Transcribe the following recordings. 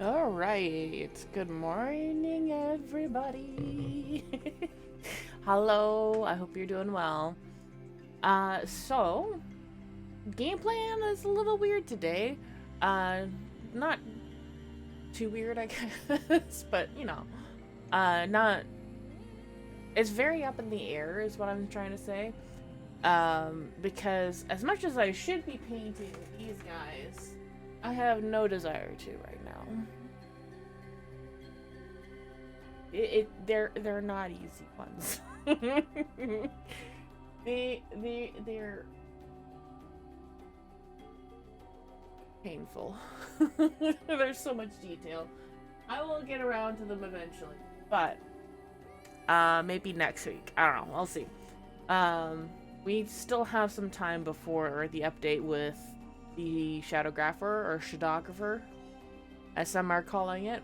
All right. Good morning, everybody. Hello. I hope you're doing well. So game plan is a little weird today. Uh, not too weird, I guess, but not. It's very up in the air, is what I'm trying to say. Because as much as I should be painting these guys, I have no desire to right now. They're not easy ones. They're painful. There's so much detail. I will get around to them eventually, but maybe next week. I don't know. I'll see. We still have some time before the update with the shadowgrapher or shadowgrapher, as some are calling it.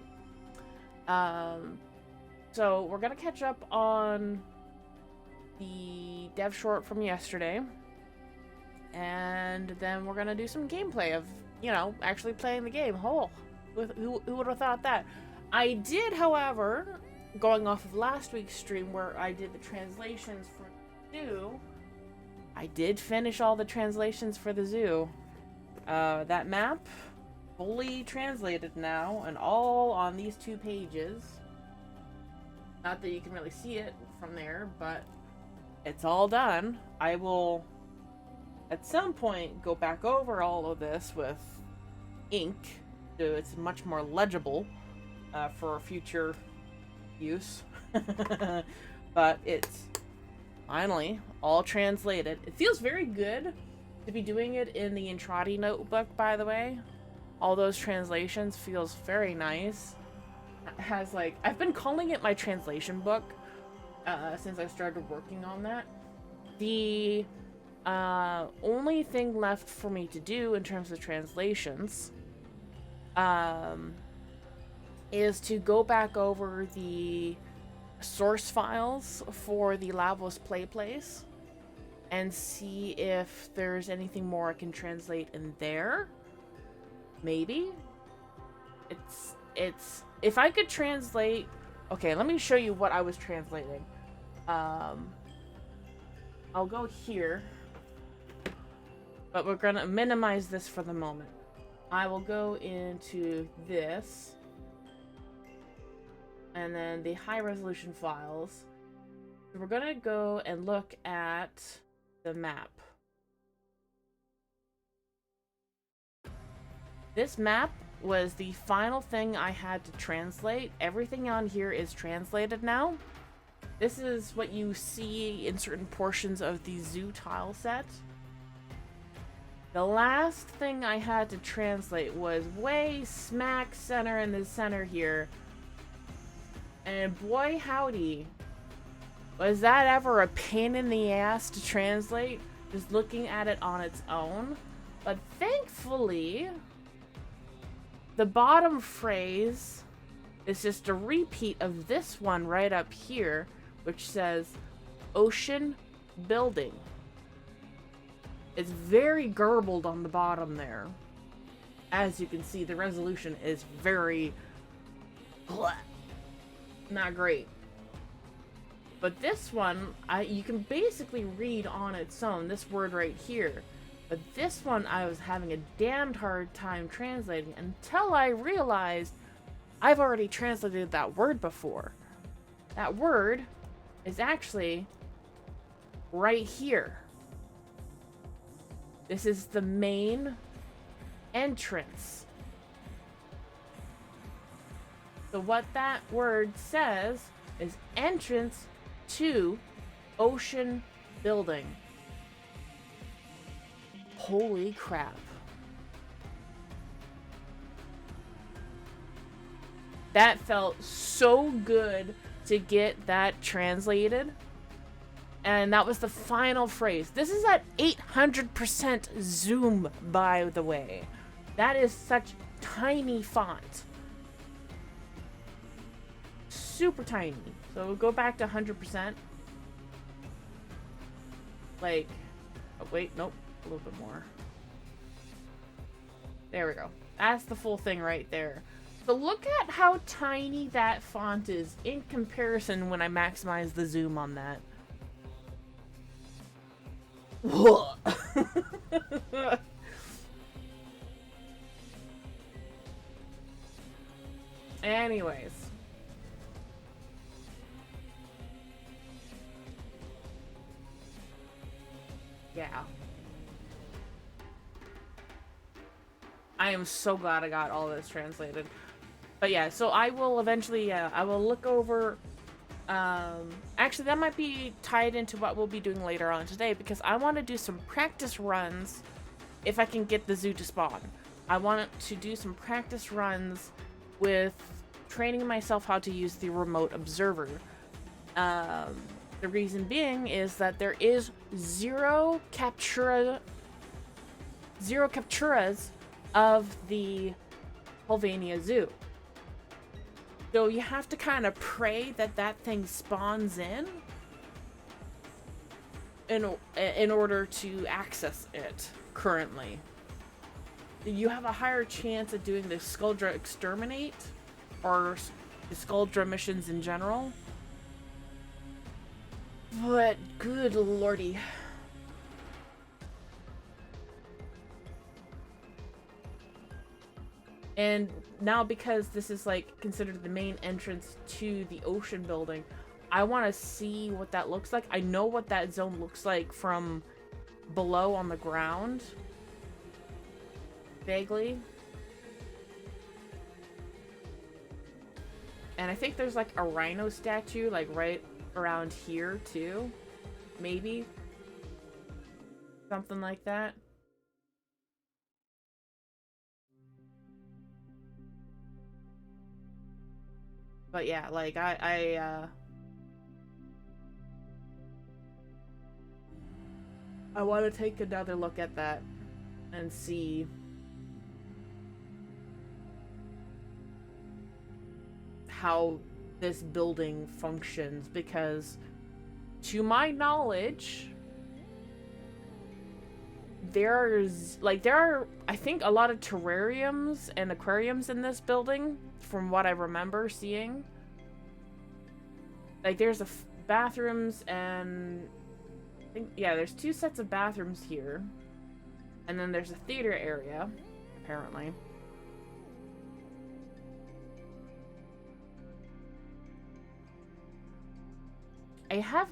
So we're gonna catch up on the Devshort from yesterday, and then we're gonna do some gameplay of, actually playing the game. Oh, who would have thought that? I did, however, going off of last week's stream where I did the translations for the zoo, I did finish all the translations for the zoo. That map, fully translated now, and all on these 2 pages. Not that you can really see it from there, but it's all done. I will, at some point, go back over all of this with ink, so it's much more legible for future use. But it's finally all translated. It feels very good to be doing it in the Intrati notebook, by the way. All those translations feels very nice. Has, like, I've been calling it my translation book since I started working on that. The only thing left for me to do in terms of translations is to go back over the source files for the Lavos Play Place and see if there's anything more I can translate in there. Maybe. It's if I could translate... Okay, let me show you what I was translating. I'll go here, but we're gonna minimize this for the moment. I will go into this, and then the high resolution files. So we're gonna go and look at the map. This map was the final thing I had to translate. Everything on here is translated now. This is what you see in certain portions of the zoo tile set. The last thing I had to translate was way smack center in the center here. And boy howdy, was that ever a pain in the ass to translate, just looking at it on its own. But thankfully, the bottom phrase is just a repeat of this one right up here, which says ocean building. It's very garbled on the bottom there. As you can see, the resolution is very not great. But this one, you can basically read on its own, this word right here. But this one I was having a damned hard time translating until I realized I've already translated that word before. That word is actually right here. This is the main entrance. So what that word says is entrance to ocean building. Holy crap. That felt so good to get that translated. And that was the final phrase. This is at 800% zoom, by the way. That is such tiny font. Super tiny. So we'll go back to 100%. Like, oh wait, nope. A little bit more. There we go. That's the full thing right there. So look at how tiny that font is in comparison when I maximize the zoom on that. Whoa. Anyways. Yeah. I am so glad I got all this translated. But yeah, so I will eventually, I will look over, actually that might be tied into what we'll be doing later on today, because I want to do some practice runs if I can get the zoo to spawn. I want to do some practice runs with training myself how to use the remote observer. The reason being is that there is zero capturas of the Pennsylvania Zoo. So you have to kind of pray that that thing spawns in order to access it currently. You have a higher chance of doing the Skuldra Exterminate or the Skuldra missions in general. But good lordy. And now, because this is like considered the main entrance to the ocean building, I want to see what that looks like. I know what that zone looks like from below on the ground. Vaguely. And I think there's like a rhino statue like right around here too. Maybe. Something like that. But yeah, like I want to take another look at that and see how this building functions, because to my knowledge there are I think a lot of terrariums and aquariums in this building from what I remember seeing. Like there's bathrooms, and I think, yeah, there's 2 sets of bathrooms here, and then there's a theater area apparently. I have,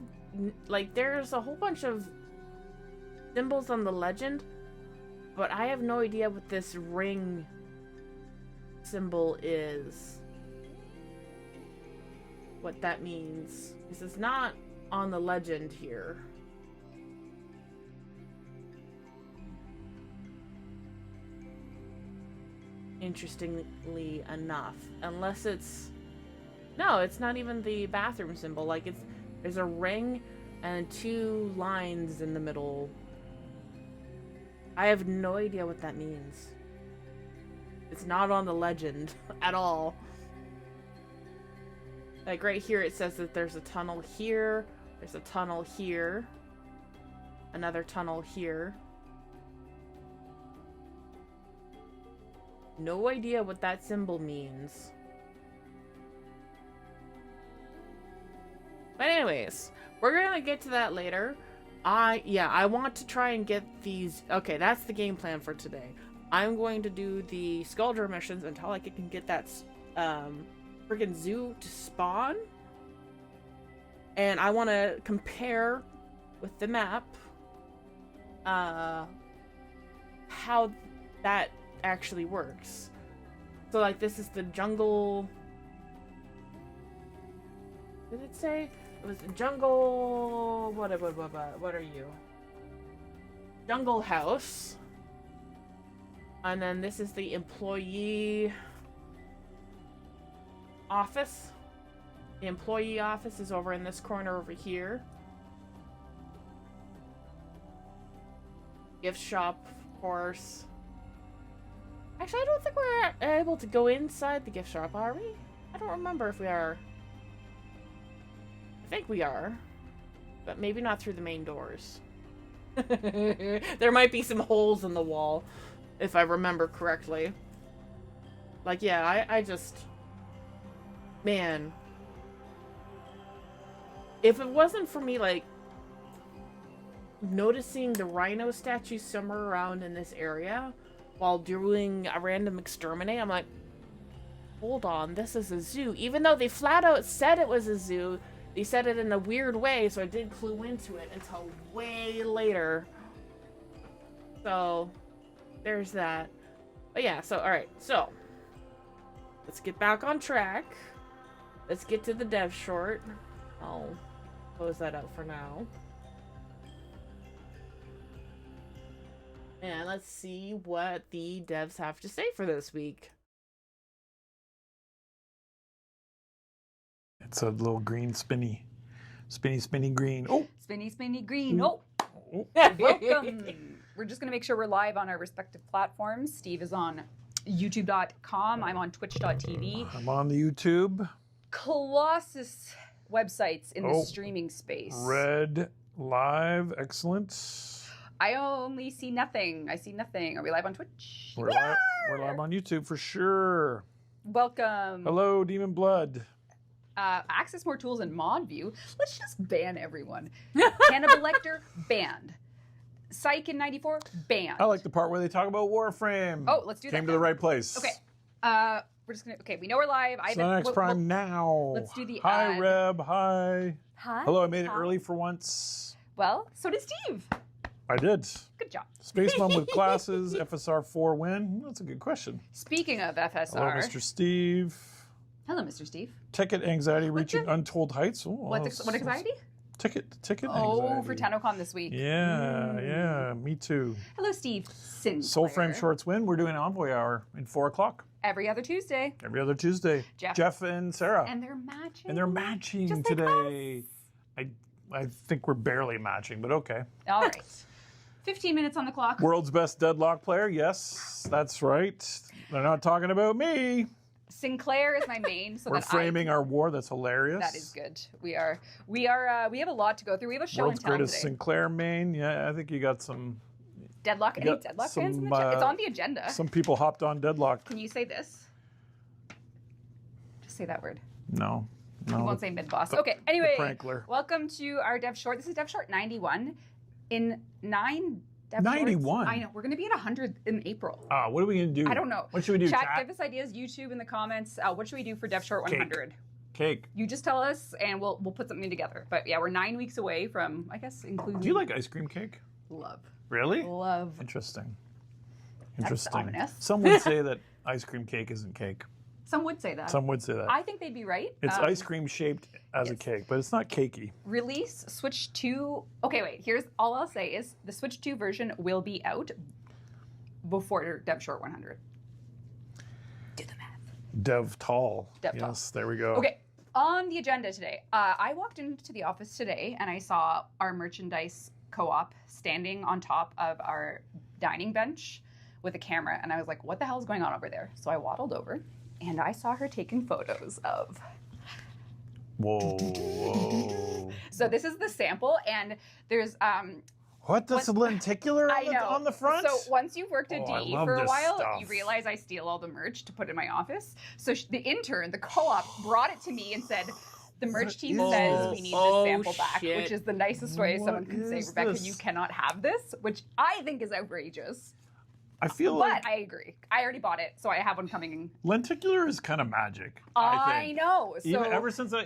like, there's a whole bunch of symbols on the legend, but I have no idea what this ring symbol is. What that means. This is not on the legend here. Interestingly enough. Unless it's... No, it's not even the bathroom symbol. Like, it's... There's a ring and 2 lines in the middle. I have no idea what that means. It's not on the legend at all. Like right here it says that there's a tunnel here, there's a tunnel here, another tunnel here. No idea what that symbol means. But anyways, we're gonna get to that later. I want to try and get these... Okay, that's the game plan for today. I'm going to do the Skuldra missions until I can get that freaking zoo to spawn. And I want to compare with the map how that actually works. So like this is the jungle... Did it say? It was the jungle... What are you? Jungle house. And then this is the employee office. The employee office is over in this corner over here. Gift shop, of course. Actually, I don't think we're able to go inside the gift shop, are we? I don't remember if we are. I think we are. But maybe not through the main doors. There might be some holes in the wall, if I remember correctly. Like, yeah, I just... Man. If it wasn't for me, like, noticing the rhino statue somewhere around in this area while doing a random exterminate, I'm like, hold on, this is a zoo. Even though they flat out said it was a zoo, they said it in a weird way, so I didn't clue into it until way later. So, there's that. But yeah, so, alright, so, let's get back on track. Let's get to the Devshort. I'll close that out for now. And let's see what the devs have to say for this week. It's a little green spinny green. Oh! Spinny green. Oh! Welcome! We're just going to make sure we're live on our respective platforms. Steve is on youtube.com. I'm on twitch.tv. I'm on the YouTube. Colossus websites in the streaming space. Red live. Excellent. I only see nothing. I see nothing. Are we live on Twitch? We're live on YouTube for sure. Welcome. Hello, Demon Blood. Access more tools in mod view. Let's just ban everyone. Cannibal Lecter, banned. Psych in 94, banned. I like the part where they talk about Warframe. Oh, let's do that. Came to the right place. Okay. We're just gonna. Okay, we know we're live. Sonex Prime now. Let's do the. Hi, ad. Reb. Hi. Hi. Hello. I made it early for once. Well, so did Steve. I did. Good job. Space Mom with classes. FSR 4 win. That's a good question. Speaking of FSR. Hello, Mr. Steve. Hello, Mr. Steve. Ticket anxiety reaching untold heights. Oh, what anxiety? Ticket anxiety. Oh, for TennoCon this week. Yeah, me too. Hello, Steve. Sinclair. Soulframe Shorts win. We're doing Envoy Hour in 4 o'clock. Every other Tuesday. Every other Tuesday. Jeff and Sarah. And they're matching. And they're matching just today. Like I think we're barely matching, but okay. All right. 15 minutes on the clock. World's best deadlock player. Yes, that's right. They're not talking about me. Sinclair is my main. So we're framing our war. That's hilarious. That is good. We have a lot to go through. We have a show World's in town greatest today. Sinclair main. Yeah, I think you got some. Deadlock? Any Deadlock fans in the chat? It's on the agenda. Some people hopped on Deadlock. Can you say this? Just say that word. No. You won't say mid-boss. Okay, anyway. Prankler. Welcome to our Devshort. This is Devshort 91. In 9 Devshorts. 91? I know. We're going to be at 100 in April. What are we going to do? I don't know. What should we do, chat? Give us ideas. YouTube in the comments. What should we do for Devshort 100? Cake. You just tell us, and we'll put something together. But yeah, we're 9 weeks away from, I guess, including... Do you like ice cream cake? Love. Really? Love. Interesting. That's ominous. Some would say that ice cream cake isn't cake. Some would say that. Some would say that. I think they'd be right. It's ice cream shaped as a cake, but it's not cakey. Release Switch 2. Okay, wait. Here's all I'll say is the Switch 2 version will be out before Devshort 100. Do the math. Dev tall. Tall. Yes, there we go. Okay. On the agenda today, I walked into the office today and I saw our merchandise co-op standing on top of our dining bench with a camera, and I was like, what the hell is going on over there? So I waddled over and I saw her taking photos of... Whoa. So this is the sample, and there's... What? That's a lenticular on the front? So once you've worked at DE for a while, stuff. you realize I steal all the merch to put in my office. So the intern, the co-op, brought it to me and said, the merch team says we need this sample back, which is the nicest way someone can say, Rebecca, you cannot have this, which I think is outrageous. I feel like... But I agree. I already bought it, so I have one coming. Lenticular is kind of magic, I think. know. So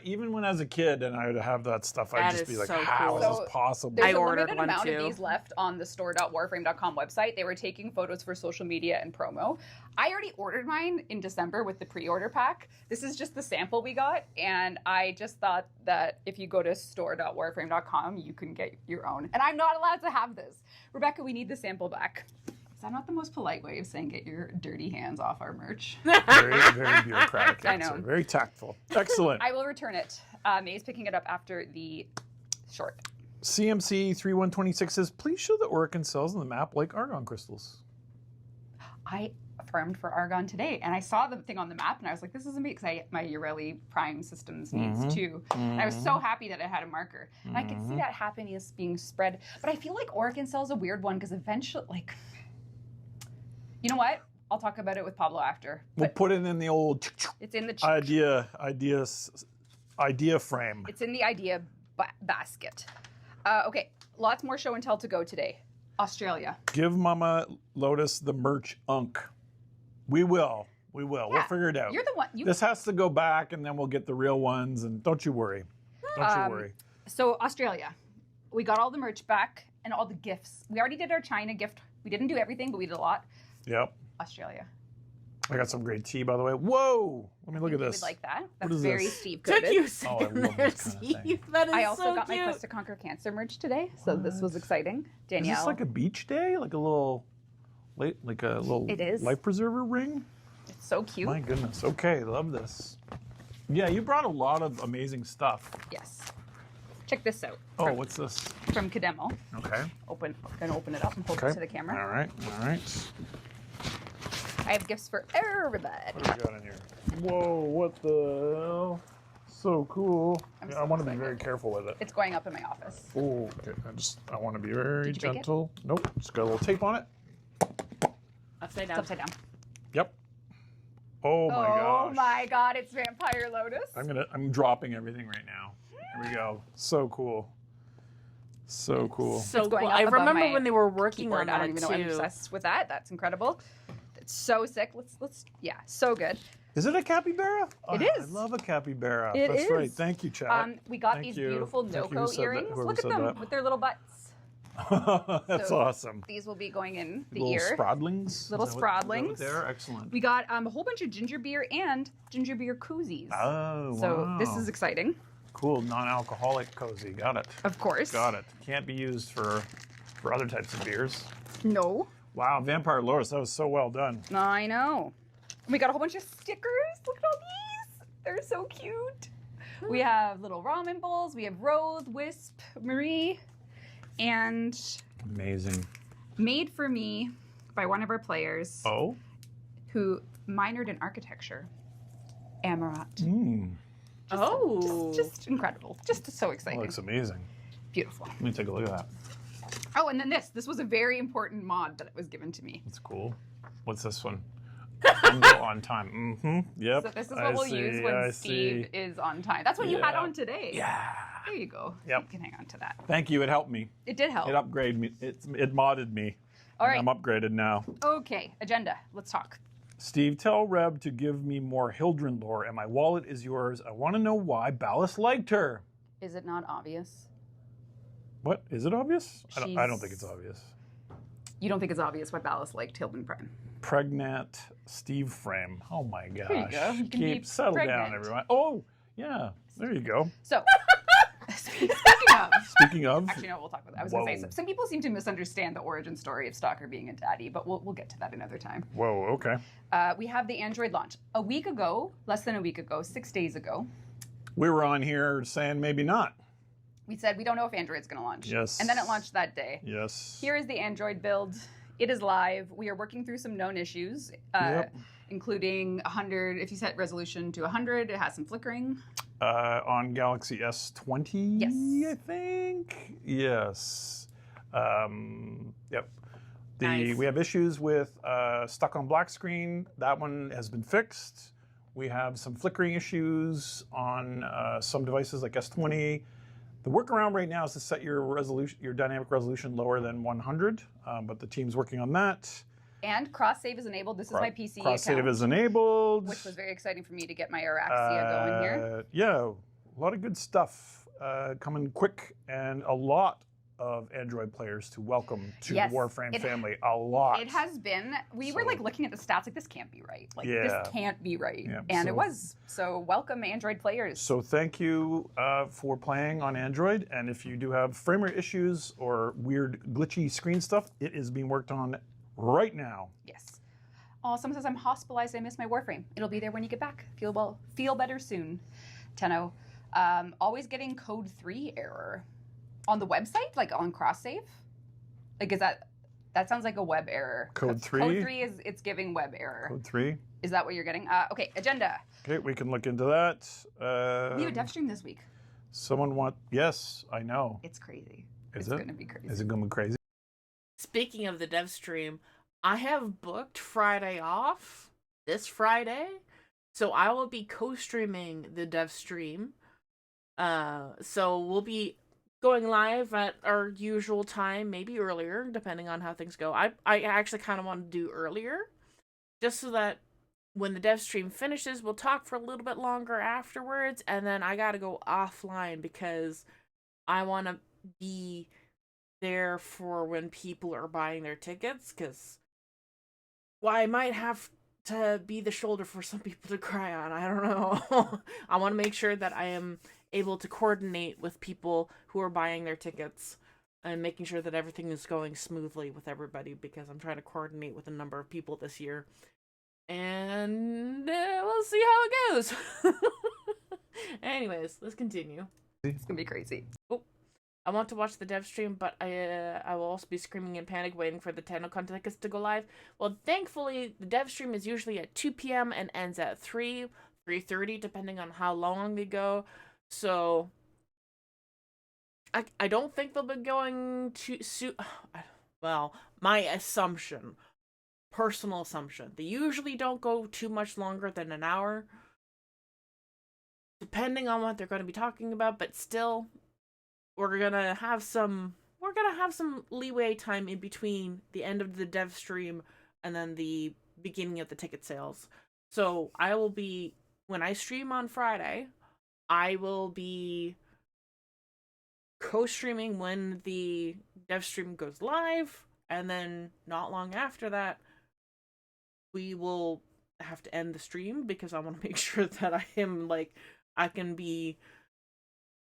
Even when I was a kid and I would have that stuff, I'd just be like, so how cool. is this possible? There's I a ordered limited one amount too. of these left on the store.warframe.com website. They were taking photos for social media and promo. I already ordered mine in December with the pre-order pack. This is just the sample we got, and I just thought that if you go to store.warframe.com, you can get your own. And I'm not allowed to have this. Rebecca, we need the sample back. Is that not the most polite way of saying get your dirty hands off our merch? Very, very bureaucratic. I know. Very tactful. Excellent. I will return it. May's picking it up after the short. CMC 3126 says, please show the Oracle cells on the map like argon crystals. I farmed for argon today, and I saw the thing on the map, and I was like, this is amazing, because my Ureli Prime systems needs too. And I was so happy that it had a marker. And I could see that happiness being spread. But I feel like Oracle Cell's a weird one, because eventually, like... You know what? I'll talk about it with Pablo after. We'll But put it in the old it's in the idea frame. It's in the idea basket. Okay, lots more show and tell to go today. Australia. Give Mama Lotus the merch unk. We will. We'll Yeah, figure it out. You're the one. This has to go back, and then we'll get the real ones. And don't you worry. Don't you worry. So Australia, we got all the merch back and all the gifts. We already did our China gift. We didn't do everything, but we did a lot. Yep. Australia. I got some great tea, by the way. Whoa! Let me look at You this. would like that. What That's is very this? Steve Took coded. you a Oh, I second love there, this kind of Steve. thing. That is I also so got cute. my Quest to Conquer Cancer merch today, so this was exciting. Is Danielle. this like a beach day? Like a little, It is. life preserver ring? It's so cute. My goodness. Okay, love this. Yeah, you brought a lot of amazing stuff. Yes. Check this out. Oh, what's this? From Cademo. Okay. Gonna open it up and hold Okay. it to the camera. All right. All right. I have gifts for everybody. What do we got in here? Whoa! What the hell? So cool. I'm Yeah, so I want to be excited. very careful with it. It's going up in my office. Oh, okay. I want to be very Did you break it? gentle. Nope. Just got a little tape on it. Upside It's down. upside down. Yep. Oh my gosh. Oh my god, it's Vampire Lotus. I'm dropping everything right now. Here we go. So cool. So cool. So It's going cool. up I above remember my when they were working Keyboard. on I that don't even know. I'm too. obsessed with that. That's incredible. It's so sick. Let's yeah, so good. Is it a capybara? It I is. love a capybara. It That's right. is. Thank you, Chat. We got Thank these you. beautiful Thank you, Noco who said that- earrings. whoever Look at said them that. with their little butts. That's So awesome. These will be going in the Little ear. sprodlings. Little Is that what sprodlings. they're excellent. We got a whole bunch of ginger beer and ginger beer koozies. Oh, So wow. this is exciting. Cool, non-alcoholic cozy. Got it. Of course. Got it. Can't be used for other types of beers. No. Wow, Vampire Lotus, that was so well done. I know. We got a whole bunch of stickers. Look at all these. They're so cute. We have little ramen bowls. We have Rose, Wisp, Marie, and Amazing. made for me by one of our players Oh? who minored in architecture, Amarat. Mmm. Oh. Just incredible. Just so That exciting. looks amazing. Beautiful. Let me take a look at that. Oh, and then this was a very important mod that was given to me. That's cool. What's this one? Window on time. Mm-hmm. Yep. So this is what I we'll see, use when I Steve see. is on time. That's what you had Yeah. on today. Yeah. There you go. Yep. You can hang on to that. Thank you. It helped me. It did help. It upgraded me. It modded me. All And right. I'm upgraded now. Okay, agenda. Let's talk. Steve, tell Reb to give me more Hildren lore, and my wallet is yours. I want to know why Ballas liked her. Is it not obvious? What? Is it obvious? I don't She's- think it's obvious. You don't think it's obvious why Ballas liked Hilden Prime? Pregnant Steve frame. Oh my gosh. There you go. You can be Settle down, pregnant. everyone. Oh, yeah. There you go. So, speaking of, Speaking of, actually, no, we'll talk about that. I was going to say, Whoa. some people seem to misunderstand the origin story of Stalker being a daddy, but we'll get to that another time. whoa, okay. We have the Android launch. A week ago, less than a week ago, 6 days ago, We were on here saying maybe not. we said we don't know if Android's going to launch. Yes. And then it launched that day. Yes. Here is the Android build. It is live. We are working through some known issues, Yep. including 100. If you set resolution to 100, it has some flickering. On Galaxy S20, Yes. I think. Yes. Yep. Nice. We have issues with stuck on black screen. That one has been fixed. We have some flickering issues on some devices like S20. The workaround right now is to set your resolution, your dynamic resolution lower than 100, but the team's working on that. And cross save is enabled. This is my PC Cross account, save is enabled. which was very exciting for me to get my Araxia going here. Yeah, a lot of good stuff coming quick, and a lot of Android players to welcome to Yes, the Warframe it- family. A lot. It has been. We were So- like looking at the stats, like this can't be right. Like Yeah. this can't be right, Yeah, and it so- was. So welcome, Android players. So thank you for playing on Android, and if you do have frame rate issues or weird glitchy screen stuff, it is being worked on right now. Yes. Oh, someone says I'm hospitalized. I miss my Warframe. It'll be there when you get back. Feel well. Feel better soon. Tenno. Always getting code 3 error on the website, like on cross save. Like, is that sounds like a web error? Code 3? Code 3 is it's giving web error. Code 3. Is that what you're getting? Okay, agenda. Okay, we can look into that. We have a dev stream this week. Yes, I know. It's crazy. Is it's it? going to be crazy. Is it going to be crazy? Speaking of the dev stream, I have booked Friday off this Friday, so I will be co-streaming the dev stream. So we'll be going live at our usual time, maybe earlier, depending on how things go. I actually kind of want to do earlier, just so that when the dev stream finishes, we'll talk for a little bit longer afterwards, and then I gotta go offline because I want to be there for when people are buying their tickets, because I might have to be the shoulder for some people to cry on. I don't know. I want to make sure that I am able to coordinate with people who are buying their tickets and making sure that everything is going smoothly with everybody, because I'm trying to coordinate with a number of people this year. And we'll see how it goes. Anyways, let's continue. It's gonna be crazy. Oh, I want to watch the dev stream, but I will also be screaming in panic waiting for the TennoCon tickets to go live. Well, thankfully, the dev stream is usually at 2 p.m. and ends at 3:30, depending on how long they go. So I don't think they'll be going to soon. Well, my assumption, personal assumption, they usually don't go too much longer than an hour, depending on what they're going to be talking about. But still, we're gonna have some leeway time in between the end of the dev stream and then the beginning of the ticket sales. So I will be, when I stream on Friday, I will be co-streaming when the dev stream goes live, and then not long after that, we will have to end the stream because I want to make sure that I can be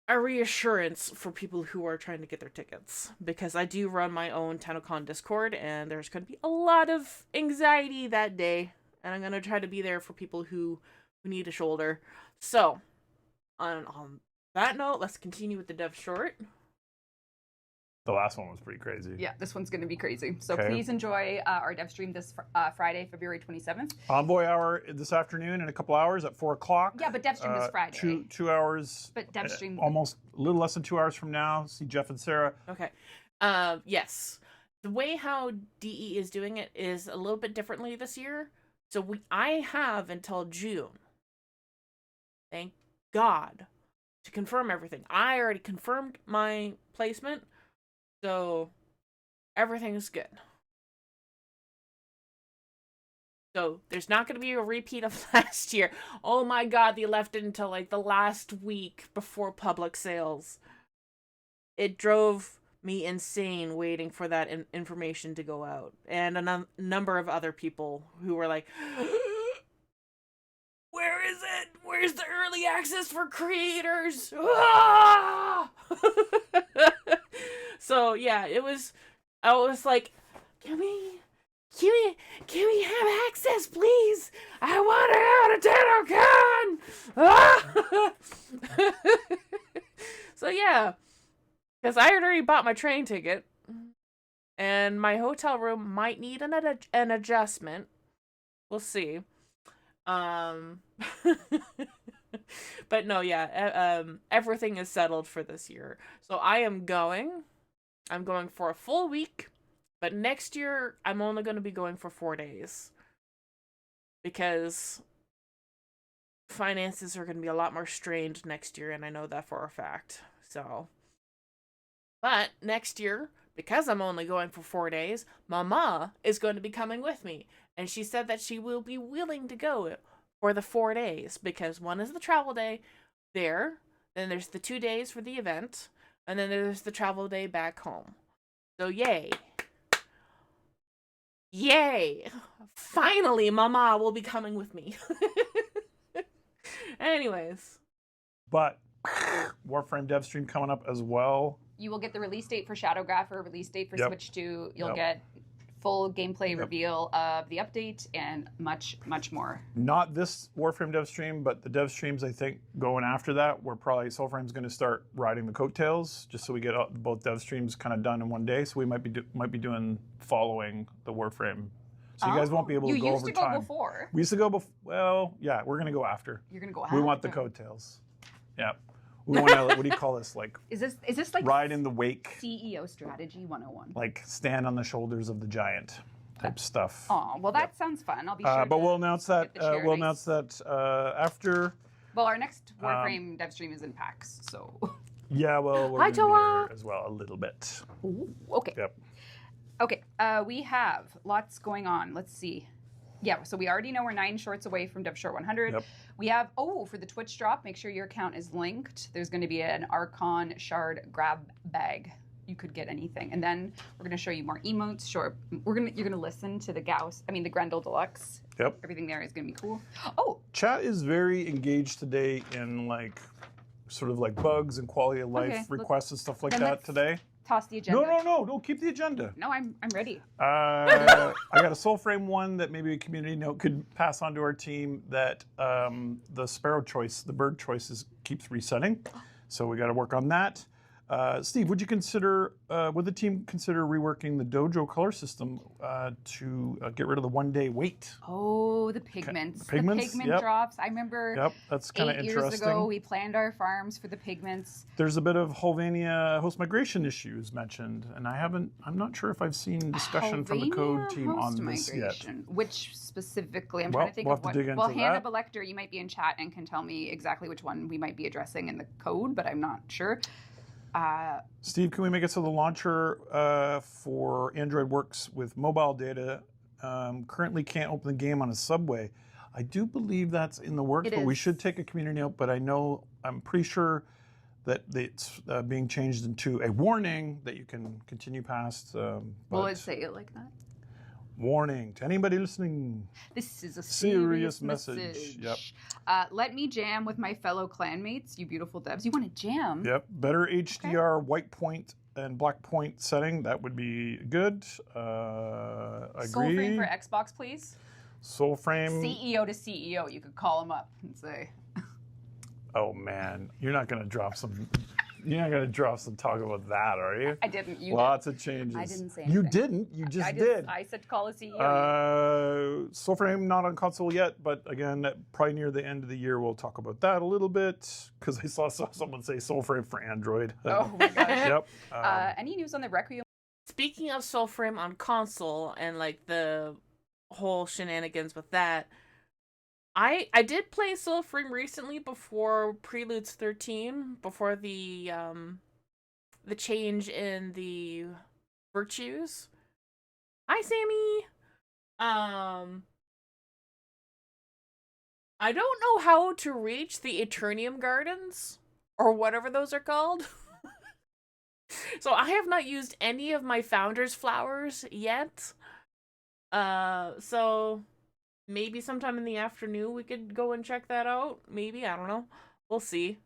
a reassurance for people who are trying to get their tickets, because I do run my own TennoCon Discord, and there's going to be a lot of anxiety that day, and I'm going to try to be there for people who need a shoulder. So, on that note, let's continue with the Devshort. The last one was pretty crazy. Yeah, this one's going to be crazy. So Okay. please enjoy our dev stream this Friday, February 27th. Envoy hour this afternoon in a couple hours at 4 o'clock. Yeah, but dev stream this Friday. Two hours. But dev stream almost a little less than 2 hours from now. See Jeff and Sarah. Okay. Yes. The way how DE is doing it is a little bit differently this year. So I have until June. Thank God. To confirm everything. I already confirmed my placement. So everything is good. So there's not going to be a repeat of last year. Oh my God, they left it until like the last week before public sales. It drove me insane waiting for that information to go out. And a number of other people who were like, where is it? Where's the early access for creators? Ah! So yeah, I was like, can we have access, please? I want to go to TennoCon! Ah! So yeah, because I had already bought my train ticket, and my hotel room might need an adjustment. We'll see. But no, yeah, everything is settled for this year. So I'm going for a full week, but next year I'm only going to be going for 4 days, because finances are going to be a lot more strained next year, and I know that for a fact. So, but next year, because I'm only going for 4 days, Mama is going to be coming with me, and she said that she will be willing to go for the 4 days, because one is the travel day there, then there's the 2 days for the event, and then there's the travel day back home. So yay. Yay! Finally, Mama will be coming with me. Anyways. But Warframe dev stream coming up as well. You will get the release date for Shadowgrapher, release date for Yep. Switch 2. You'll Yep. get full gameplay Yep. reveal of the update and much, much more. Not this Warframe dev stream, but the dev streams, I think, going after that, we're probably, Soulframe's going to start riding the coattails, just so we get both dev streams kind of done in one day. So we might be doing following the Warframe. So you guys won't be able to go over time. You used to go before. We used to go before. Well, yeah, we're going to go after. You're going to go We want the coattails. Yeah. We want to, what do you call this? Like, Is this like ride in the wake, CEO strategy 101? like stand on the shoulders of the giant. type stuff. Oh, well, that sounds fun. I'll be sure. But we'll announce that. get the chair We'll nice. announce that after. Well, our next Warframe dev stream is in PAX, so. Yeah, well, we're Hi, gonna be Joa. there as well a little bit. Ooh, okay. Yep. Okay, we have lots going on. Let's see. Yeah, so we already know we're 9 shorts away from Devshort 100. Yep. We have, for the Twitch drop, make sure your account is linked. There's going to be an Archon shard grab bag. You could get anything. And then we're going to show you more emotes. Sure, you're going to listen to the the Grendel Deluxe. Yep. Everything there is going to be cool. Oh, Chat is very engaged today in like sort of like bugs and quality of life Okay, requests and stuff like then that let's- today. toss the agenda. No, keep the agenda. No, I'm ready. I got a Soulframe one that maybe a community note could pass on to our team that the sparrow choice, the bird choices keeps resetting. So we got to work on that. Steve, would the team consider reworking the dojo color system to get rid of the 1 day wait? Oh, the pigments. The pigments, The pigment yep. drops. I remember Yep, that's kind of 8 interesting. years ago, we planned our farms for the pigments. There's a bit of Holvania host migration issues mentioned, and I'm not sure if I've seen discussion from the code Helvania team host on this yet. migration. Which specifically? I'm Well, trying to think we'll of have to what. dig Well, into Hannah that. Belector, you might be in chat and can tell me exactly which one we might be addressing in the code, but I'm not sure. Steve, can we make it so the launcher for Android works with mobile data? Currently can't open the game on a subway. I do believe that's in the works, It but we is. should take a community note. But I'm pretty sure that it's being changed into a warning that you can continue past. Will but it say it like that? warning to anybody listening. This is a Serious serious message. message. Yep. Let me jam with my fellow clanmates, you beautiful devs. You want to jam? Yep. Better HDR white point and black point setting. That would be good. Agree. Soulframe for Xbox, please. Soulframe. CEO to CEO, you could call him up and say. Oh man, you're not gonna drop some. You're not gonna drop some talk about that, are you? I didn't. You Lots of changes. I didn't say You anything. didn't. You just I did. I said call a CEO. Soulframe not on console yet, but again, probably near the end of the year we'll talk about that a little bit because I saw someone say Soulframe for Android. Oh my gosh. Yep. Any news on the Requiem? Speaking of Soulframe on console and like the whole shenanigans with that, I did play Soulframe recently before Preludes 13, before the change in the virtues. Hi, Sammy. I don't know how to reach the Eternium Gardens or whatever those are called. So I have not used any of my Founder's Flowers yet. So maybe sometime in the afternoon we could go and check that out. Maybe, I don't know. We'll see.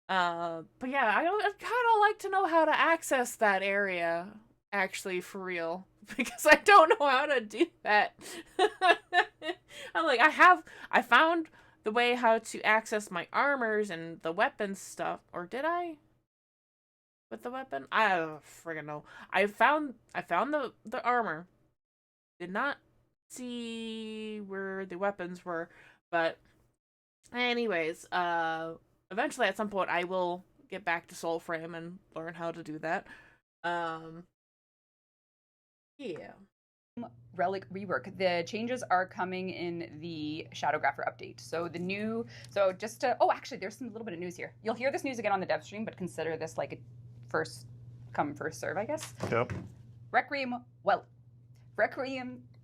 But yeah, I kind of like to know how to access that area, actually, for real. Because I don't know how to do that. I'm like, I found the way how to access my armors and the weapons stuff. Or did I? With the weapon? I don't friggin' know. I found the armor. Did not see where the weapons were, but anyways, eventually at some point I will get back to Soulframe and learn how to do that. Yeah. Relic rework. The changes are coming in the Shadowgrapher update. So actually there's some little bit of news here. You'll hear this news again on the dev stream, but consider this like a first come, first serve, I guess. Yep. Requiem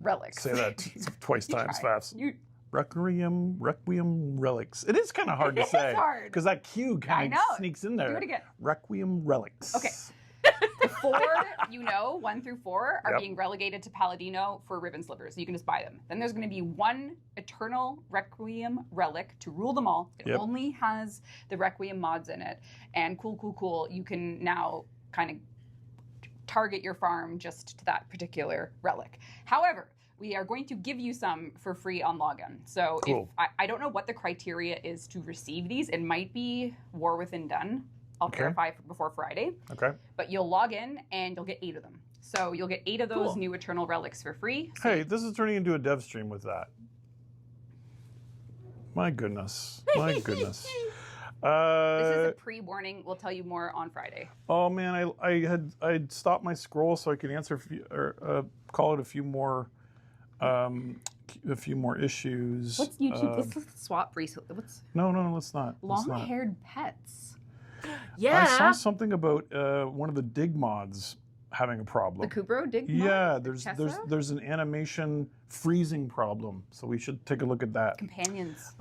relics. Say that twice You times try. fast. Requiem relics. It is kind of hard to It is say hard. because that Q I kind know. of sneaks in there. Do it again. Requiem relics. Okay. 4, 1 through 4 are Yep. being relegated to Paladino for ribbon slivers. You can just buy them. Then there's going to be 1 Eternal Requiem relic to rule them all. It Yep. only has the Requiem mods in it. And cool. You can now kind of target your farm just to that particular relic. However, we are going to give you some for free on login. So Cool. if I don't know what the criteria is to receive these. It might be War Within Done. I'll Okay. clarify before Friday. Okay. But you'll log in and you'll get 8 of them. So you'll get 8 of those Cool. new Eternal Relics for free. So Hey, this is turning into a dev stream with that. My goodness. My goodness. this is a pre-warning. We'll tell you more on Friday. Oh man, I'd stopped my scroll so I could answer call out a few more A few more issues. What's YouTube? Let's swap recently. What's No, let's not. Let's not. long-haired pets? Yeah. I saw something about one of the dig mods having a problem. The Kubro dig mod? Yeah, The Chessa? there's an animation freezing problem, so we should take a look at that. Companions.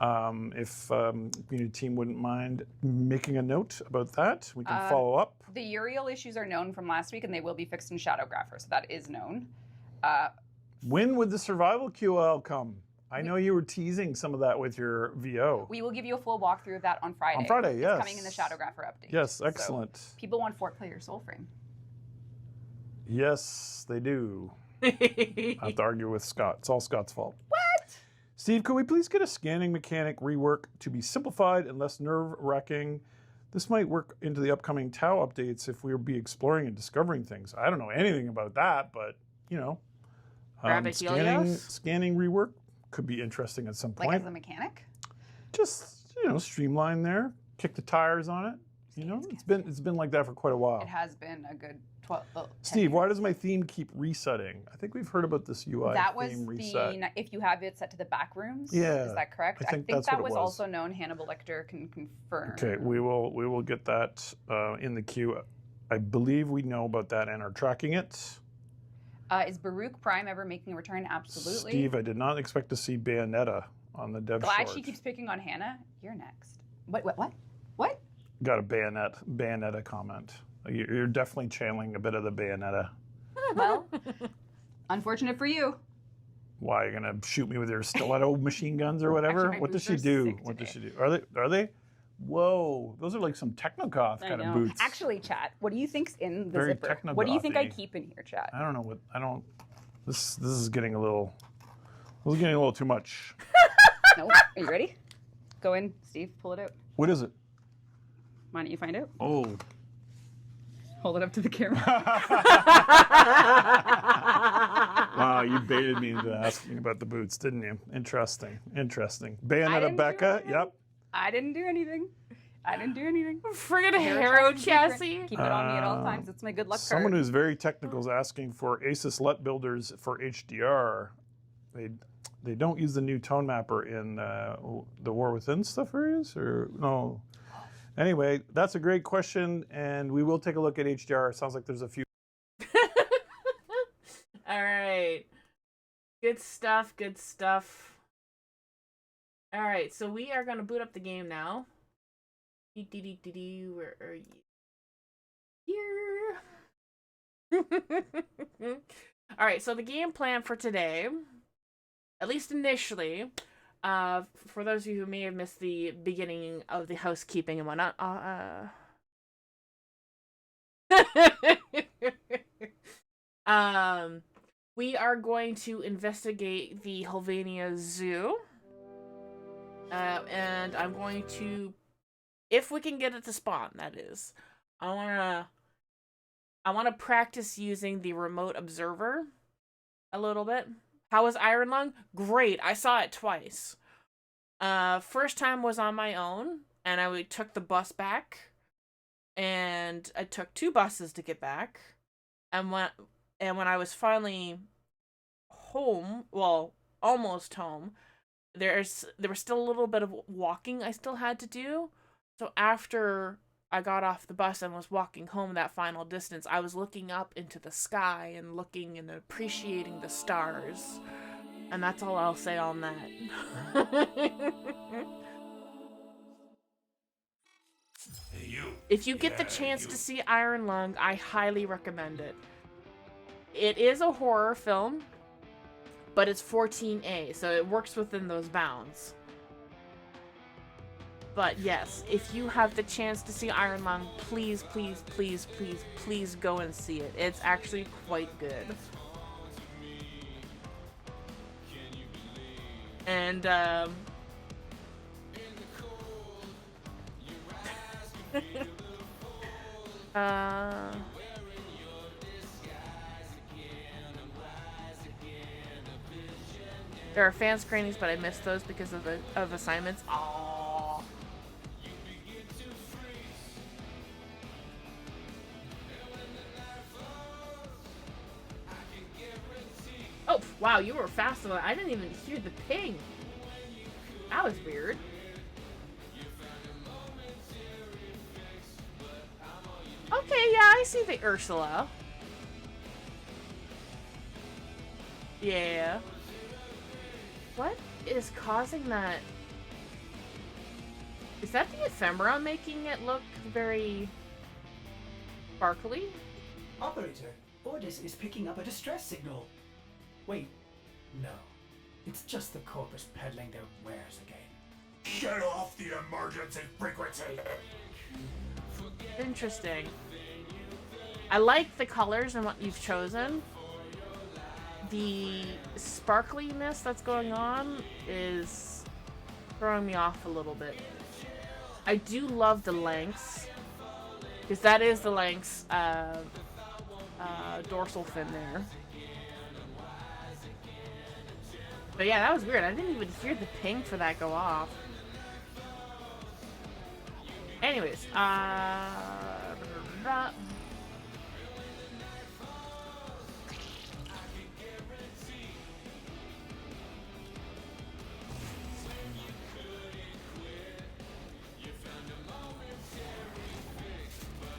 If community team wouldn't mind making a note about that, we can follow up. The Uriel issues are known from last week, and they will be fixed in Shadowgrapher, so that is known. When would the survival QL come? I know you were teasing some of that with your VO. We will give you a full walkthrough of that on Friday. On Friday, yes. It's coming in the Shadowgrapher update. Yes, excellent. So people want 4-player Soulframe. Yes, they do. I have to argue with Scott. It's all Scott's fault. What? Steve, could we please get a scanning mechanic rework to be simplified and less nerve-wracking? This might work into the upcoming Tau updates if we'll be exploring and discovering things. I don't know anything about that, but, you know. Scanning rework could be interesting at some point. Like as a mechanic? Just, you know, streamline there. Kick the tires on it. You know, it's been like that for quite a while. It has been a good 12. Steve, why does my theme keep resetting? I think we've heard about this UI that was theme reset. if you have it set to the back rooms. Yeah, is that correct? I think that that's what it was was. also known. Hannibal Lecter can confirm. Okay, we will get that in the queue. I believe we know about that and are tracking it. Is Baruch Prime ever making a return? Absolutely. Steve, I did not expect to see Bayonetta on the Devshort. Glad she keeps picking on Hannah. You're next. What? Got a Bayonetta comment. You're definitely channeling a bit of the Bayonetta. Well, unfortunate for you. Why, you're gonna shoot me with your stiletto machine guns or whatever? Actually, my What does she boots are do? sick What does she today. do? Are they? Whoa, those are like some Technogoth kind of boots. Actually, chat, what do you think's in the Very zipper? What do you think I technogothy. keep in here, chat? I don't know this is getting a little too much. No? Are you ready? Go in, Steve, pull it out. What is it? Why don't you find out? Oh. Hold it up to the camera. Wow, you baited me into asking about the boots, didn't you? Interesting. didn't Bayonetta do Becca, anything. yep. I didn't do anything. Friggin' Hero Harrow chassis chassis. Keep it on me at all times. It's my good luck Someone card. who's very technical is asking for Asus LUT builders for HDR. They don't use the new tone mapper in the War Within stuff areas, or no? Anyway, that's a great question, and we will take a look at HDR. It sounds like there's a few. All right. Good stuff. All right, so we are going to boot up the game now. Where are you? Here. All right, so the game plan for today, at least initially, for those of you who may have missed the beginning of the housekeeping and whatnot, we are going to investigate the Helvania Zoo. And I'm going to, if we can get it to spawn, that is, I wanna practice using the remote observer a little bit. How was Iron Lung? Great. I saw it twice. First time was on my own, and I took the bus back, and I took 2 buses to get back, and when I was finally home, well, almost home, there was still a little bit of walking I still had to do. So after I got off the bus and was walking home that final distance, I was looking up into the sky and looking and appreciating the stars. And that's all I'll say on that. If you get the chance to see Iron Lung, I highly recommend it. It is a horror film, but it's 14A, so it works within those bounds. But yes, if you have the chance to see Iron Lung, please, please, please, please, please go and see it. It's actually quite good. And, there are fan screenings, but I missed those because of assignments. Aww. Oh, Wow, you were fast enough. I didn't even hear the ping. That was weird. Okay, yeah, I see the Ursula. Yeah. What is causing that? Is that the ephemera making it look very sparkly? Operator, Ordis is picking up a distress signal. Wait, no. It's just the corpus peddling their wares again. Shut off the emergency frequency! Interesting. I like the colors and what you've chosen. The sparkliness that's going on is throwing me off a little bit. I do love the lengths, because that is the lengths dorsal fin there. But yeah, that was weird. I didn't even hear the ping for that go off. Anyways,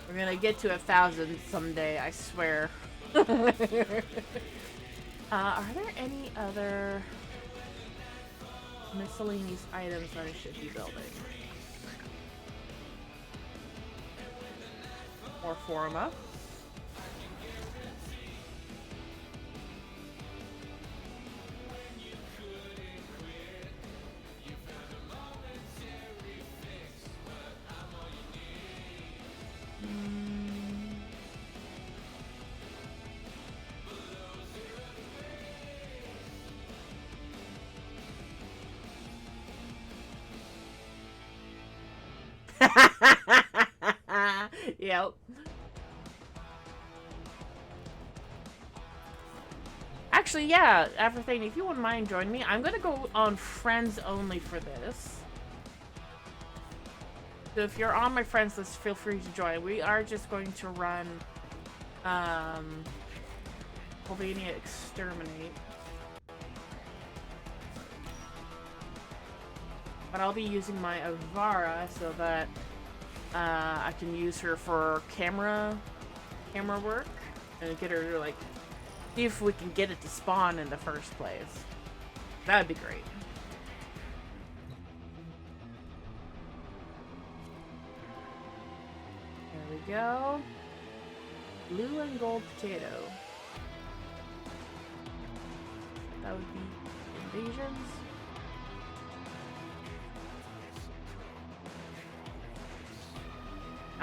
we're gonna get to 1,000 someday, I swear. Are there any other miscellaneous items that I should be building? More Forma. Yep. Actually, yeah, everything. If you wouldn't mind joining me, I'm gonna go on friends only for this. So if you're on my friends list, feel free to join. We are just going to run Albania Exterminate. But I'll be using my Avara so that I can use her for camera work and get her to, like, see if we can get it to spawn in the first place. That'd be great. There we go. Blue and gold potato. That would be invasions.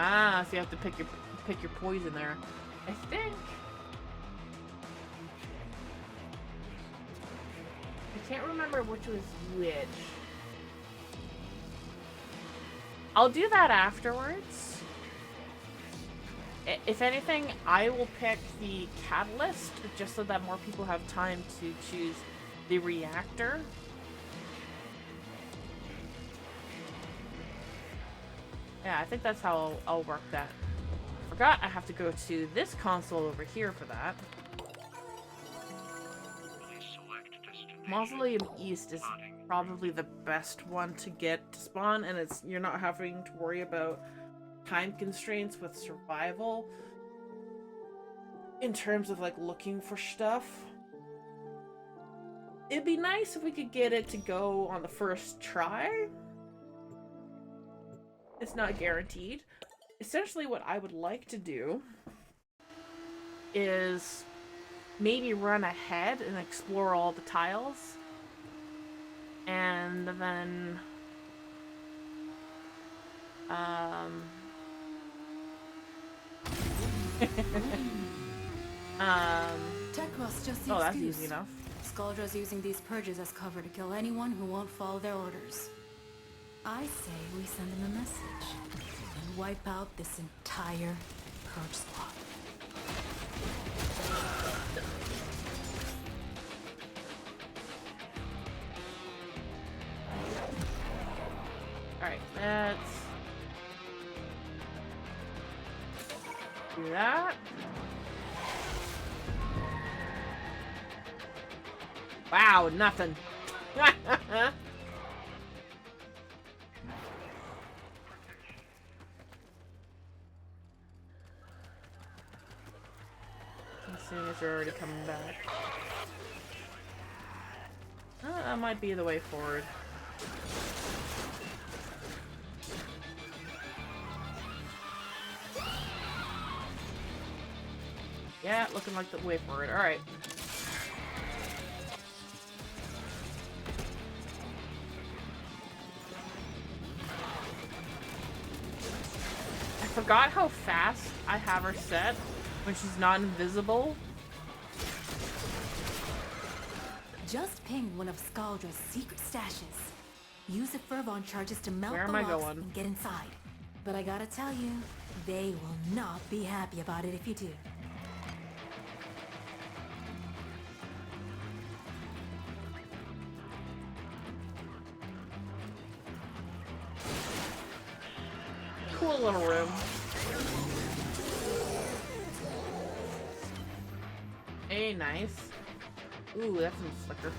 Ah, so you have to pick your poison there. I think. I can't remember which was which. I'll do that afterwards. If anything, I will pick the catalyst just so that more people have time to choose the reactor. Yeah, I think that's how I'll work that. Forgot I have to go to this console over here for that. Mausoleum East is probably the best one to get to spawn, and you're not having to worry about time constraints with survival in terms of, like, looking for stuff. It'd be nice if we could get it to go on the first try. It's not guaranteed. Essentially, what I would like to do is maybe run ahead and explore all the tiles. And then... Tekros just the oh, that's excuse. easy enough. Skaldra's using these purges as cover to kill anyone who won't follow their orders. I say we send them a message and wipe out this entire purge squad. Alright, let's do that. Wow, nothing. As soon as you're already coming back. That might be the way forward. Yeah, looking like the way forward. Alright. I forgot how fast I have her set when she's not invisible. Just ping one of Skaldra's secret stashes. Use the Fervon charges to melt Where the am I locks going? and get inside. But I gotta tell you, they will not be happy about it if you do. Cool little room. Hey, nice. Ooh, that's some flicker.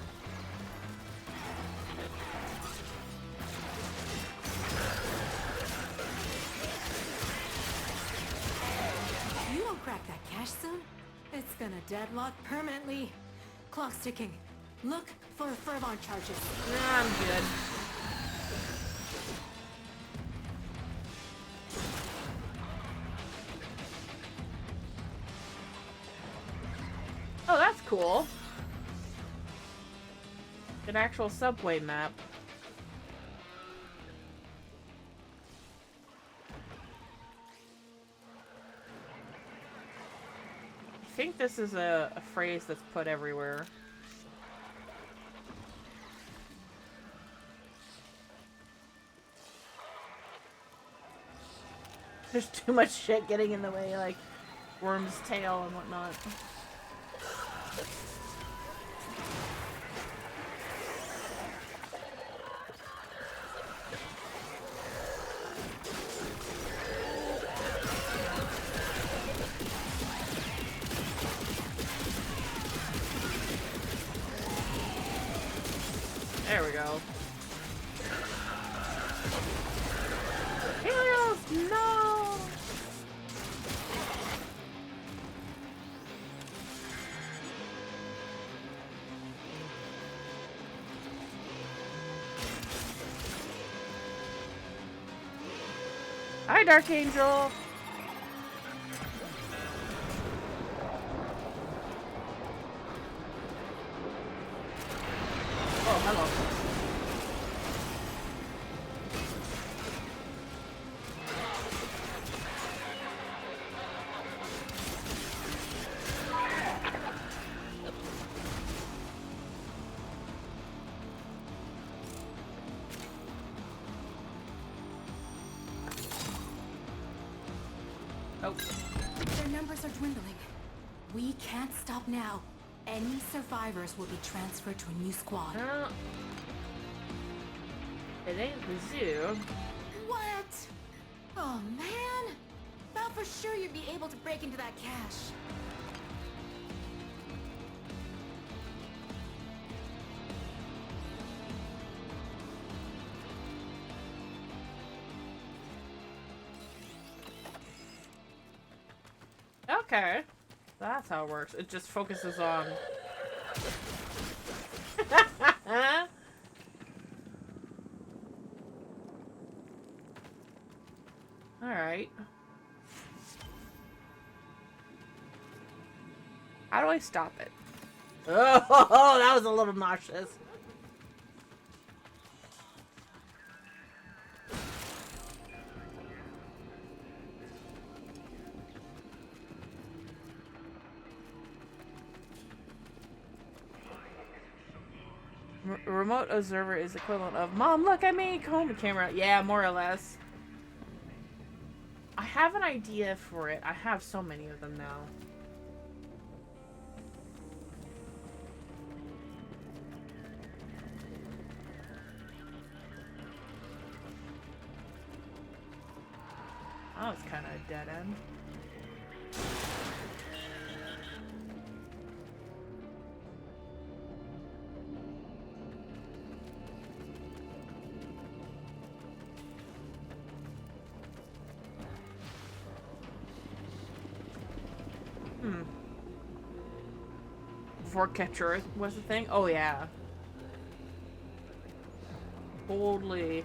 If you don't crack that cache soon, it's gonna deadlock permanently. Clock's ticking. Look for Fervon charges. Nah, I'm good. Oh, that's cool. An actual subway map. I think this is a phrase that's put everywhere. There's too much shit getting in the way, like Worm's tail and whatnot. There we go. Helios, no! Hi, Dark Angel. Oh, hello. Oh. Their numbers are dwindling. We can't stop now. Any survivors will be transferred to a new squad. Well, it ain't the zoo. What? Oh man! Thought for sure you'd be able to break into that cache. Okay. That's how it works. It just focuses on... Alright. How do I stop it? Oh, that was a little nauseous. Remote observer is equivalent of Mom, look at me! Comb the camera. Yeah, more or less. I have an idea for it. I have so many of them now. Oh, it's kind of a dead end. Before Catcher was the thing? Oh, yeah. Boldly.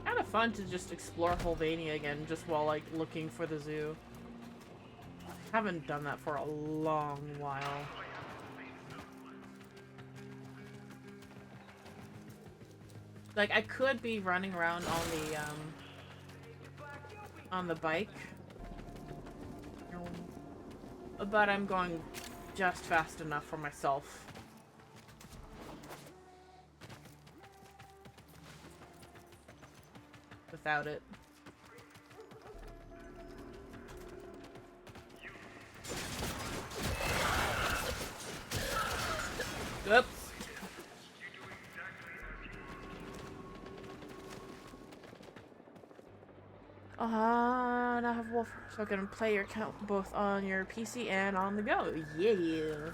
Kind of fun to just explore Holvania again, just while like looking for the zoo. Haven't done that for a long while. Like I could be running around on the bike, but I'm going just fast enough for myself. Without it. Oops. And I have Warframe, so I can play your account both on your PC and on the go. Yeah.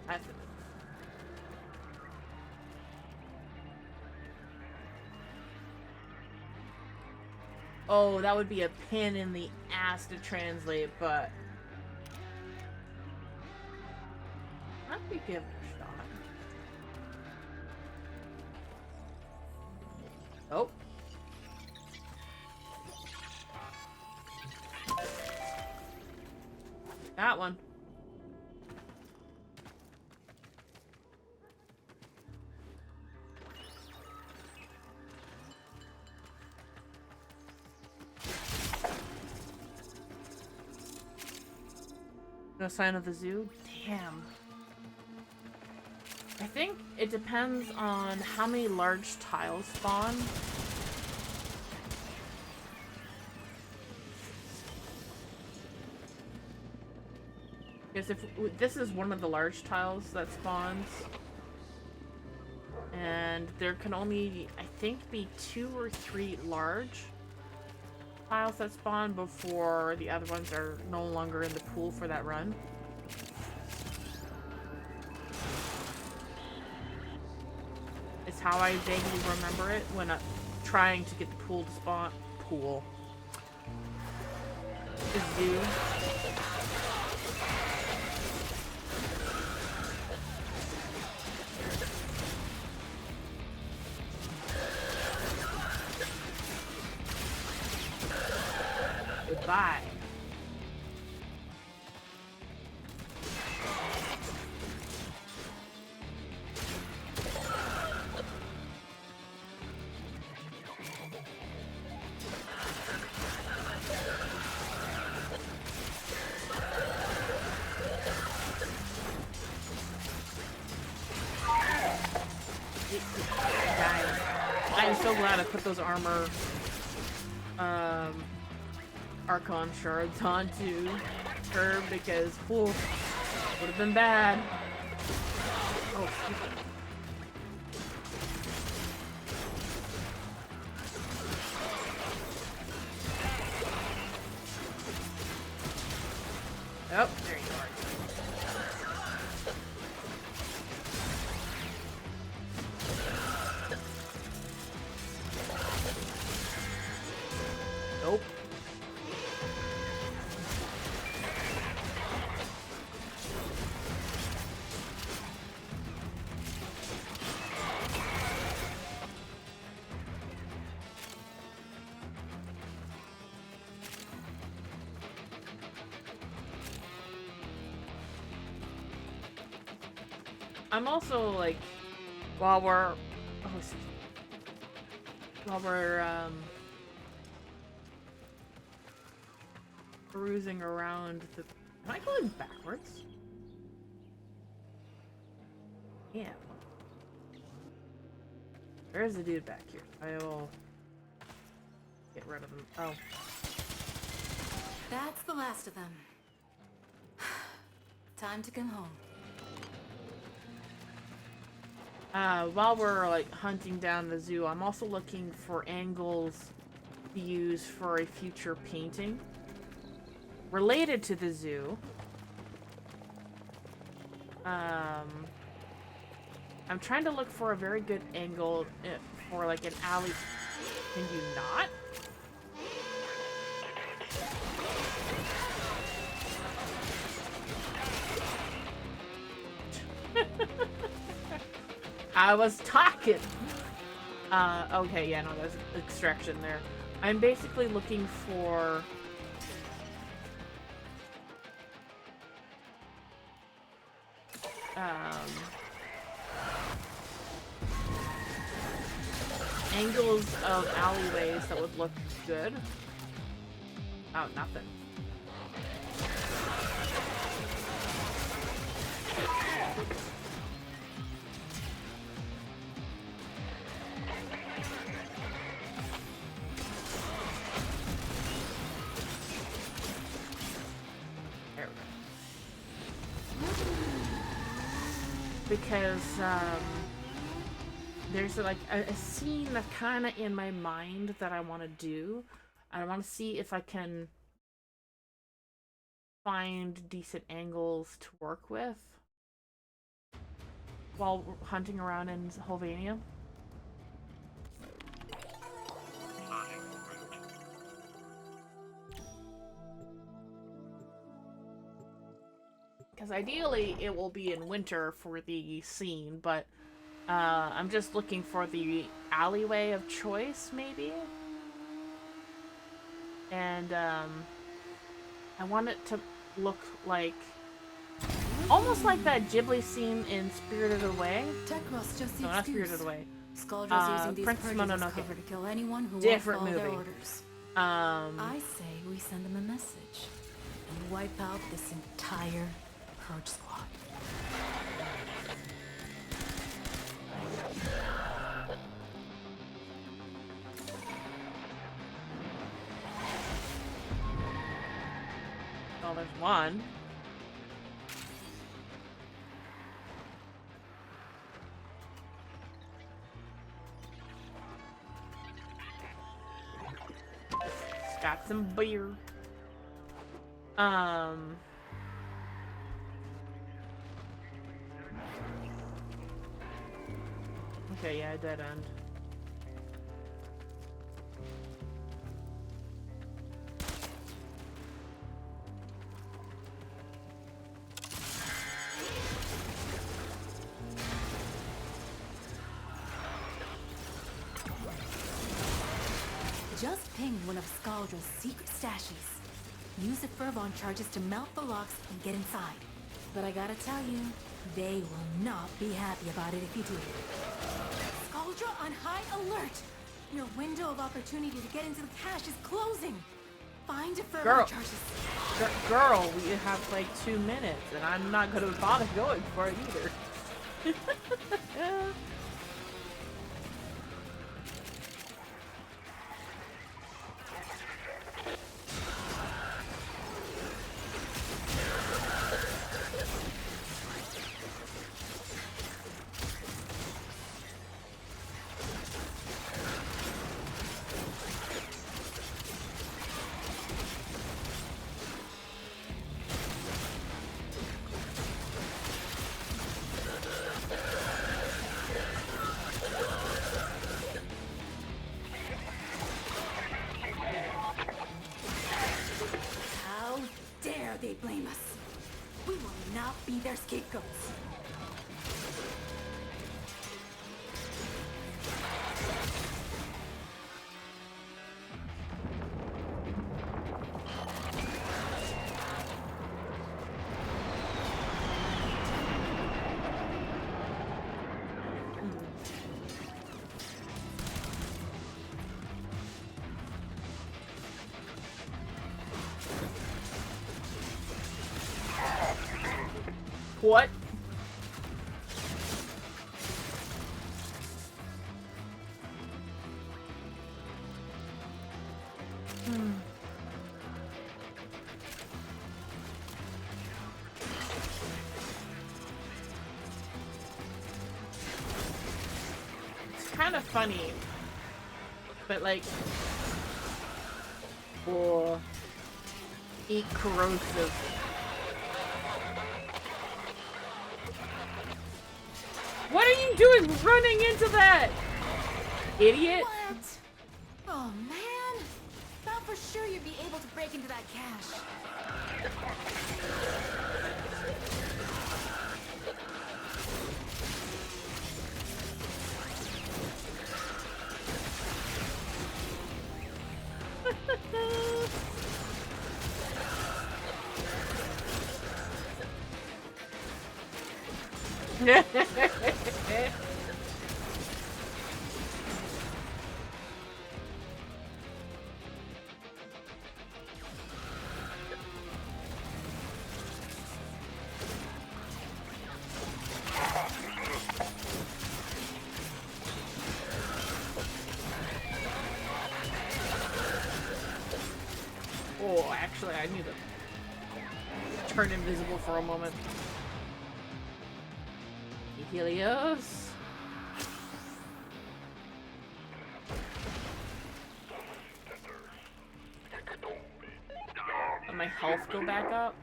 That's it. Oh, that would be a pain in the ass to translate, but I'd be give it a shot. Oh. That one. No sign of the zoo? Damn. I think it depends on how many large tiles spawn. Because if this is one of the large tiles that spawns, and there can only, I think, be 2 or 3 large tiles that spawn before the other ones are no longer in the pool for that run. It's how I vaguely remember it when I'm trying to get the pool to spawn. Pool. The zoo. Goodbye. I'm so glad I put those armor Archon shards onto her because would have been bad. Oh, stupid. Oh, there you are. Nope. I'm also like, while we're cruising around the. Am I going backwards? Yeah. There's a dude back here. I will get rid of him. Oh. That's the last of them. Time to come home. While we're like hunting down the zoo, I'm also looking for angles to use for a future painting. related to the zoo. I'm trying to look for a very good angle for like an alley. Can you not? I was talking. Okay, yeah, no, there's extraction there. I'm basically looking for angles of alleyways that would look good. Oh, nothing. There we go. Because, there's like a scene that's kind of in my mind that I want to do. I want to see if I can find decent angles to work with while hunting around in Sylvania. Because ideally it will be in winter for the scene, but I'm just looking for the alleyway of choice, maybe. And I want it to look like almost like that Ghibli scene in Spirited Away. Tekros just No, not Spirited Away. Skuldrill's using these Princess purges as Mononoke. cover to kill anyone who Different won't follow their movie. orders. Um, I say we send them a message and wipe out this entire purge squad. oh, there's one. It's got some beer. Okay, yeah, dead end. Just pinged one of Skuldrill's secret stashes. Use the Fervon charges to melt the locks and get inside. But I gotta tell you, they will not be happy about it if you do. Skuldrill on high alert! Your window of opportunity to get into the cache is closing! Find the Fervon charges. Girl, we have like 2 minutes, and I'm not gonna bother going for it either. How dare they blame us? We will not be their scapegoats. What? It's kind of funny, but like, oh. Eat corrosive. What are you doing running into that? Idiot. What? Oh man! Thought for sure you'd be able to break into that cache. Oh, actually, I need to turn invisible for a moment. Helios. Let my health go back up.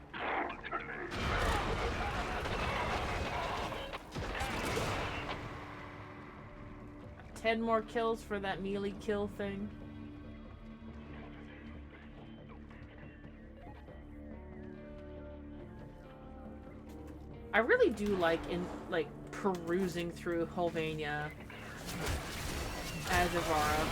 Ten more kills for that melee kill thing. I really do like perusing through Hulvania as Ivara.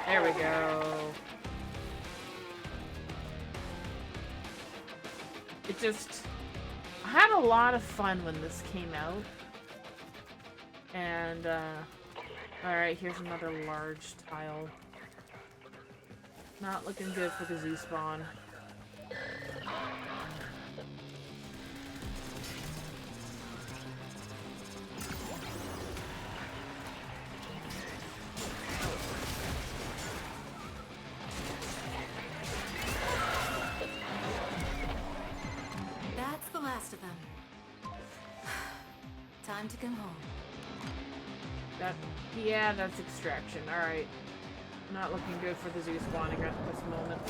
There we go. It just... I had a lot of fun when this came out. And, alright, here's another large tile. Not looking good for the zoo spawn. That's the last of them. Time to come home. Yeah, that's extraction. Alright. Not looking good for the zoo spawning at this moment.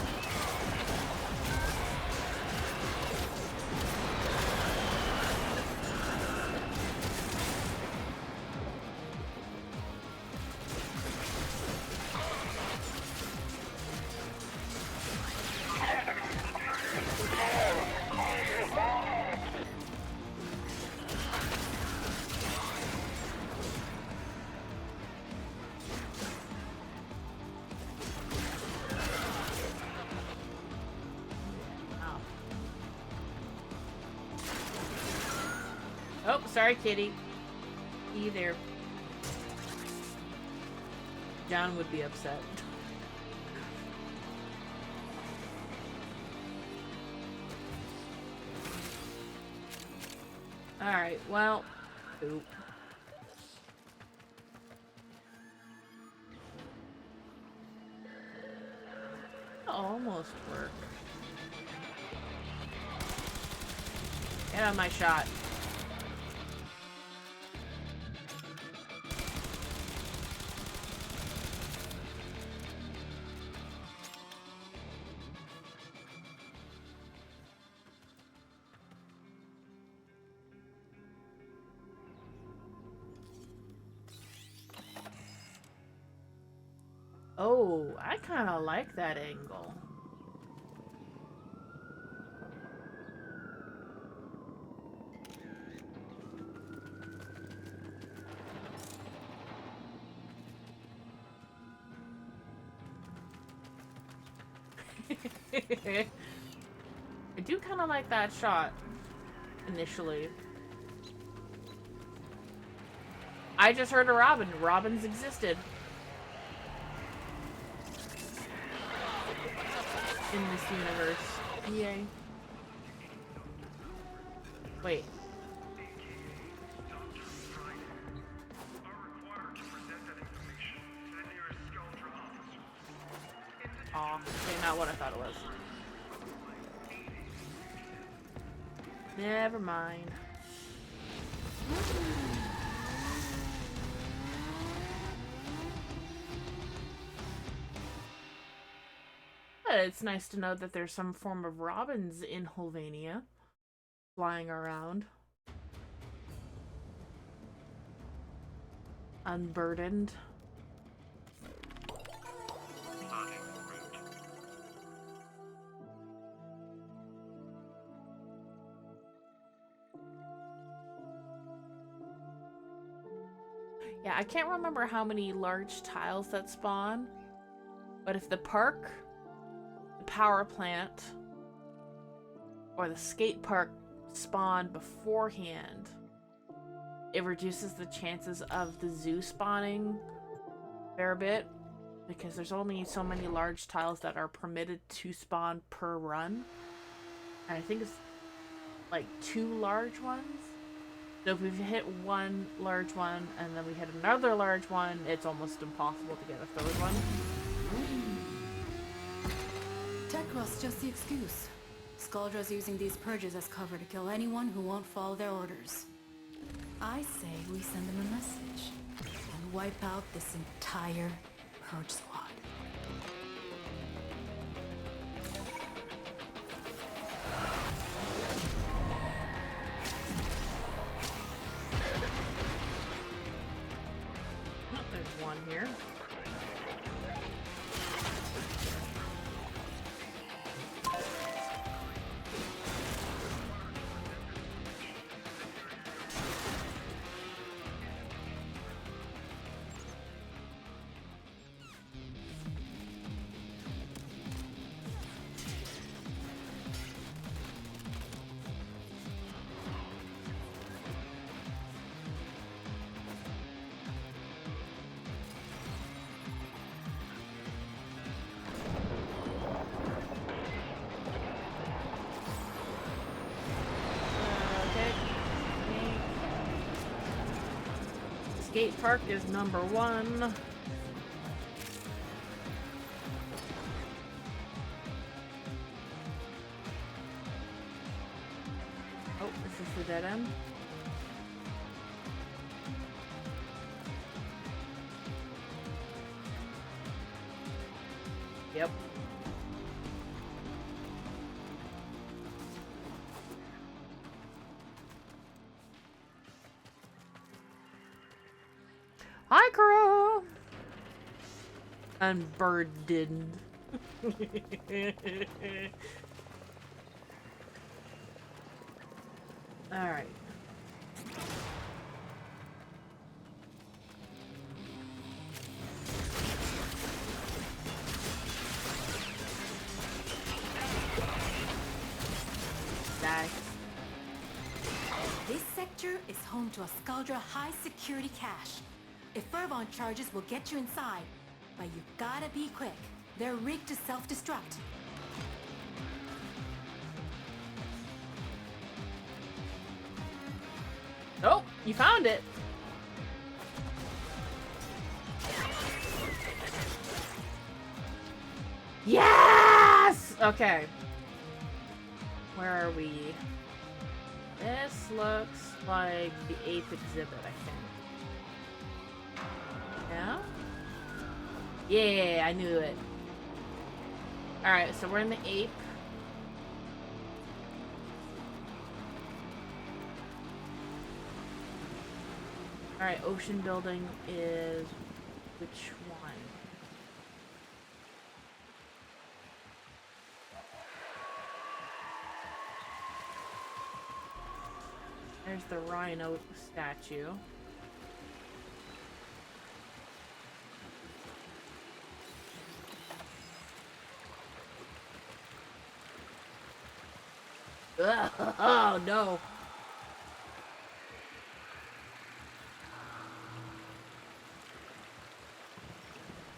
Oh, sorry, kitty. You there. John would be upset. Alright, well... Oop. Almost worked. Get on my shot. Oh, I kind of like that angle. I do kind of like that shot initially. I just heard a robin. Robins existed in this universe. Yay. Wait. Aw, okay, not what I thought it was. Never mind. But it's nice to know that there's some form of robins in Hulvania flying around. Unburdened. Yeah, I can't remember how many large tiles that spawn, but if the park, the power plant, or the skate park spawn beforehand, it reduces the chances of the zoo spawning a fair bit, because there's only so many large tiles that are permitted to spawn per run. And I think it's like 2 large ones. So if we hit one large one and then we hit another large one, it's almost impossible to get a 3rd one. Tekros just the excuse. Skaldra's using these purges as cover to kill anyone who won't follow their orders. I say we send them a message and wipe out this entire purge squad. There's one here. Skate park is number 1. Oh, this is the dead end. Yep. Hi, Crow! Unburdened. Alright. Die. This sector is home to a Skaldra high security cache. If Fervon charges will get you inside, but you gotta be quick. They're rigged to self-destruct. Oh, you found it. Yes! Okay. Where are we? This looks like the 8th exhibit, I think. Yeah? Yeah, I knew it. Alright, so we're in the ape. Alright, ocean building is which one? There's the rhino statue. Ugh, oh no.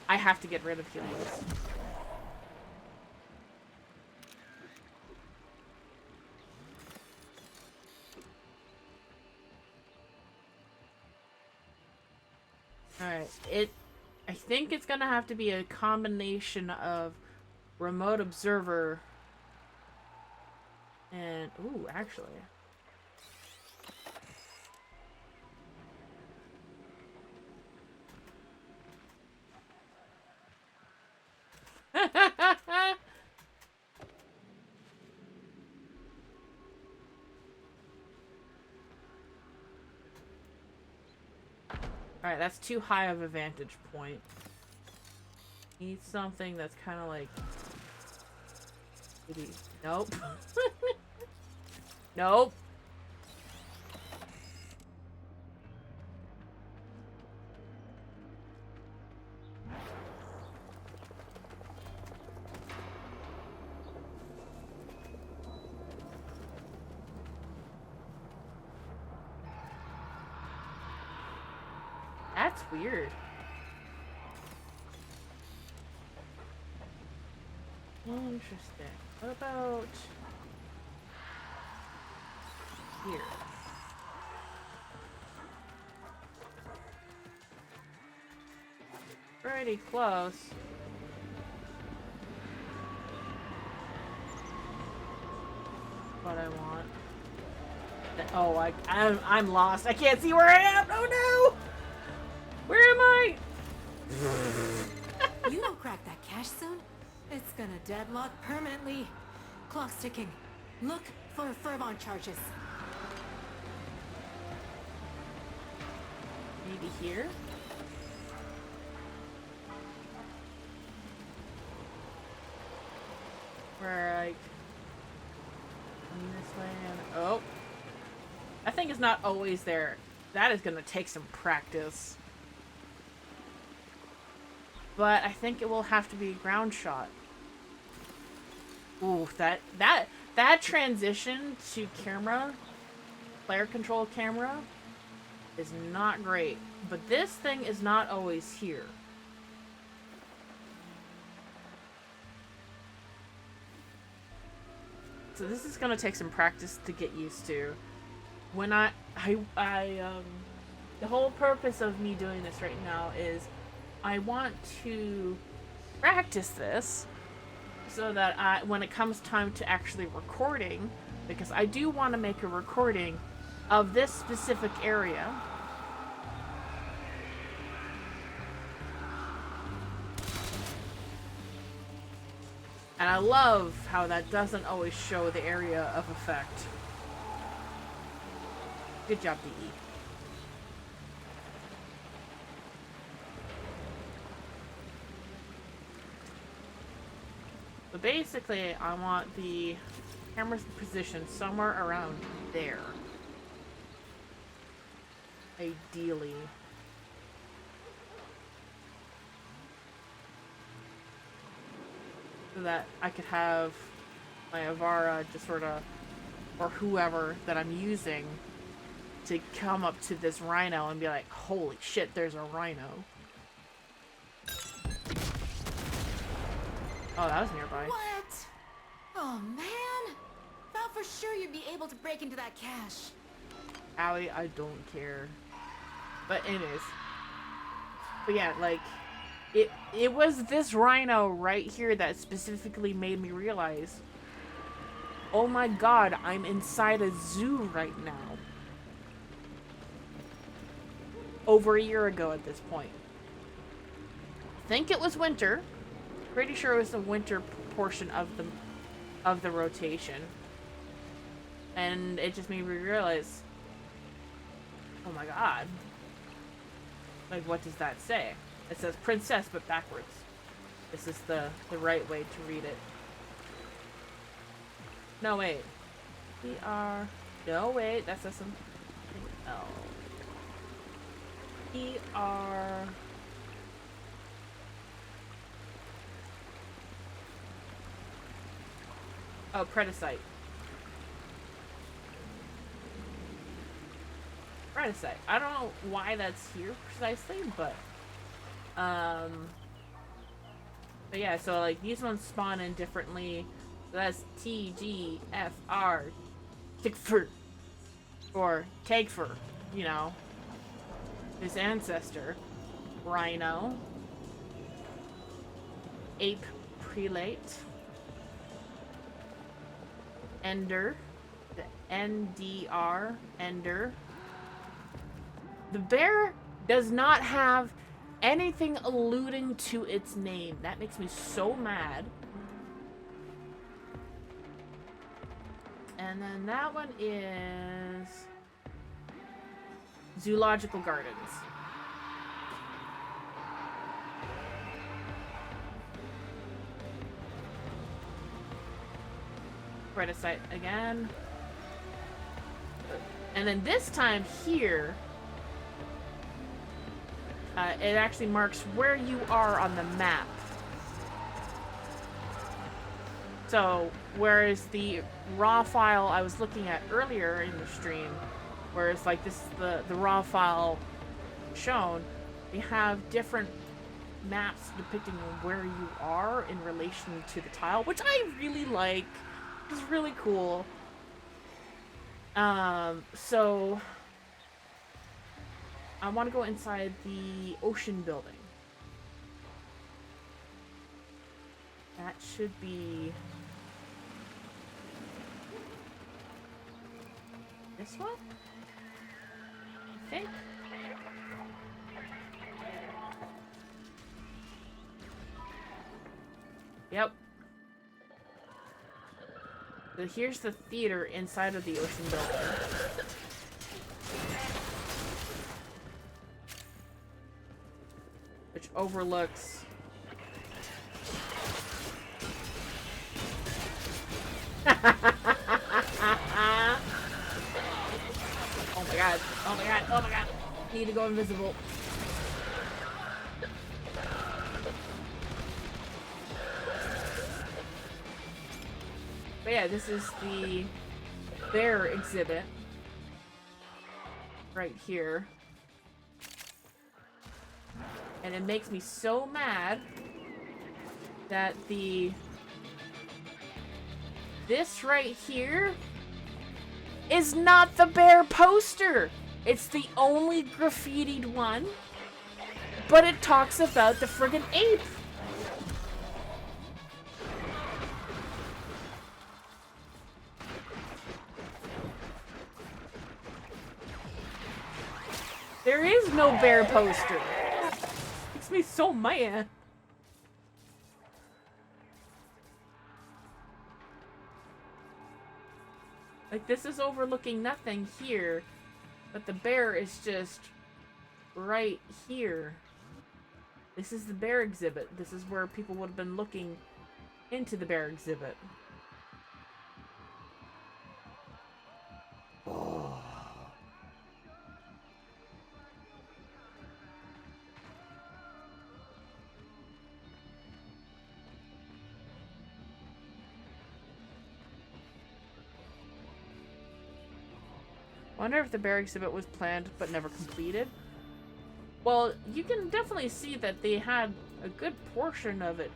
I have to get rid of healings. Alright, I think it's gonna have to be a combination of remote observer and, ooh, actually, Alright, that's too high of a vantage point. Need something that's kind of like... Maybe... Nope. Nope. That's weird. Interesting. What about here? Pretty close. What I want. Oh, I'm lost. I can't see where I am. Oh no! Where am I? You don't crack that cache soon, it's gonna deadlock permanently. Clock's ticking. Look for fervon charges. Maybe here? Where, like... this way and... Oh! That thing is not always there. That is gonna take some practice. But I think it will have to be a ground shot. Ooh, that transition to camera, player control camera, is not great. But this thing is not always here. So this is gonna take some practice to get used to. When the whole purpose of me doing this right now is I want to practice this so that when it comes time to actually recording, because I do want to make a recording of this specific area. And I love how that doesn't always show the area of effect. Good job, DE. So basically, I want the camera's position somewhere around there. Ideally. So that I could have my Avara just sort of, or whoever that I'm using, to come up to this rhino and be like, holy shit, there's a rhino. Oh, that was nearby. What? Oh man! Thought for sure you'd be able to break into that cache. Allie, I don't care. But anyways. But yeah, like, it was this rhino right here that specifically made me realize, oh my god, I'm inside a zoo right now. Over a year ago at this point. I think it was winter. Pretty sure it was the winter portion of the rotation. And it just made me realize, oh my god. Like, what does that say? It says princess, but backwards. This is the right way to read it. No, wait. No, wait. That says something else. Oh, Predacite. Predacite. I don't know why that's here precisely, but yeah, so like these ones spawn in differently. So that's TGFR, Tickfur, or Tagfur, you know, his ancestor, Rhino, Ape Prelate, Ender, the NDR, Ender. The bear does not have anything alluding to its name. That makes me so mad. And then that one is Zoological Gardens. credit site again. And then this time here, it actually marks where you are on the map. So, whereas the raw file I was looking at earlier in the stream, whereas like this is the raw file shown, they have different maps depicting where you are in relation to the tile, which I really like. It's really cool. So I want to go inside the ocean building. That should be this one, I think. Yep. So here's the theater inside of the ocean building. Which overlooks Oh my god, oh my god, oh my god. Need to go invisible. But yeah, this is the bear exhibit right here. And it makes me so mad that this right here is not the bear poster. It's the only graffitied one, but it talks about the friggin' ape. There is no bear poster. Makes me so mad. Like, this is overlooking nothing here, but the bear is just right here. This is the bear exhibit. This is where people would have been looking into the bear exhibit. Wonder if the bear exhibit was planned but never completed. Well, you can definitely see that they had a good portion of it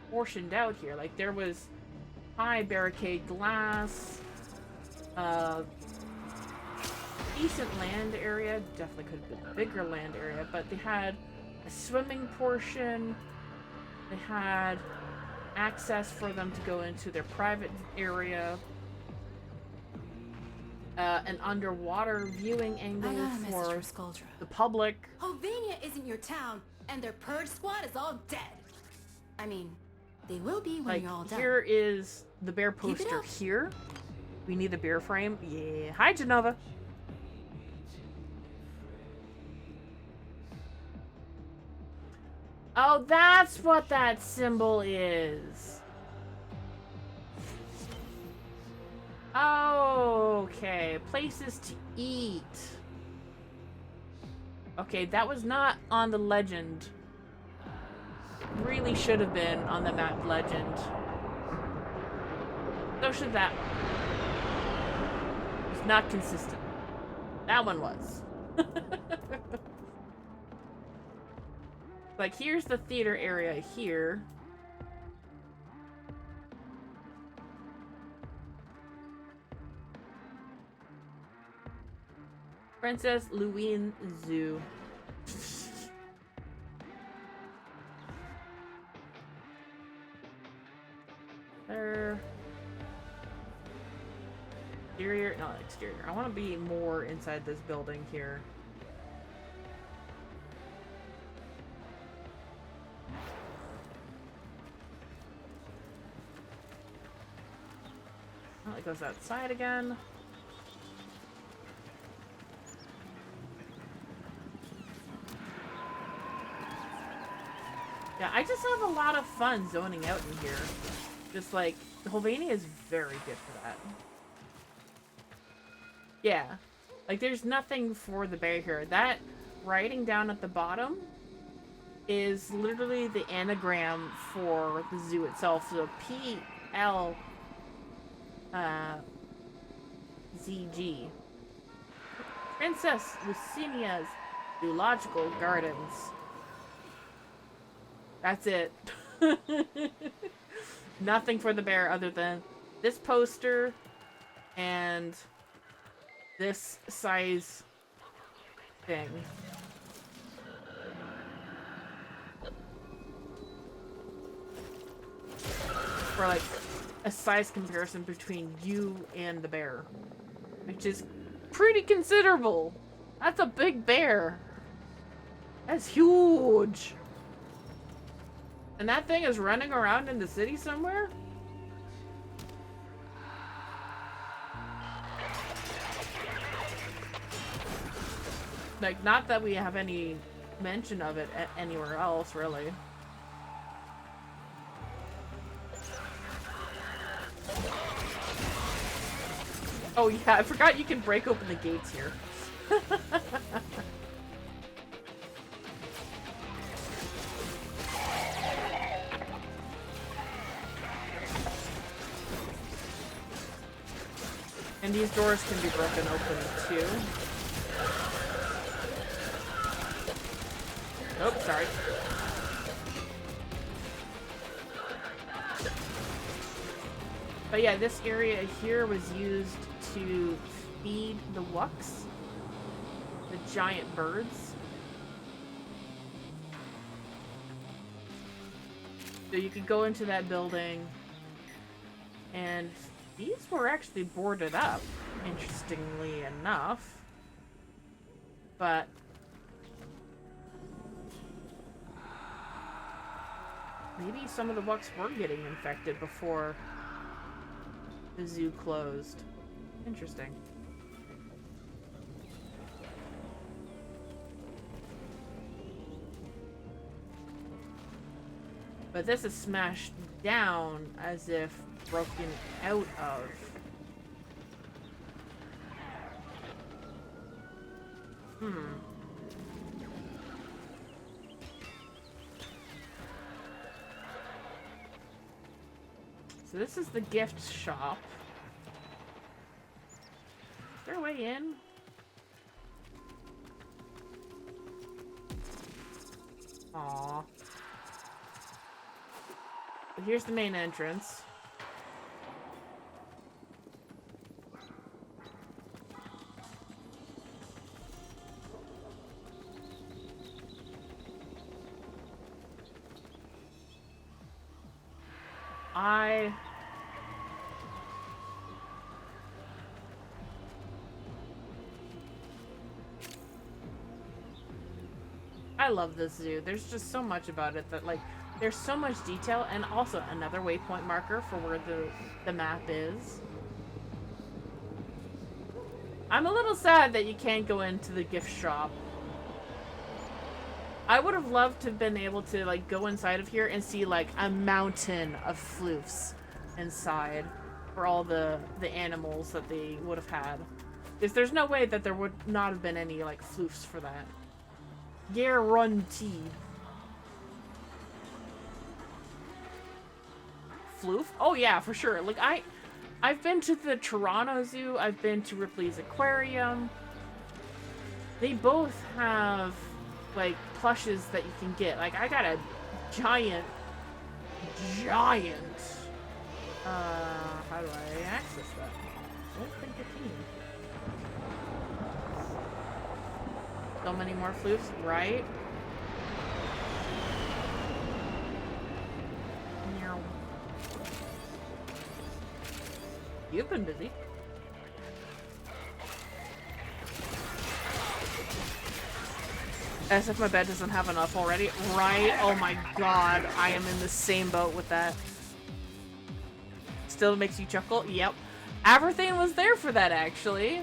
portioned out here. Like, there was high barricade glass, decent land area. Definitely could have been a bigger land area, but they had a swimming portion. They had access for them to go into their private area. An underwater viewing angle for the public. Hovania isn't your town, and their purge squad is all dead. I mean, they will be when Like, you're all done. here is the bear Keep it poster up. here. We need the bear frame. Yeah. Hi, Genova. Oh, that's what that symbol is. Okay, places to eat. Okay, that was not on the legend. Really should have been on the map legend. So should that one. It's not consistent. That one was. Like, here's the theater area here. Princess Louise Zoo. There. Exterior, not exterior. I want to be more inside this building here. Oh, it goes outside again. Yeah, I just have a lot of fun zoning out in here. Just like Holvania is very good for that. Yeah. Like, there's nothing for the bear here. That writing down at the bottom is literally the anagram for the zoo itself. So PL ZG. Princess Lucinia's Zoological Gardens. That's it. Nothing for the bear other than this poster and this size thing. For like a size comparison between you and the bear, which is pretty considerable. That's a big bear. That's huge. And that thing is running around in the city somewhere? Like, not that we have any mention of it anywhere else, really. Oh yeah, I forgot you can break open the gates here. And these doors can be broken open too. Oh, sorry. But yeah, this area here was used to feed the wucks, the giant birds. So you could go into that building, and these were actually boarded up, interestingly enough. But maybe some of the wucks were getting infected before the zoo closed. Interesting. But this is smashed down as if broken out of. So this is the gift shop. Is there a way in? Aww. But here's the main entrance. I love this zoo. There's just so much about it that, like, there's so much detail, and also another waypoint marker for where the map is. I'm a little sad that you can't go into the gift shop. I would have loved to have been able to, like, go inside of here and see, like, a mountain of floofs inside for all the animals that they would have had. Because there's no way that there would not have been any, like, floofs for that. Guaranteed. Floof? Oh yeah, for sure. Like, I've been to the Toronto Zoo, I've been to Ripley's Aquarium. They both have, like, plushes that you can get. Like, I got a giant, how do I access that? I don't think I can. So many more floofs, right? Meow. You've been busy. As if my bed doesn't have enough already. Right? Oh my god, I am in the same boat with that. Still makes you chuckle? Yep. Everything was there for that, actually.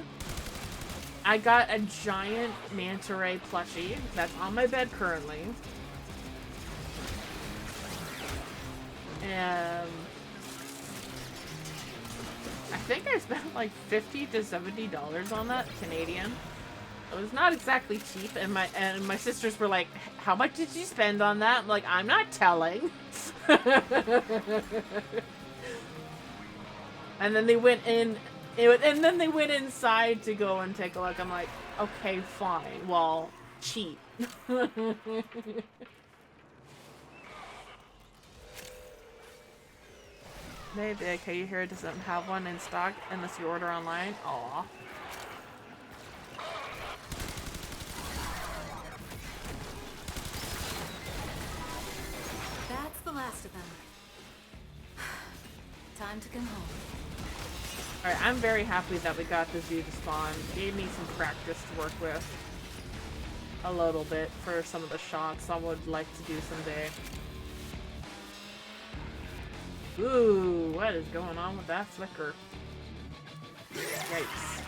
I got a giant manta ray plushie that's on my bed currently. I think I spent like $50 to $70 on that Canadian. It was not exactly cheap, and my sisters were like, "How much did you spend on that?" I'm like, "I'm not telling." And then they went in, and then they went inside to go and take a look. I'm like, "Okay, fine. Well, cheap." Maybe okay, here doesn't have one in stock unless you order online. Aw. That's the last of them. Time to come home. Alright, I'm very happy that we got the zoo to spawn. Gave me some practice to work with. A little bit for some of the shots I would like to do someday. Ooh, what is going on with that flicker? Yikes.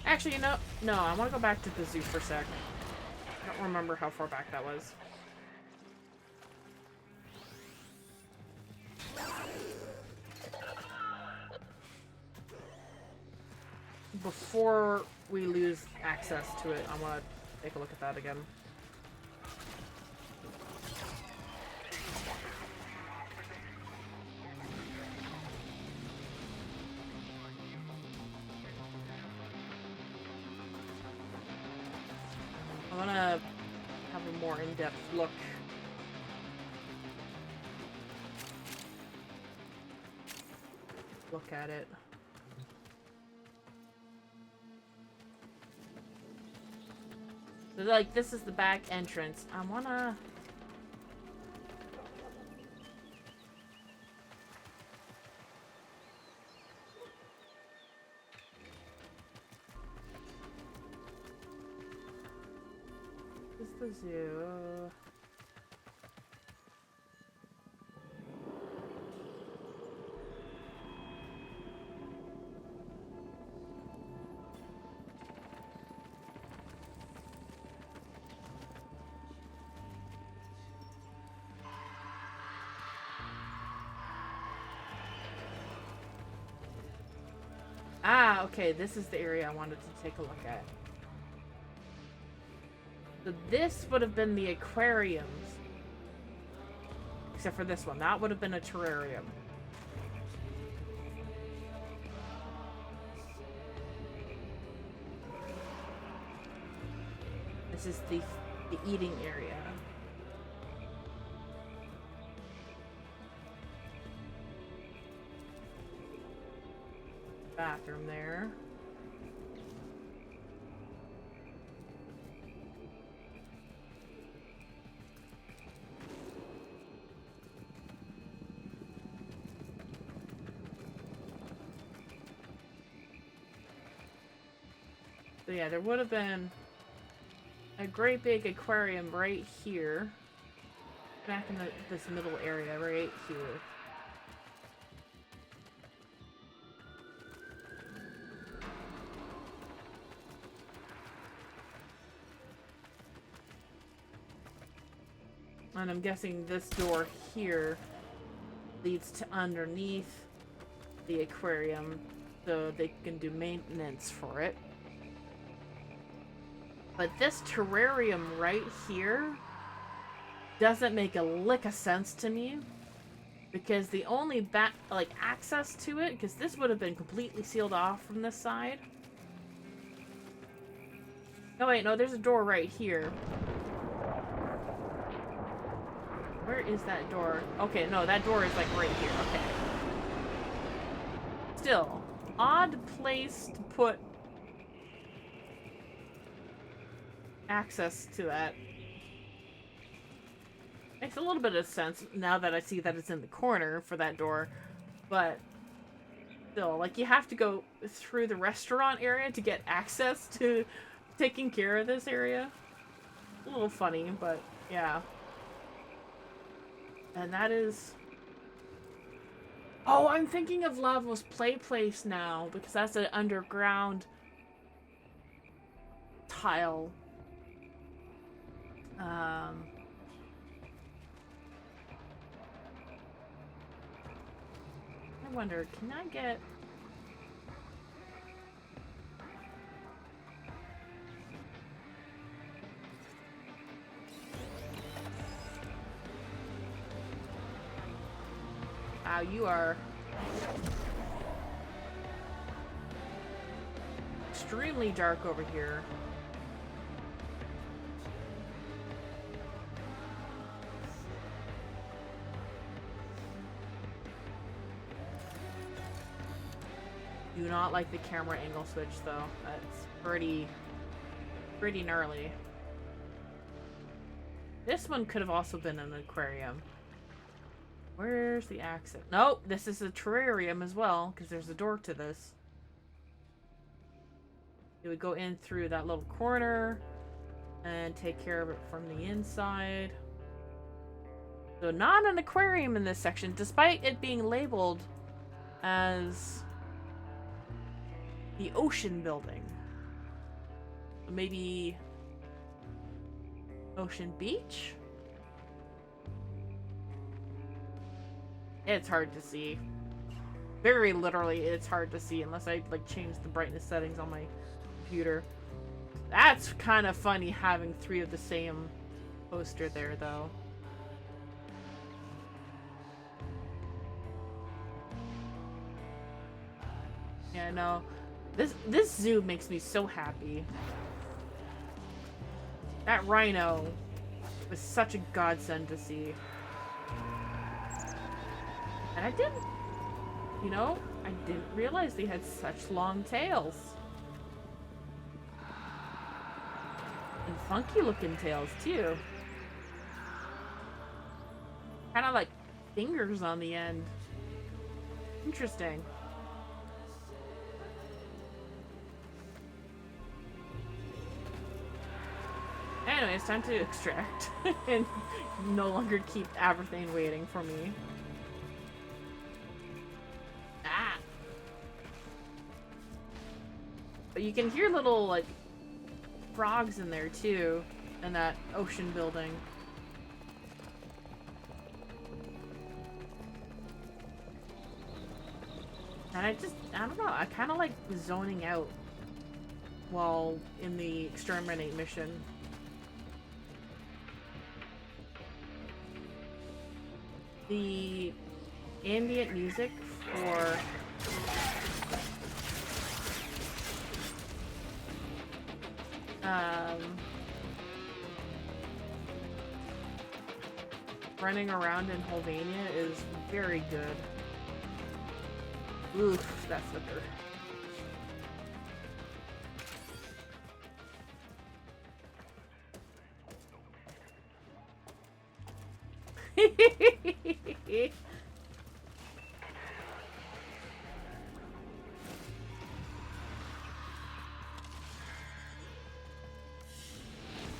Actually, you know, no, I want to go back to the zoo for a sec. I don't remember how far back that was. Before we lose access to it, I want to take a look at that again. I want to have a more in-depth look. Look at it. So, like, this is the back entrance. I wanna... This is the zoo. Ah, okay, this is the area I wanted to take a look at. So this would have been the aquariums. Except for this one. That would have been a terrarium. This is the eating area. Bathroom there. So yeah, there would have been a great big aquarium right here. Back in this middle area right here. And I'm guessing this door here leads to underneath the aquarium so they can do maintenance for it. But this terrarium right here doesn't make a lick of sense to me, because the only access to it, because this would have been completely sealed off from this side. Oh wait, no, there's a door right here. Where is that door? Okay, no, that door is like right here. Okay. Still, odd place to put access to that. Makes a little bit of sense now that I see that it's in the corner for that door, but still, like, you have to go through the restaurant area to get access to taking care of this area. A little funny, but yeah. And that is... Oh, I'm thinking of Lavo's Play Place now, because that's an underground tile I wonder, can I get... Wow, you are extremely dark over here. Do not like the camera angle switch though. That's pretty gnarly. This one could have also been an aquarium. Where's the exit? Nope, this is a terrarium as well, because there's a door to this. You would go in through that little corner and take care of it from the inside. So not an aquarium in this section, despite it being labeled as the ocean building. Maybe Ocean Beach? It's hard to see. Very literally, it's hard to see unless I like change the brightness settings on my computer. That's kind of funny having 3 of the same poster there though. Yeah, no. This zoo makes me so happy. That rhino was such a godsend to see. And I didn't realize they had such long tails. And funky looking tails too. Kind of like fingers on the end. Interesting. Anyway, it's time to extract and no longer keep everything waiting for me. Ah! But you can hear little, like, frogs in there, too, in that ocean building. And I don't know, I kind of like zoning out while in the exterminate mission. The ambient music for running around in Holvania is very good. Oof, that flicker.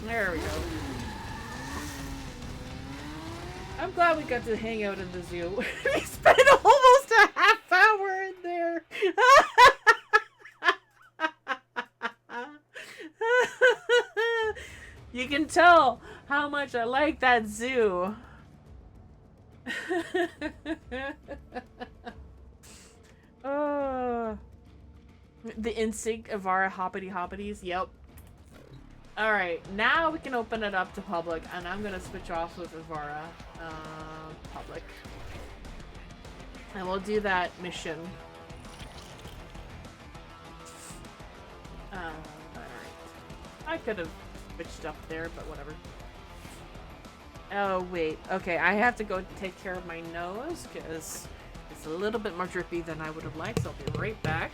There we go. I'm glad we got to hang out in the zoo. We spent almost a half hour in there. You can tell how much I like that zoo. The NSYNC Avara Hoppity Hoppities. Yep. Alright, now we can open it up to public, and I'm gonna switch off with Avara public. And we'll do that mission. Alright. I could have switched up there, but whatever. Oh, wait. Okay, I have to go take care of my nose, because it's a little bit more drippy than I would have liked, so I'll be right back.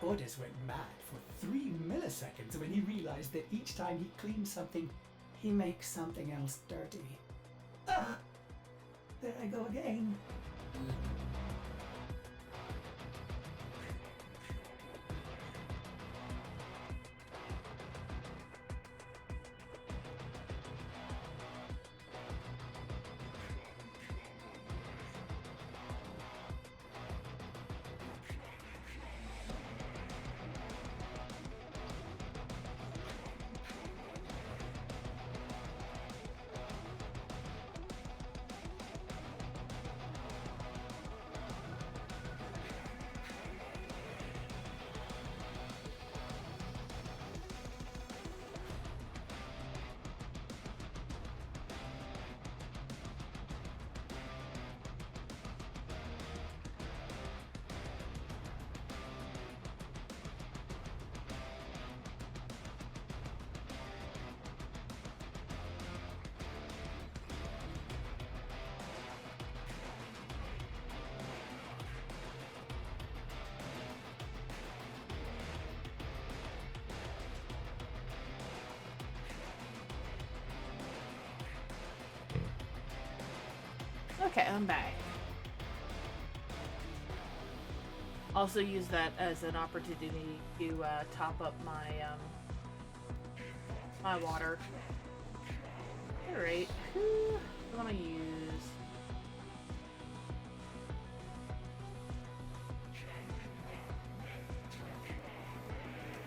Ordis went mad for 3 milliseconds when he realized that each time he cleans something, he makes something else dirty. Ah! There I go again. Okay, I'm back. Also use that as an opportunity to top up my my water. Alright, who do I want to use?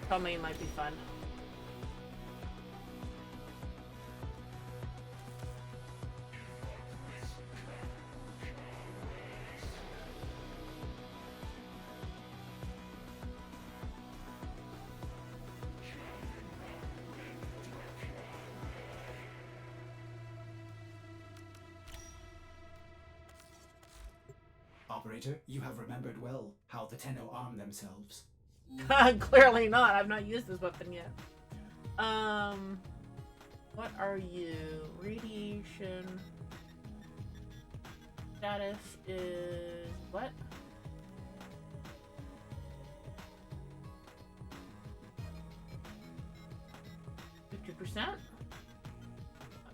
Tell me it might be fun. Operator, you have remembered well how the Tenno arm themselves. Clearly not. I've not used this weapon yet. What are you? Radiation status is what? %? Not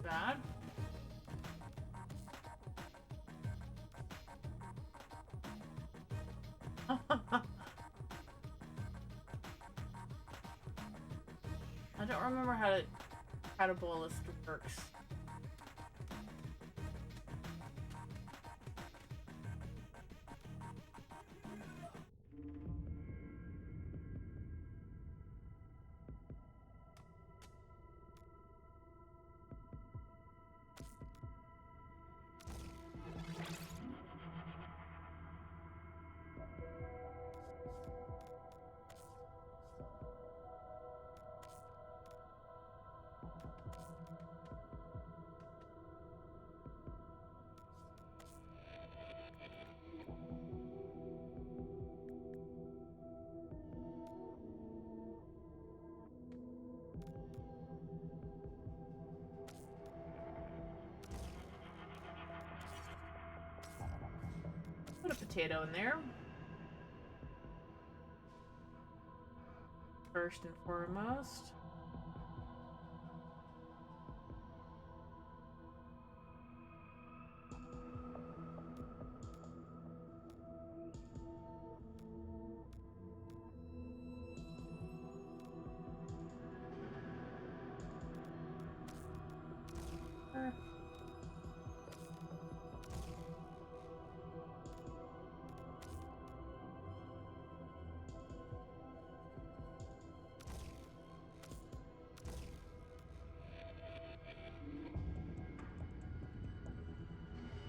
bad. I don't remember how to ballista works. Put a potato in there. First and foremost.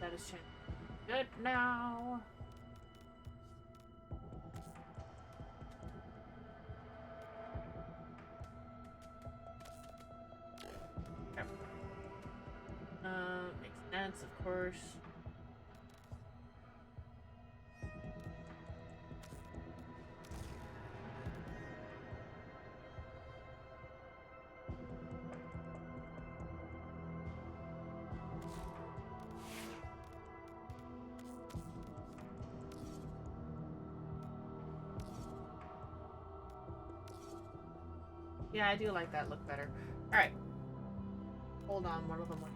That is changed. Good now. Makes sense, of course. Yeah, I do like that look better. Alright. Hold on, one of them went.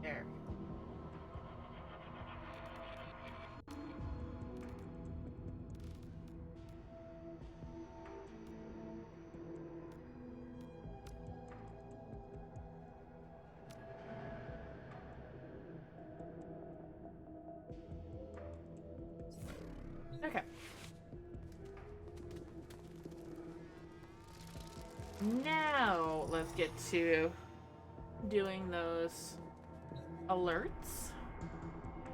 There. Okay. Now, let's get to doing those alerts.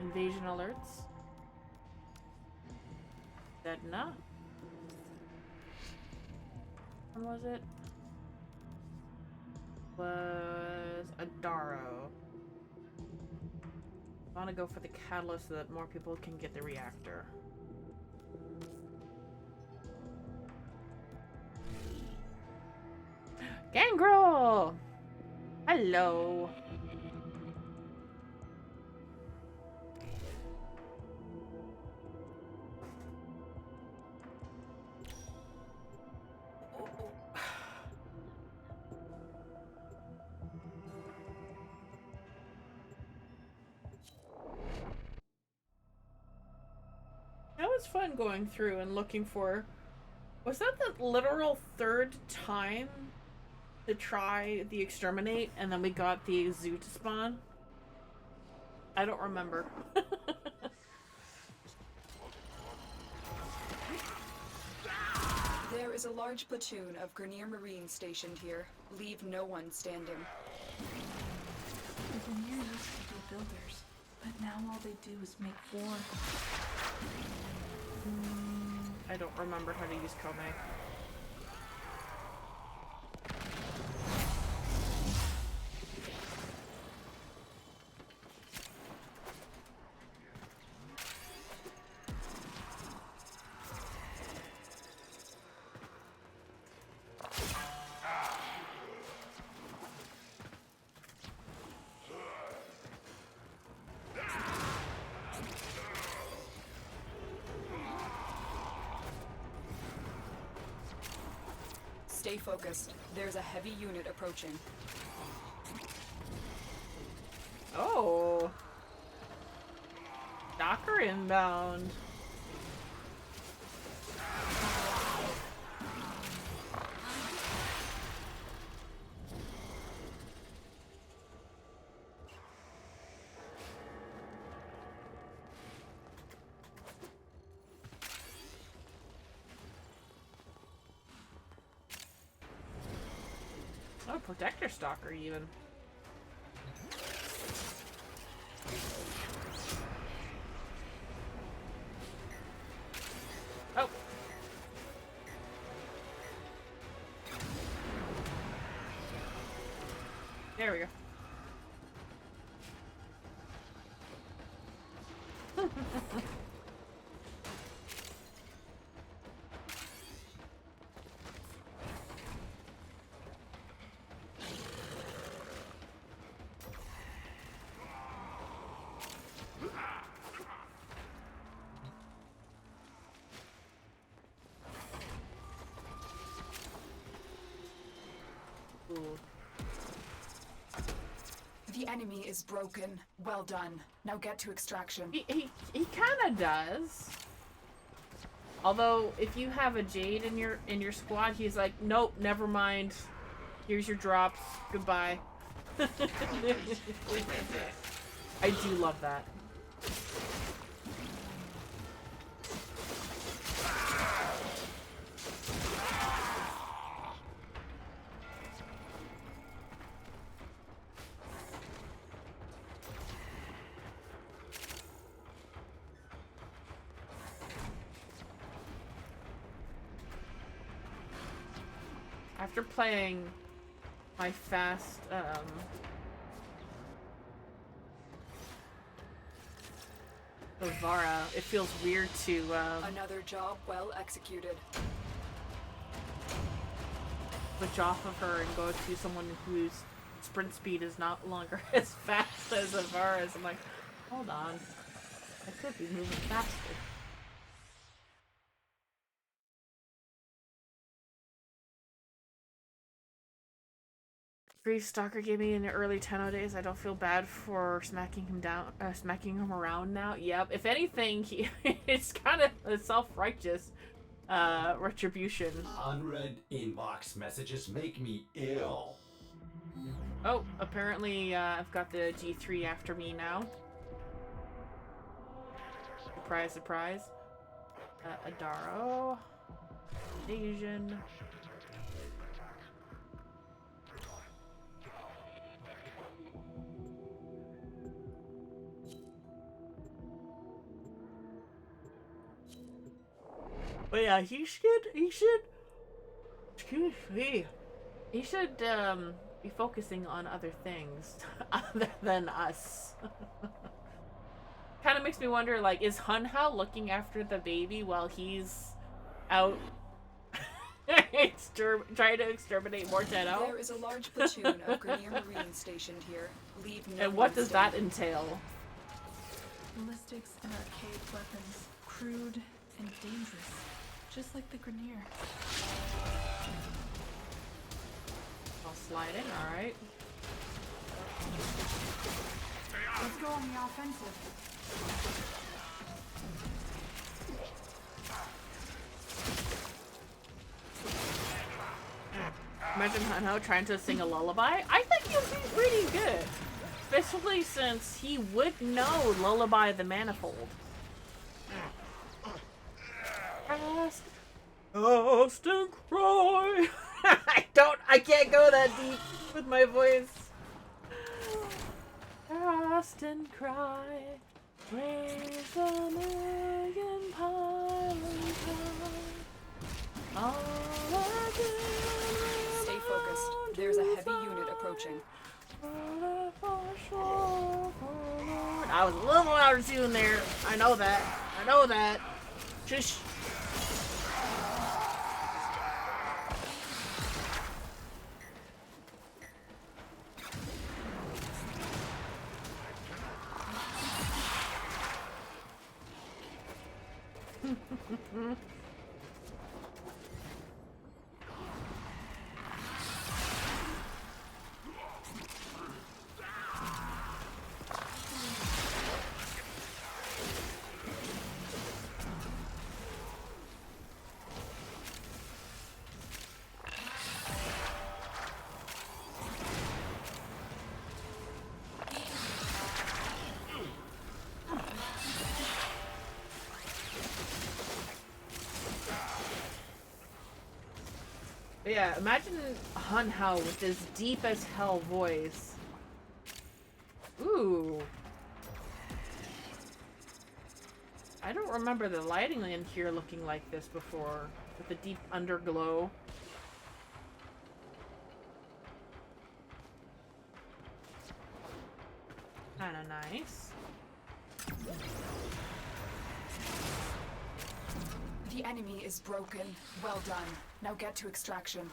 Invasion alerts. Sedna. When was it? Was Adaro. I want to go for the catalyst so that more people can get the reactor. Gangrel! Hello. That was fun going through and looking for... Was that the literal third time to try the exterminate and then we got the zoo to spawn? I don't remember. There is a large platoon of Grenier Marines stationed here. Leave no one standing. The Grenier used to be builders, but now all they do is make war. I don't remember how to use Kome. Stay focused. There's a heavy unit approaching. Oh. Docker inbound. Oh, protector stalker even. Oh. There we go. Ooh. The enemy is broken. Well done. Now get to extraction. He kind of does. Although, if you have a Jade in your squad, he's like, nope, never mind. Here's your drops. Goodbye. I do love that. After playing my fast, Vara, it feels weird to, Another job well executed. switch off of her and go to someone whose sprint speed is not longer as fast as Vara's. I'm like, hold on. I could be moving faster. Grief Stalker gave me in the early Tenno days. I don't feel bad for smacking him around now. Yep. If anything, it's kind of a self-righteous retribution. Unread inbox messages make me ill. Oh, apparently I've got the G3 after me now. Surprise, surprise. Adaro. Asian. But yeah, he should be focusing on other things other than us. Kind of makes me wonder, like, is Hunhao looking after the baby while he's out trying to exterminate more Tenno? There is a large platoon of Grenier Marines stationed here. Leave no And what one does that standing. entail? Ballistics and archaic weapons. Crude and dangerous. Just like the Grenier. All sliding, alright. Let's go on the offensive. Imagine Hunho trying to sing a lullaby. I think he'll be pretty good. Especially since he would know Lullaby the Manifold. Cast and cry. I can't go that deep with my voice. Cast and cry. Raise a million pilots high. Stay focused. There's a heavy unit approaching. I was a little louder tune there. I know that. Just. Yeah, imagine Hunhao with his deep as hell voice. Ooh. I don't remember the lighting in here looking like this before, with the deep underglow. Kinda nice. The enemy is broken. Well done. Now get to extraction.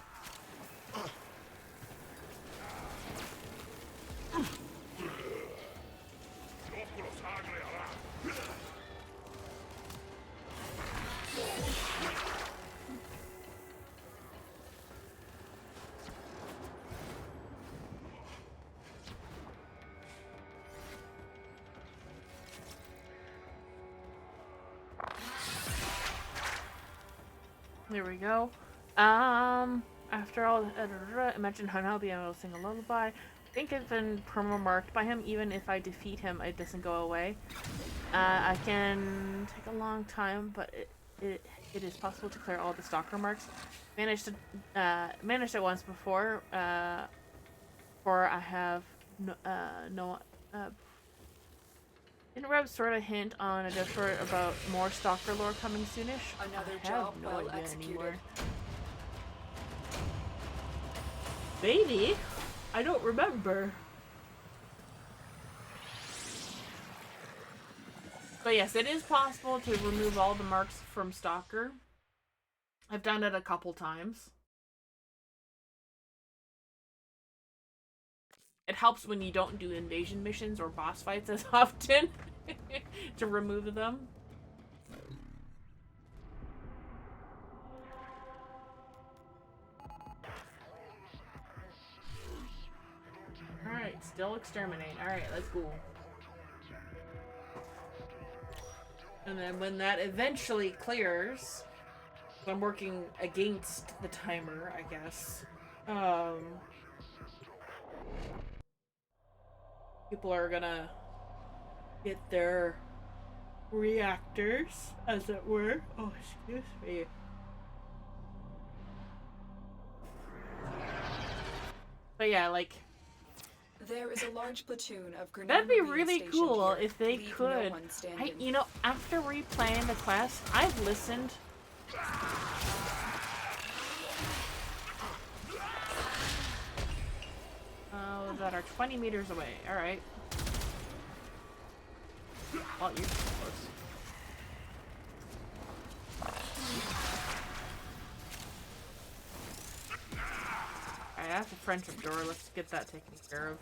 There we go. After all, imagine Hunhao being able to sing a lullaby. I think it's been perma-marked by him. Even if I defeat him, it doesn't go away. I can take a long time, but it is possible to clear all the stalker marks. Managed it once before. Or I have no. Didn't Reb sort of hint on a Devshort about more stalker lore coming soonish? Another I job have no well idea executed. anymore. Maybe. I don't remember. But yes, it is possible to remove all the marks from Stalker. I've done it a couple times. It helps when you don't do invasion missions or boss fights as often to remove them. Still exterminate. Alright, let's go. And then when that eventually clears, I'm working against the timer, I guess. People are gonna get their reactors, as it were. Oh, excuse me. But yeah, like, There is a large platoon of Grenier that'd be Marine really stationed cool here. if they Leave could. No one standing. You know, after replaying the quest, I've listened. That are 20 meters away. All right. Well, you're too close. Alright, that's a friendship door. Let's get that taken care of.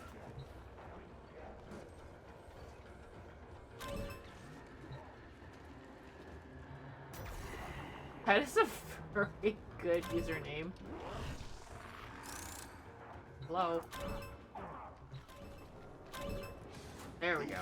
That is a very good username. Hello. There we go.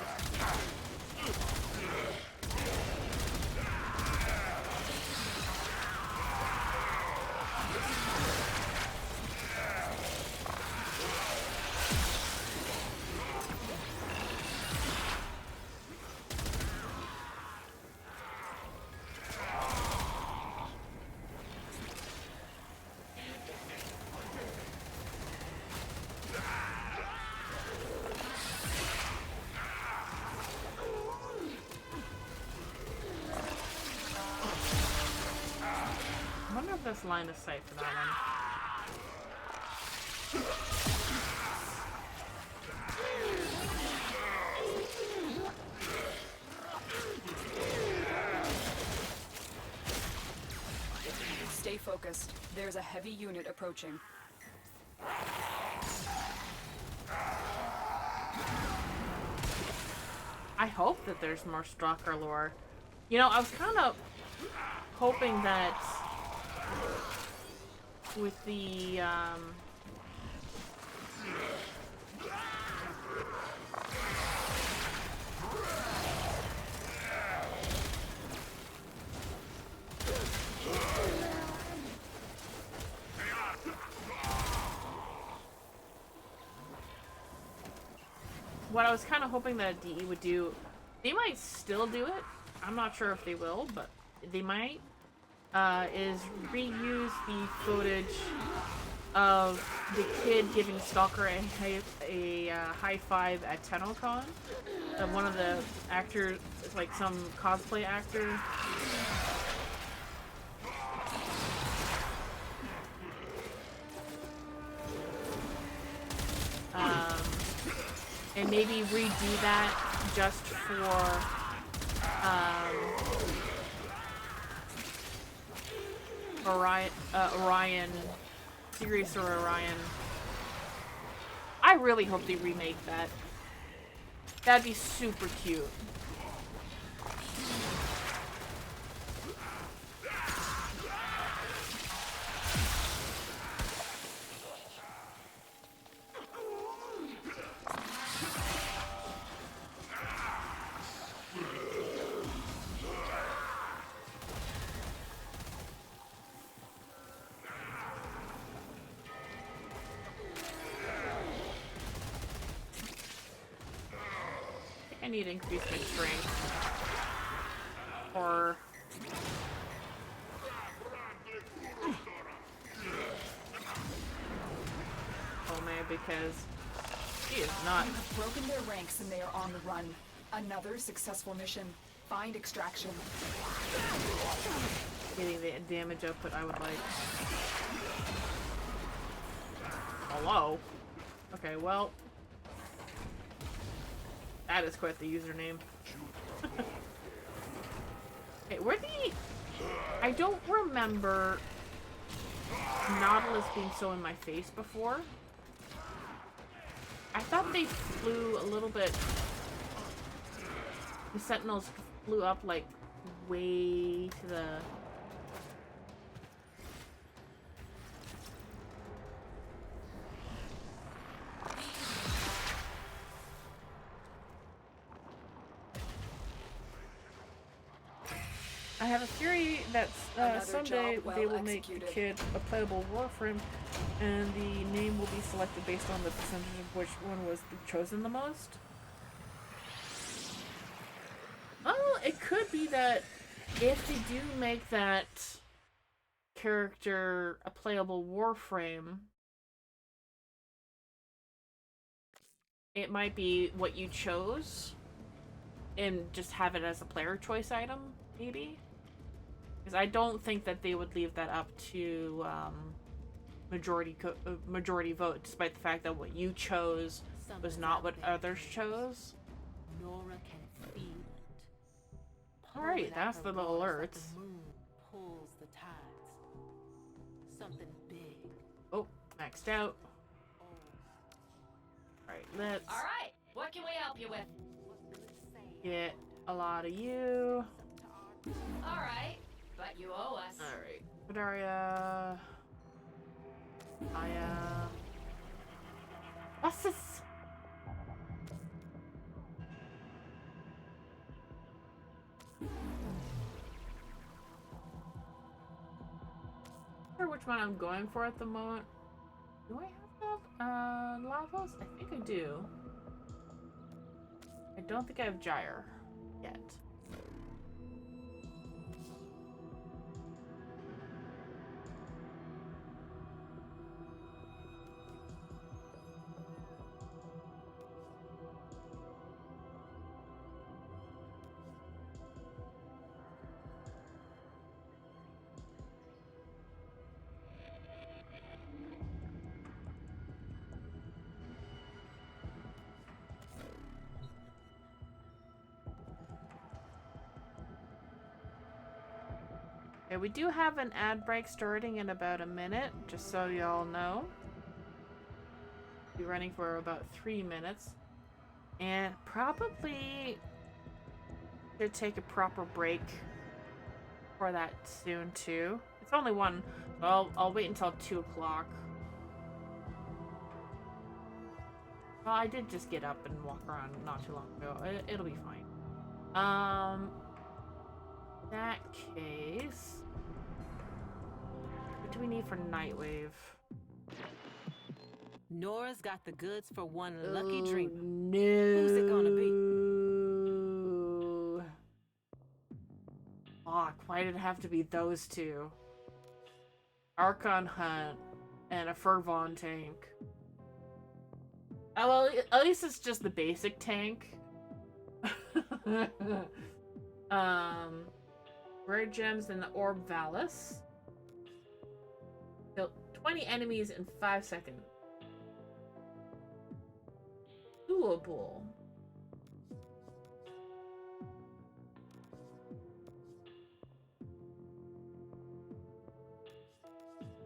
I wonder if there's line of sight for that one. Stay focused. There's a heavy unit approaching. I hope that there's more Stalker lore. You know, I was kind of hoping that with the, what I was kind of hoping that DE would do, they might still do it. I'm not sure if they will, but they might. Is reuse the footage of the kid giving Stalker a high five at TennoCon. One of the actors, like some cosplay actor. And maybe redo that just for Orion, Sirius or Orion. I really hope they remake that. That'd be super cute. I need to increase my strength. Or... Ome, because she is not... You have broken their ranks and they are on the run. Another successful mission. Find extraction. Getting the damage output I would like. Hello? Okay, well... That is quite the username. Okay, where the... I don't remember Nautilus being so in my face before. I thought they flew a little bit... The Sentinels flew up, like, way to the... have a theory that Another someday job well they will make the executed. kid a playable Warframe, and the name will be selected based on the percentage of which one was chosen the most. Oh, it could be that if they do make that character a playable Warframe, it might be what you chose, and just have it as a player choice item, maybe. Because I don't think that they would leave that up to majority vote, despite the fact that what you chose was not what others chose. Nora can feel it. Alright, that's the little alerts. The moon pulls the tides. Something big. Oh, maxed out. Alright, let's All right, what can we help you with? get a lot of you. All right, but you owe us. Alright, Bedaria. Aya. What's this? I wonder which one I'm going for at the moment. Do I have that? Lavos? I think I do. I don't think I have Gyre yet. Okay, we do have an ad break starting in about a minute, just so y'all know. Be running for about 3 minutes. And probably should take a proper break for that soon too. It's only 1, so I'll wait until 2 o'clock. Well, I did just get up and walk around not too long ago. It'll be fine. In that case, what do we need for Nightwave? Nora's got the goods for one lucky dreamer. No. Who's it gonna be? Fuck, why did it have to be those two? Archon Hunt and a Fervon tank. Oh, well, at least it's just the basic tank. Rare gems and the Orb Valis. Kill 20 enemies in 5 seconds. Doable.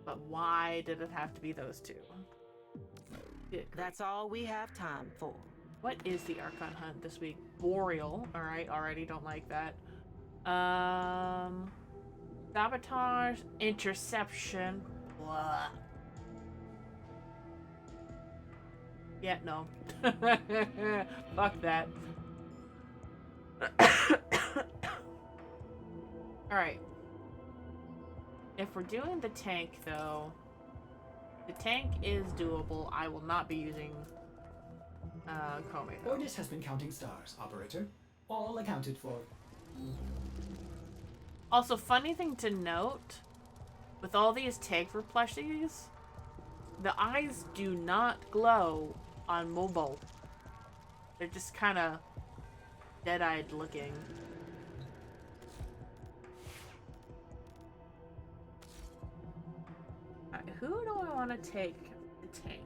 But why did it have to be those two? That's all we have time for. What is the Archon Hunt this week? Boreal. Alright, already don't like that. Sabotage, interception. Blah. Yeah, no. Fuck that. Alright. If we're doing the tank, though, the tank is doable. I will not be using Kome, though. Ordis has been counting stars, operator. All accounted for. Also, funny thing to note, with all these Tegra plushies, the eyes do not glow on mobile. They're just kind of dead-eyed looking. Alright, who do I want to take the tank?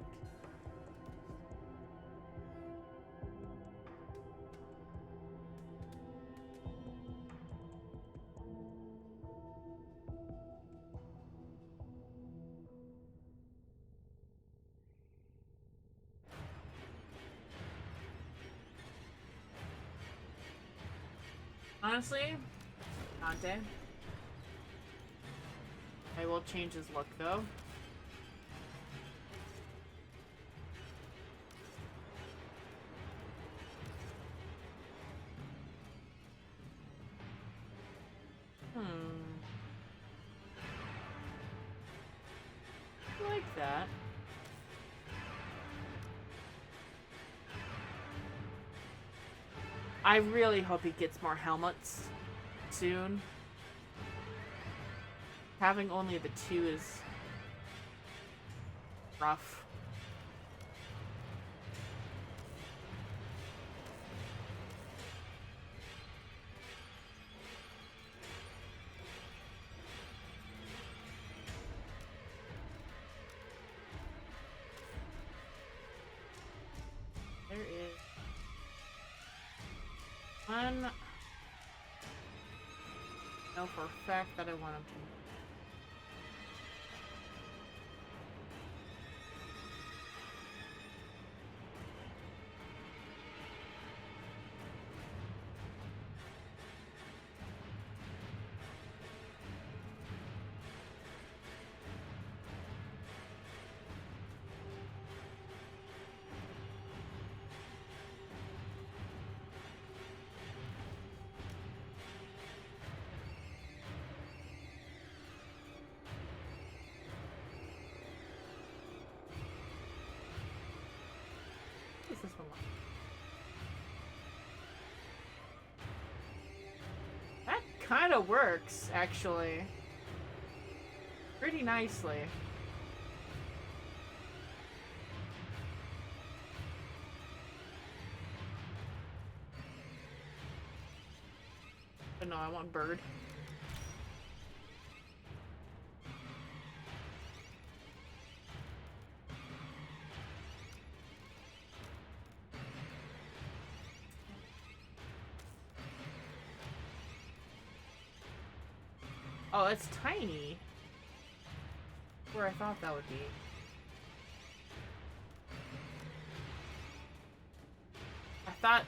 Honestly, Dante. I will change his look though. that. I really hope he gets more helmets soon. Having only the 2 is rough. There is one. I know for a fact that I want to. What's this one like? That kind of works, actually. Pretty nicely. But no, I want bird. Oh, it's tiny. Where I thought that would be. I thought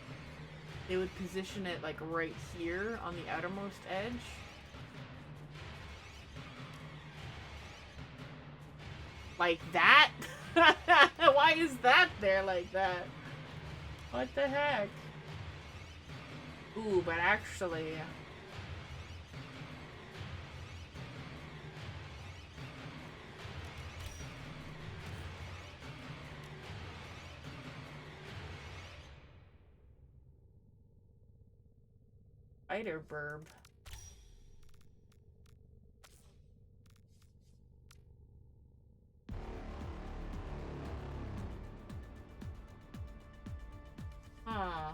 they would position it like right here on the outermost edge. Like that? Why is that there like that? What the heck? Ooh, but actually... Spider burb. Huh.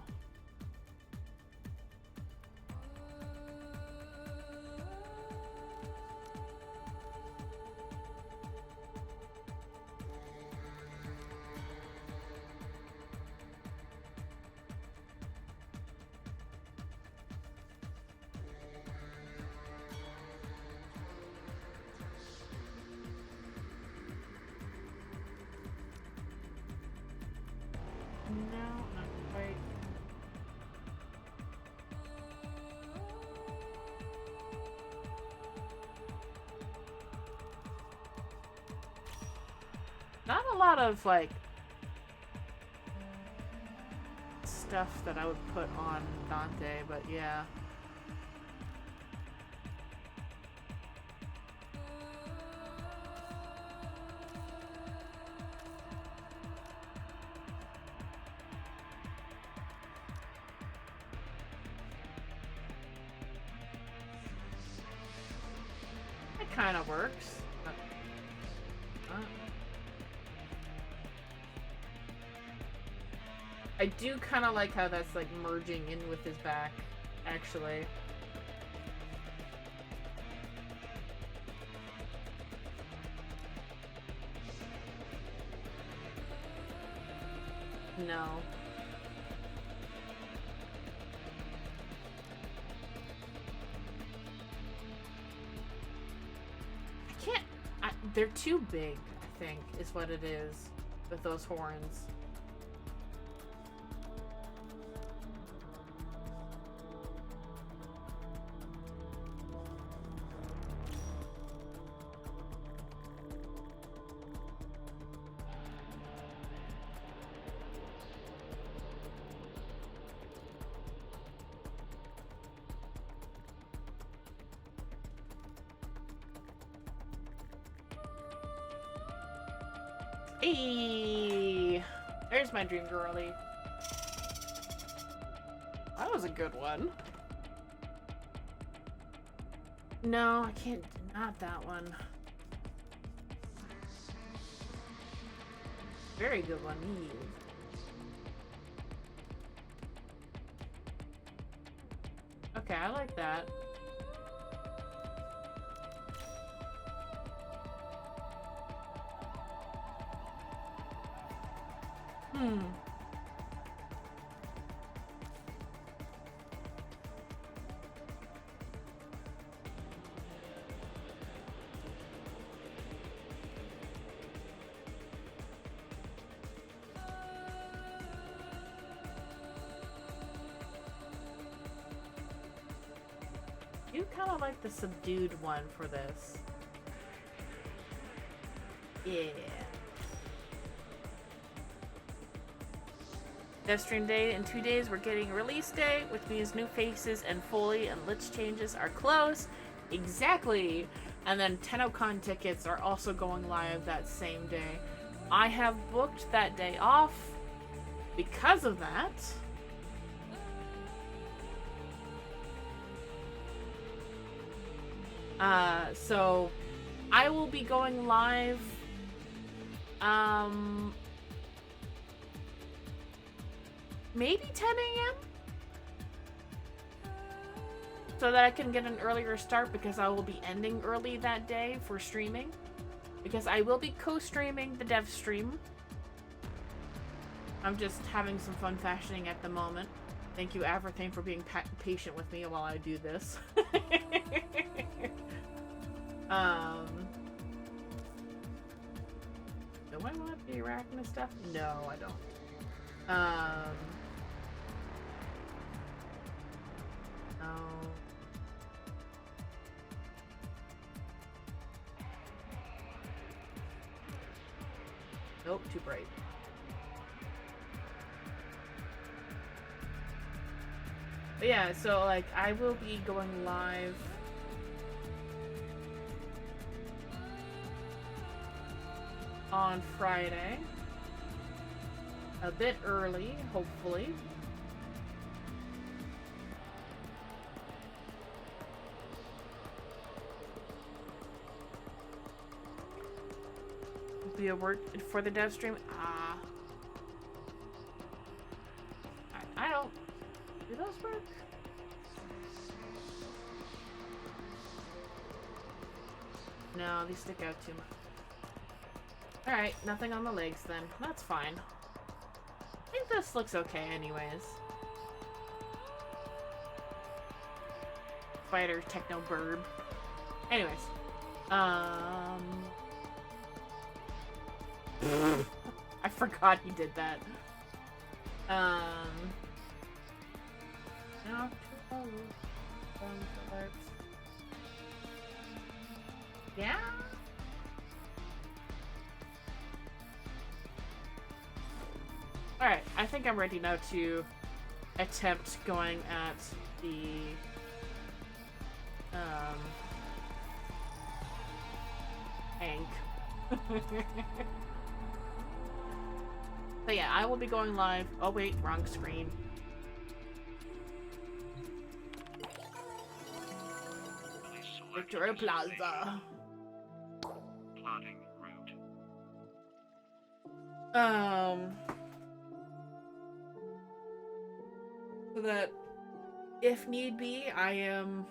No, not quite. Not a lot of, like, stuff that I would put on Dante, but yeah. It kind of works. I do kind of like how that's like merging in with his back, actually. No. I can't... they're too big, I think, is what it is with those horns. Hey, there's my dream girly. That was a good one. No, I can't. Not that one. Very good one. Eve. Okay, I like that. You kind of like the subdued one for this. Yeah. Dev stream day in 2 days. We're getting release day, which means new faces and Foley and Lich changes are close. Exactly. And then TennoCon tickets are also going live that same day. I have booked that day off because of that. So I will be going live maybe 10 a.m. so that I can get an earlier start, because I will be ending early that day for streaming, because I will be co-streaming the dev stream. I'm just having some fun fashioning at the moment. Thank you, Averthane, for being patient with me while I do this. Do I want the arachnid stuff? No, I don't. No. Nope, too bright. But yeah, so like I will be going live on Friday, a bit early, hopefully. Be a word for the dev stream. I don't. Do those work? No, these stick out too much. Alright, nothing on the legs then. That's fine. I think this looks okay anyways. Spider techno burb. Anyways. I forgot he did that. No. Yeah. Alright, I think I'm ready now to attempt going at the tank. So yeah, I will be going live. Oh wait, wrong screen. Victoria Plaza. Plotting route. So that if need be, I am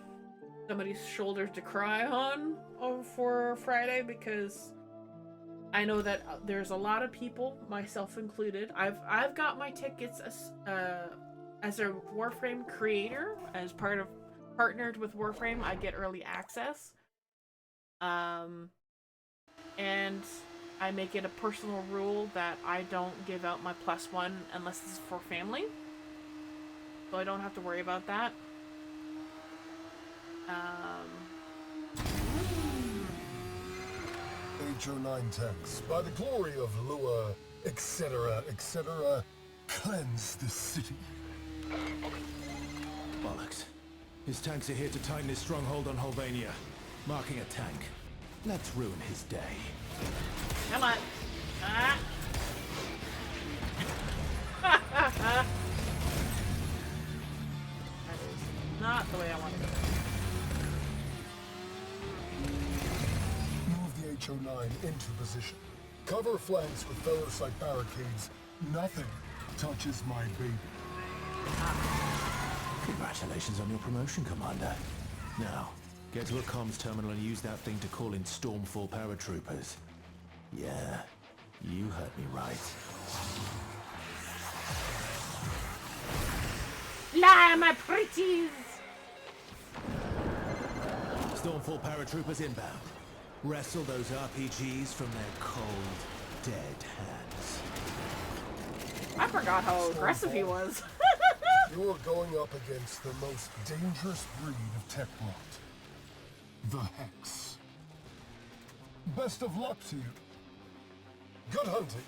somebody's shoulder to cry on for Friday, because I know that there's a lot of people, myself included. I've got my tickets as a Warframe creator, as partnered with Warframe. I get early access, and I make it a personal rule that I don't give out my +1 unless it's for family, so I don't have to worry about that. HO9 tanks, by the glory of Lua, etc., etc., cleanse the city. Bollocks. His tanks are here to tighten his stronghold on Holvania. Marking a tank. Let's ruin his day. Come on. Ah. That is not the way I want to go. Move the HO9 into position. Cover flanks with ferrocite barricades. Nothing touches my baby. Congratulations on your promotion, Commander. Now, get to a comms terminal and use that thing to call in Stormfall paratroopers. Yeah, you heard me right. Fly, my pretties! Stormfall paratroopers inbound. Wrestle those RPGs from their cold, dead hands. I forgot how aggressive he was. You're going up against the most dangerous breed of Techrot. The Hex. Best of luck to you. Good hunting.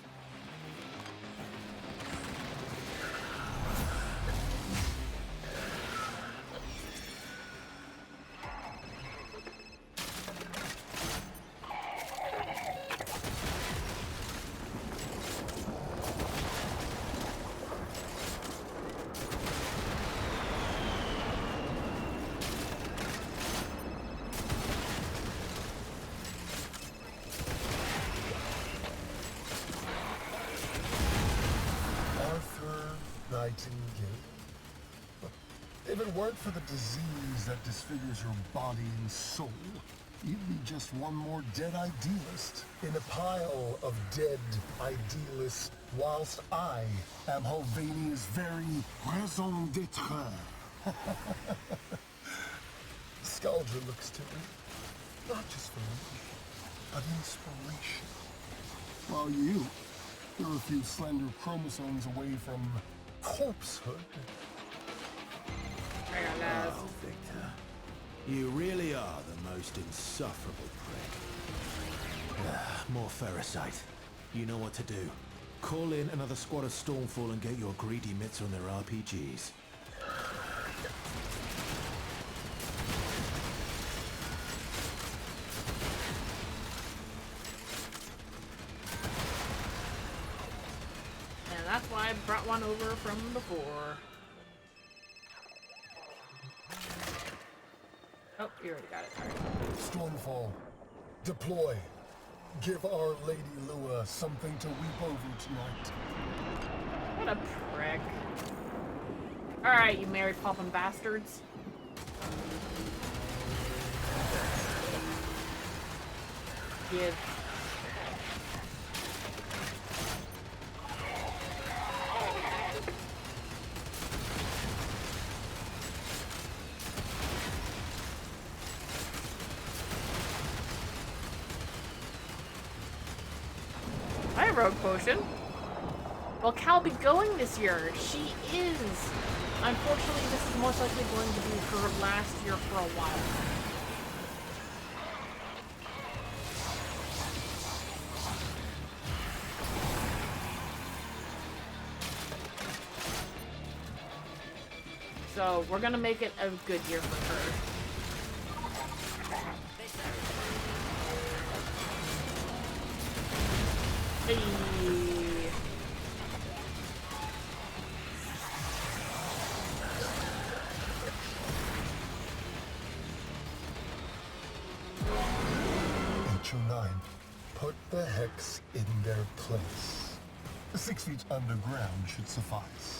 If it weren't for the disease that disfigures your body and soul, you'd be just one more dead idealist in a pile of dead idealists, whilst I am Hulvania's very raison d'etre. Scaldra looks to me, not just for me, but inspiration. While you're a few slender chromosomes away from corpsehood. Oh, Victor. You really are the most insufferable prick. More ferrocite. You know what to do. Call in another squad of Stormfall and get your greedy mitts on their RPGs. And that's why I brought one over from before. Oh, you already got it. Sorry. Stormfall, deploy. Give Our Lady Lua something to weep over tonight. What a prick. Alright, you Mary Poppin' bastards. Give. Hi, Rogue Potion. Will Cal be going this year? She is. Unfortunately, this is most likely going to be her last year for a while. So, we're gonna make it a good year for her. Hey. HO9, put the Hex in their place. 6 feet underground should suffice.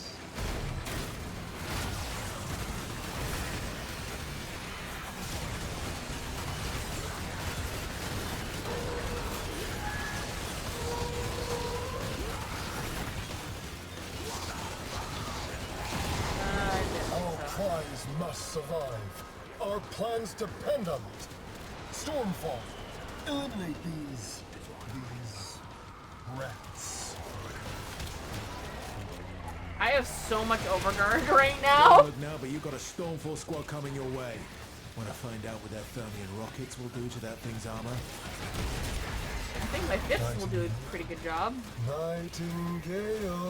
Must survive. Our plans depend on it. Stormfall, eliminate these rats. I have so much overguard right now. Look now, but you've got a Stormfall squad coming your way. When I find out what their Thermian rockets will do to that thing's armor. I think my fists will do a pretty good job. Nightingale.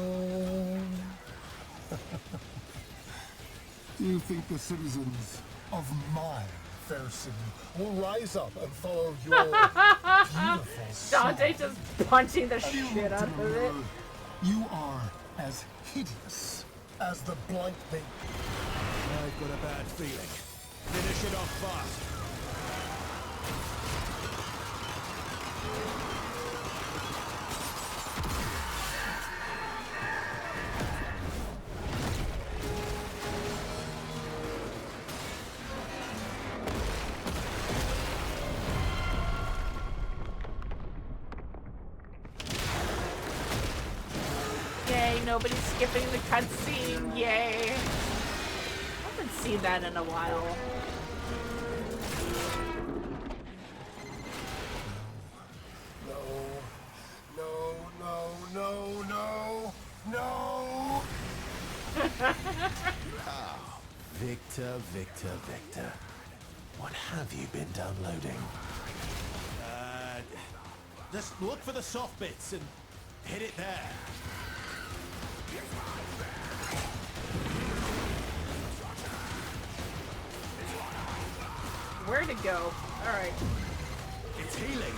You think the citizens of my fair city, will rise up and follow your beautiful Dante song. just punching the And you shit look out to of the it. mirror. You are as hideous as the blank they... I've got a bad feeling. Finish it off fast. Yay, nobody's skipping the cutscene. Yay. I haven't seen that in a while. No. Victor, Victor, Victor. What have you been downloading? Just look for the soft bits and hit it there. Where to go? Alright. It's healing.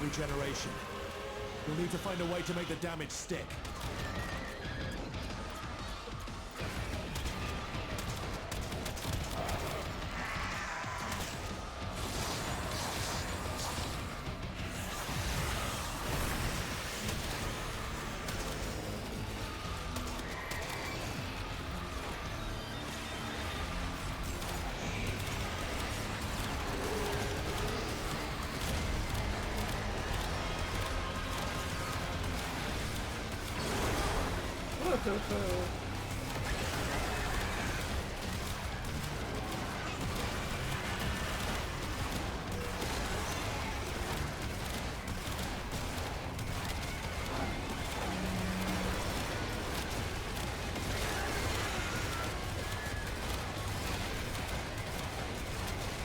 Regeneration. We'll need to find a way to make the damage stick.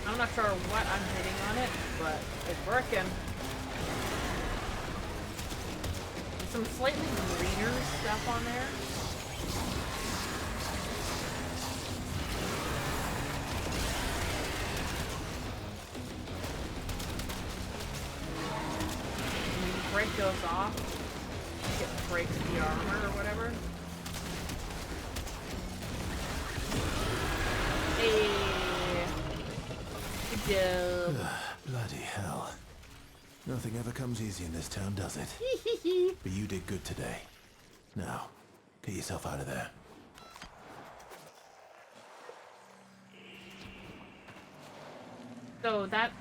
I'm not sure what I'm hitting on it, but it's working. There's some slightly greener stuff on there. When you break those off, it breaks the armor or whatever. Bloody hell. Nothing ever comes easy in this town, does it? But you did good today. Now, get yourself out of there. So that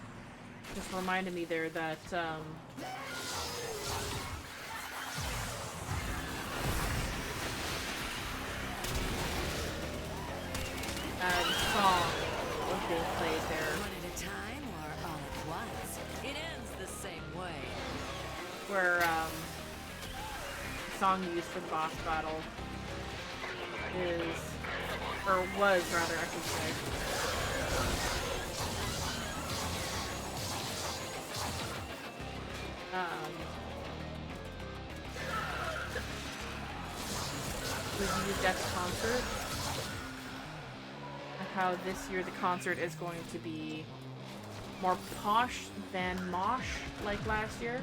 just reminded me there that song was being played there. One at a time or all at once? It ends the same way. Where the song used for the boss battle is, or was rather, I should say. Was used at the concert. I how this year the concert is going to be more posh than mosh like last year.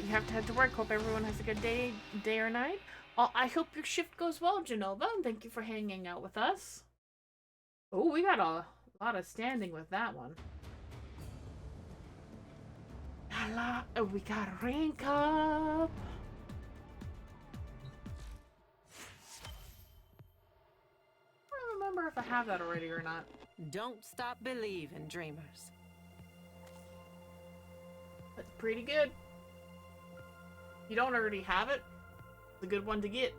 You have to head to work. Hope everyone has a good day or night. I hope your shift goes well, Genova, and thank you for hanging out with us. Oh, we got a lot of standing with that one. We got a rain cup. I don't remember if I have that already or not. Don't stop believing, dreamers. That's pretty good. If you don't already have it, it's a good one to get.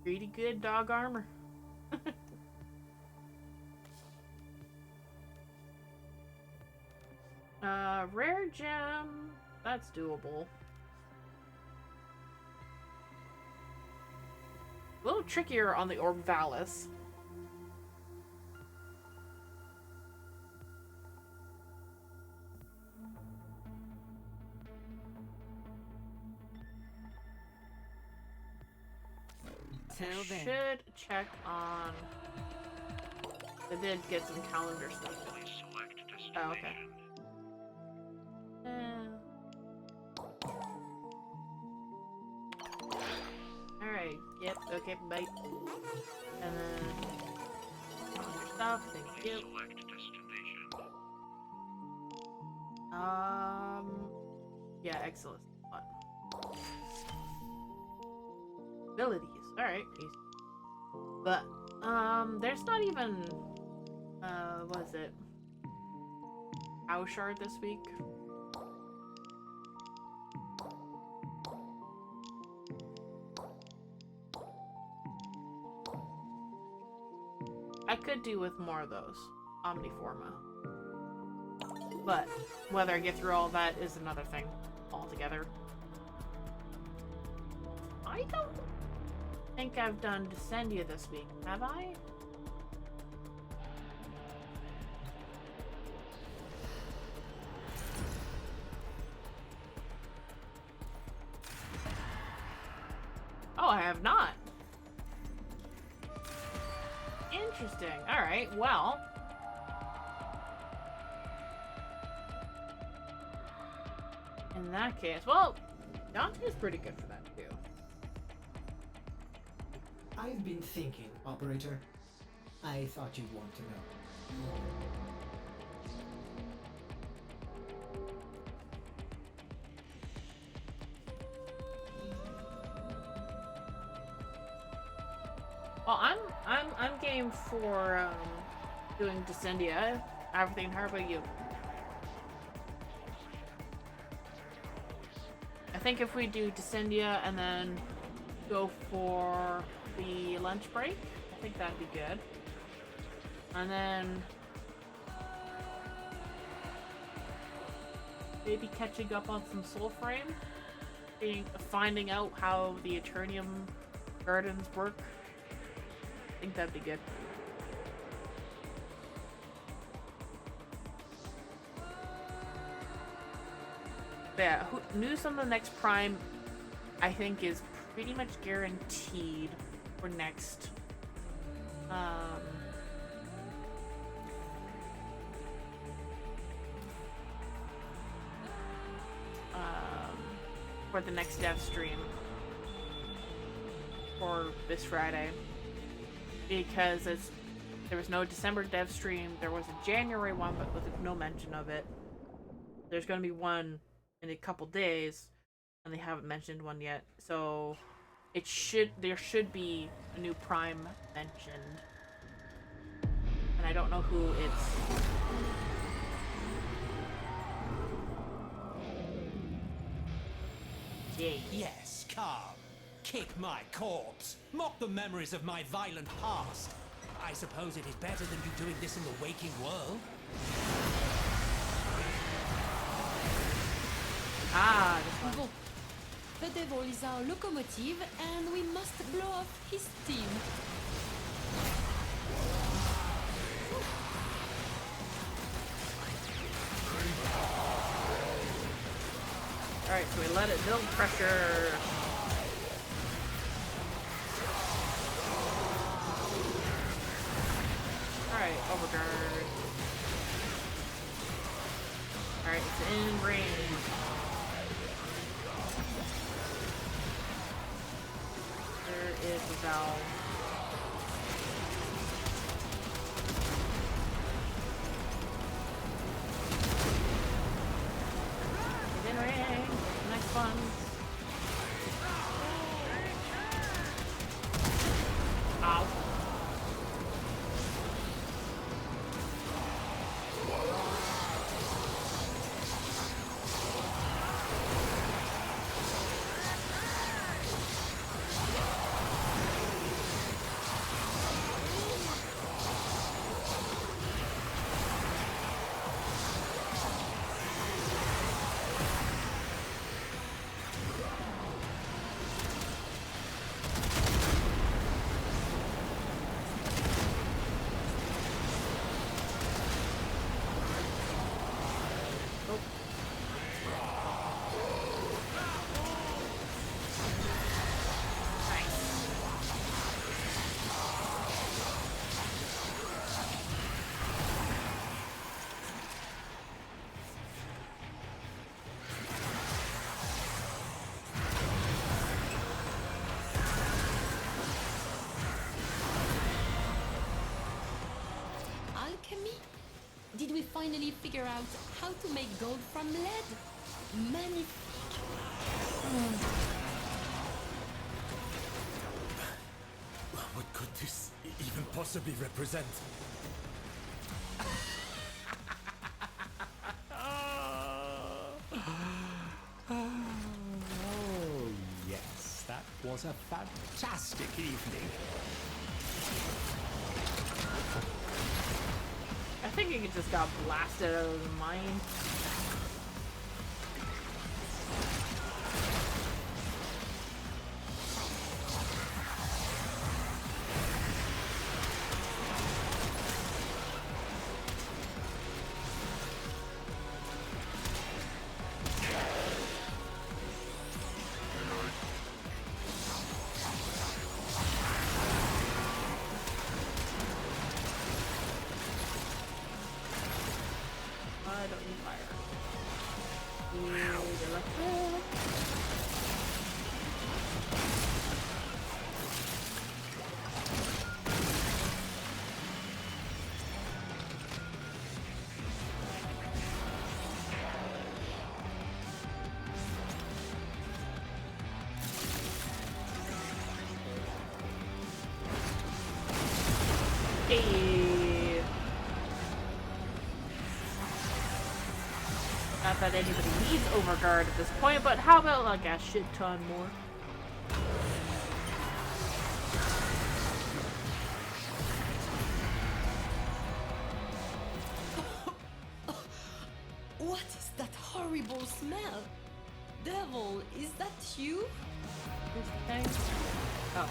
Pretty good dog armor. Rare gem. That's doable. A little trickier on the Orb Valis. Should check on. I did get some calendar stuff. Oh, okay. Alright, yep, okay, bye. And then calendar stuff, thank you. Yeah, excellent. Abilities. Alright, but there's not even what is it? Cow shard this week. I could do with more of those Omniforma, but whether I get through all that is another thing altogether. I don't think I've done Descendia this week, have I? Oh, I have not. Interesting. Alright, well. In that case, well, Dante is pretty good for that too. I've been thinking, Operator. I thought you'd want to know. Well, I'm game for doing Descendia. Everything. How about you? I think if we do Descendia and then go for the lunch break, I think that'd be good. And then maybe catching up on some Soulframe, finding out how the Eternium Gardens work. I think that'd be good. But yeah, news on the next Prime, I think, is pretty much guaranteed for next. For the next dev stream for this Friday, because there was no December dev stream. There was a January one, but with no mention of it. There's going to be one in a couple days, and they haven't mentioned one yet. So there should be a new Prime mentioned, and I don't know who it's. Yes, come. Kick my corpse. Mock the memories of my violent past. I suppose it is better than you doing this in the waking world. Ah, this one. Bon. The devil is our locomotive, and we must blow off his steam. Alright, so we let it build pressure. Alright, overguard. Alright, it's in range. There is a valve. It's in range. Next one. Ow. Alchemy? Did we finally figure out how to make gold from lead? Magnifique. What could this even possibly represent? Oh, yes, that was a fantastic evening. I think he just got blasted out of his mind. I don't need fire. Need electric. Hey. Not that anybody needs overguard at this point, but how about like a shit ton more? What is that horrible smell? Devil, is that you? This thing? Oh.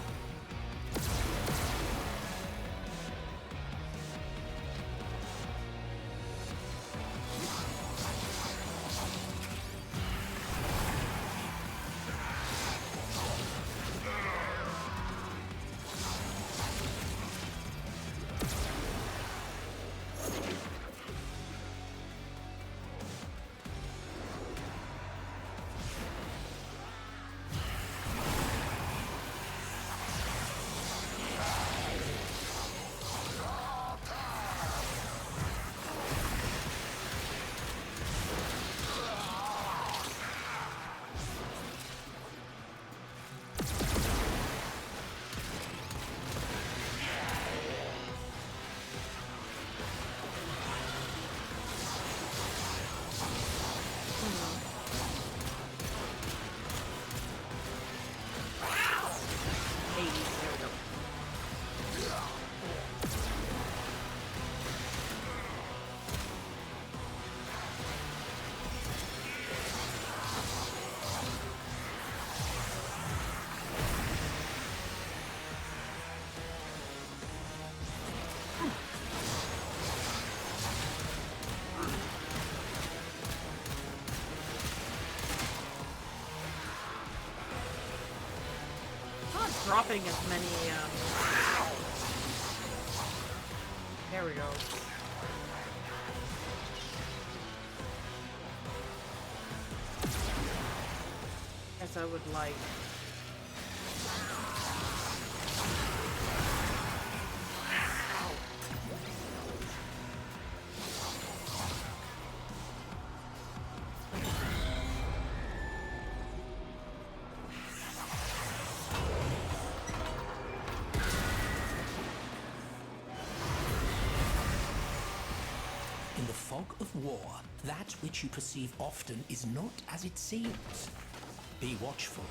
dropping as many, there we go. As I would like. In the fog of war, that which you perceive often is not as it seems. Be watchful.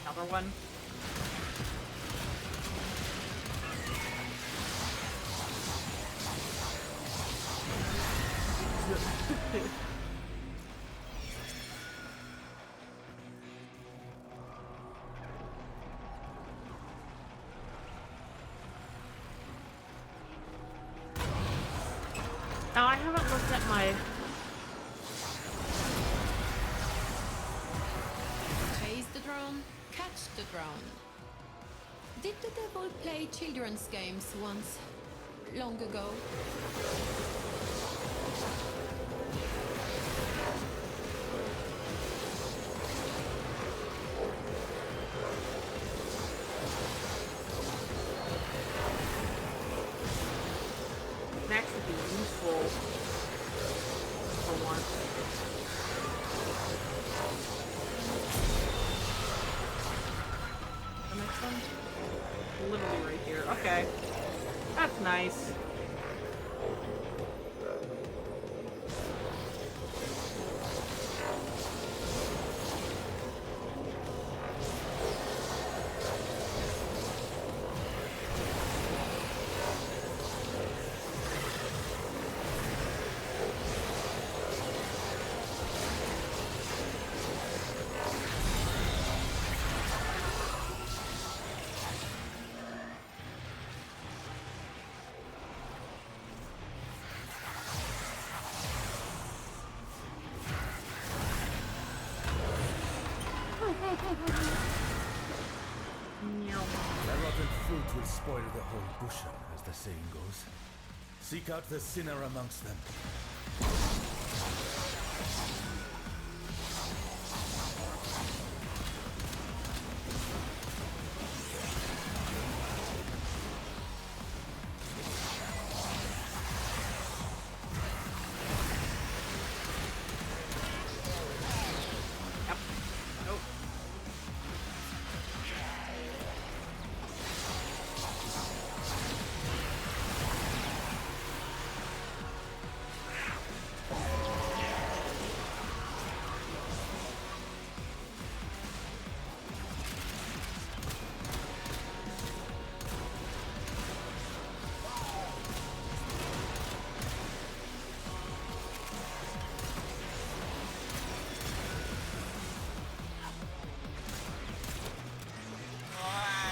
Another one. Now, I haven't looked at my... Chase the drone, catch the drone. Did the devil play children's games once? Long ago? Can actually be useful for once. The next one? Literally right here. Okay. That's nice. The rotten fruit will spoil the whole bushel, as the saying goes. Seek out the sinner amongst them.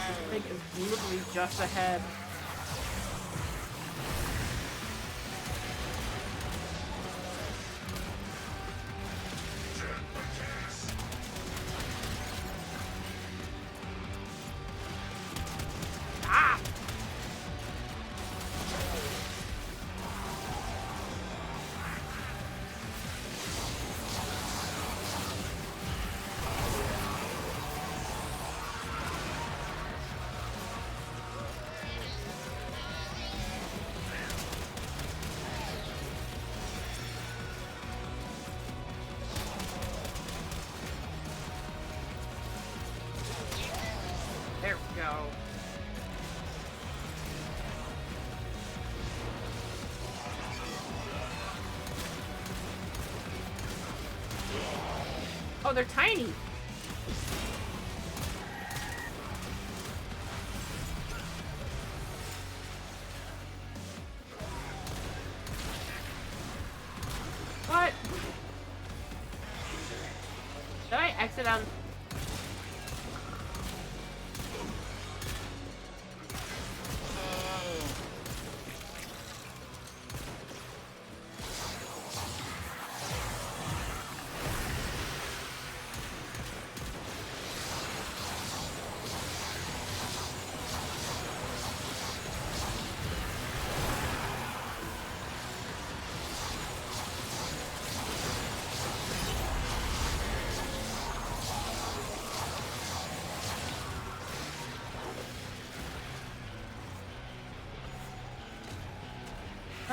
This thing is literally just ahead. Ah! There we go. Oh, they're tiny. What? Did I exit out?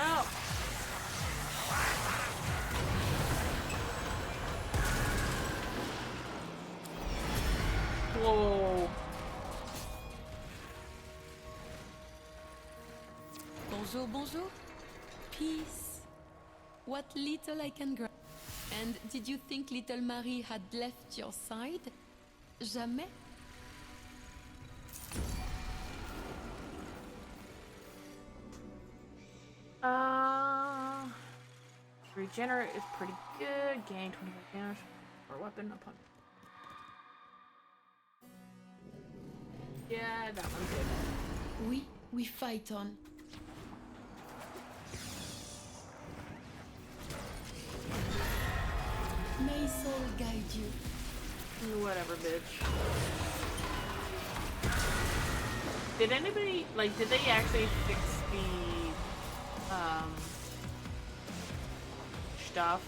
Oh. Whoa. Bonjour, bonjour. Peace. What little I can grab. And did you think little Marie had left your side? Jamais. Regenerate is pretty good. Gain 25 damage or weapon upon. Yeah, that one's good. We fight on. May soul guide you. Whatever, bitch. Did anybody, like, did they actually fix the, stuff?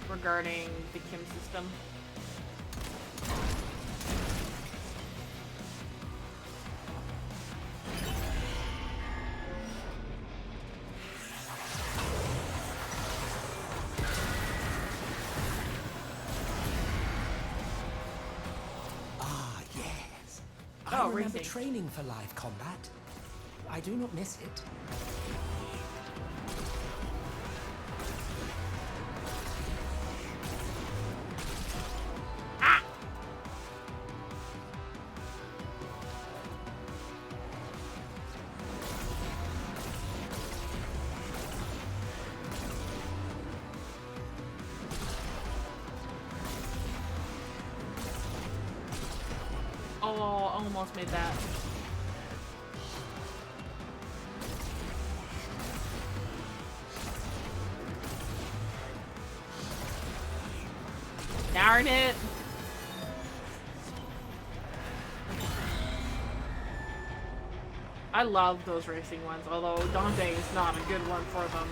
Regarding the Kim system? I remember training for live combat. I do not miss it. Ah! Oh, almost made that. Darn it! I love those racing ones, although Dante is not a good one for them.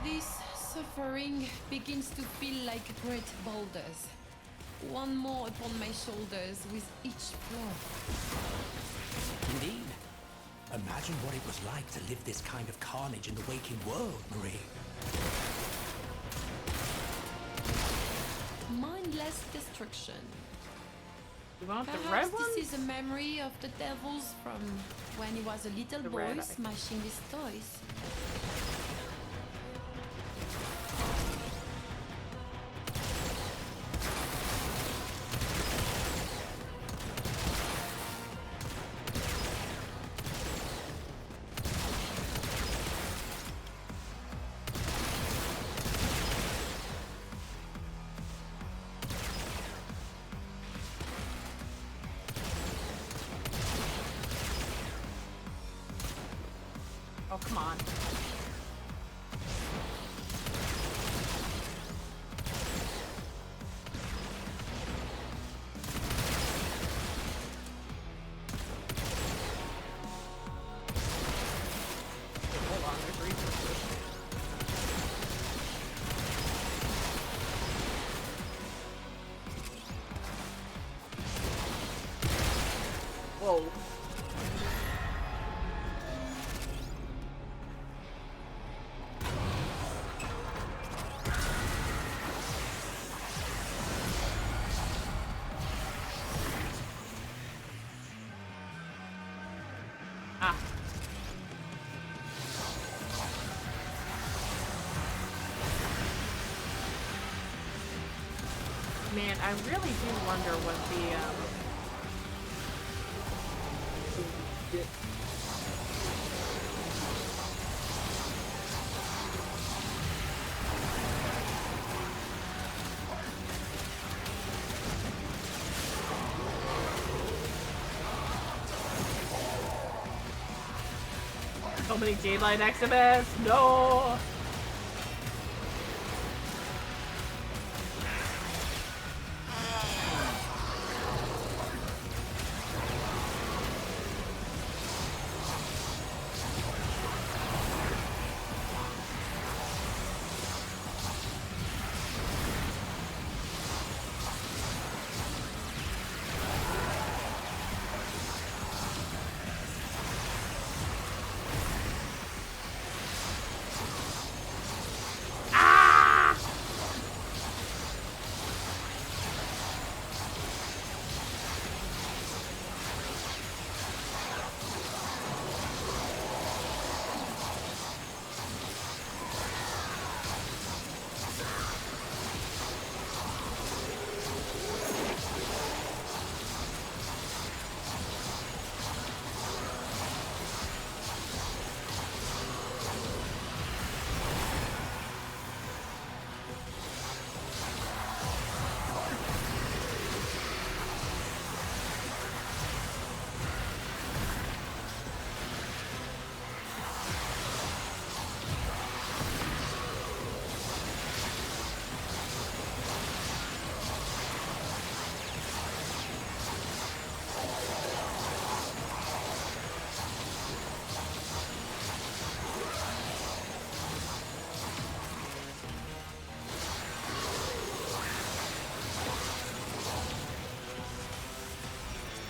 This suffering begins to feel like great boulders. One more upon my shoulders with each blow. Indeed. Imagine what it was like to live this kind of carnage in the waking world, Marie. Mindless destruction. You want the Perhaps red one? this is a memory of the devils from when he was a little The boy red eye. smashing his toys. Oh, come on. Hold on, there's resources. Whoa. Ah. Man, I really do wonder what the, so many Jade-Line exhibits. No!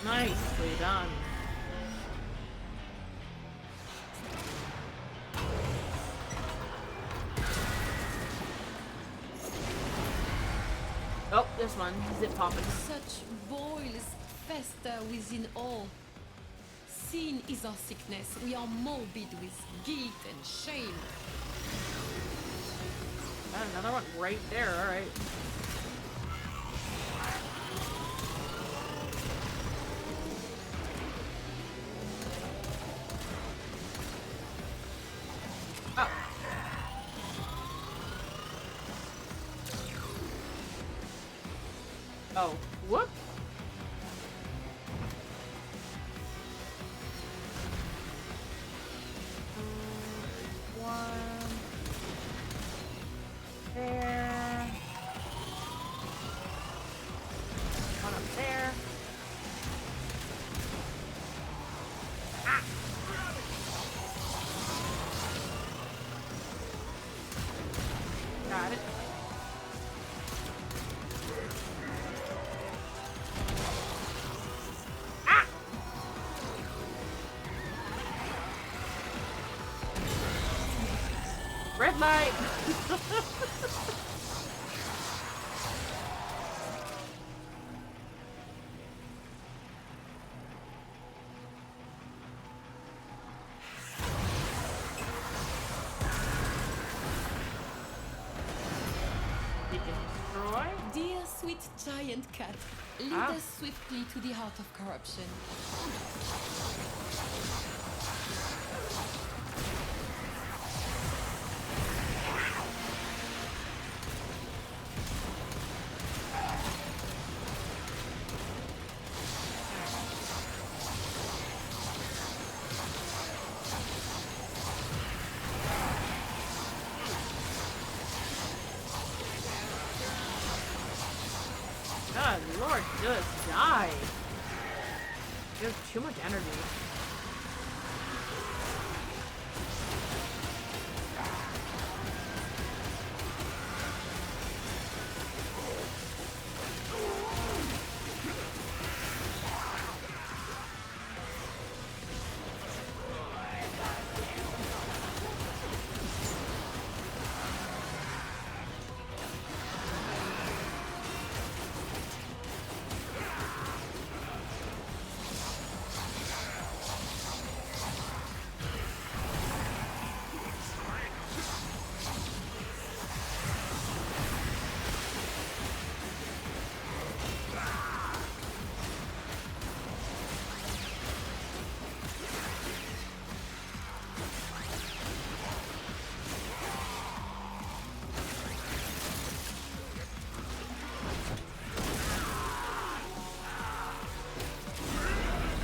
Nicely done. Oh, this one. Zip popping. Such boils fester within all. Sin is our sickness. We are morbid with guilt and shame. Got another one right there. All right. Oh. Oh. Whoop. One. There. One up there. Ah. Got it. Ah. Red light. Dear sweet giant cat, lead us swiftly to the heart of corruption. God, Lord, just die. You have too much energy.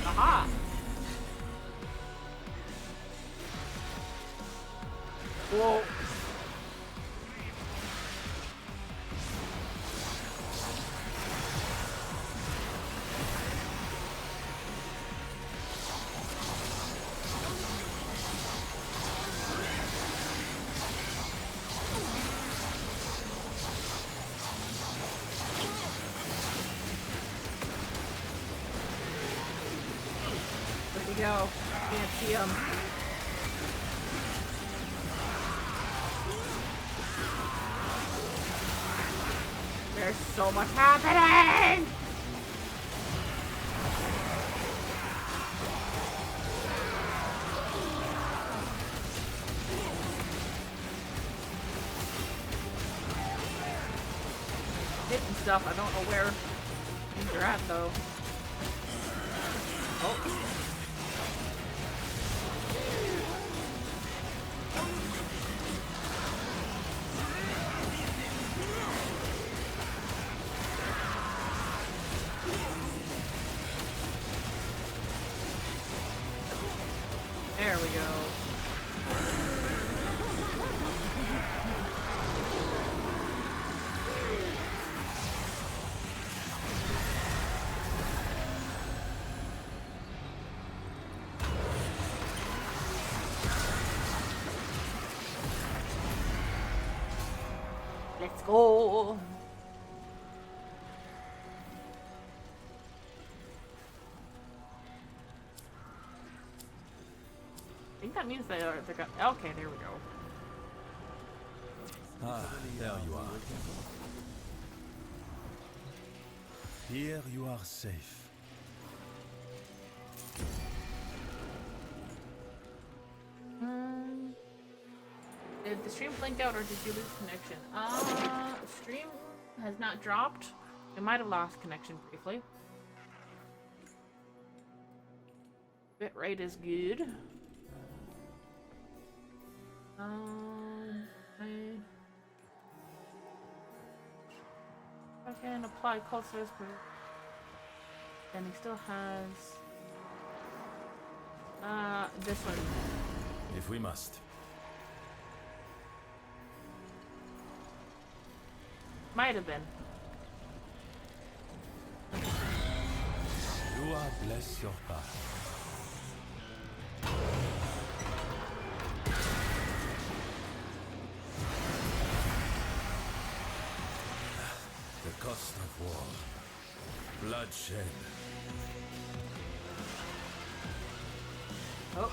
Aha! Whoa. Where'd he go? Can't see him. There's so much happening! Hitting stuff, I don't know where things are at though. Oh. There we go. Let's go. that means they're gonna. Okay, there we go. Ah, there you are. Here you are safe. Did the stream blink out or did you lose connection? Stream has not dropped. We might have lost connection briefly. Bitrate is good. I can apply close whisper. And he still has this one. If we must. Might have been. You are bless your path. The cost of war. Bloodshed. Oh.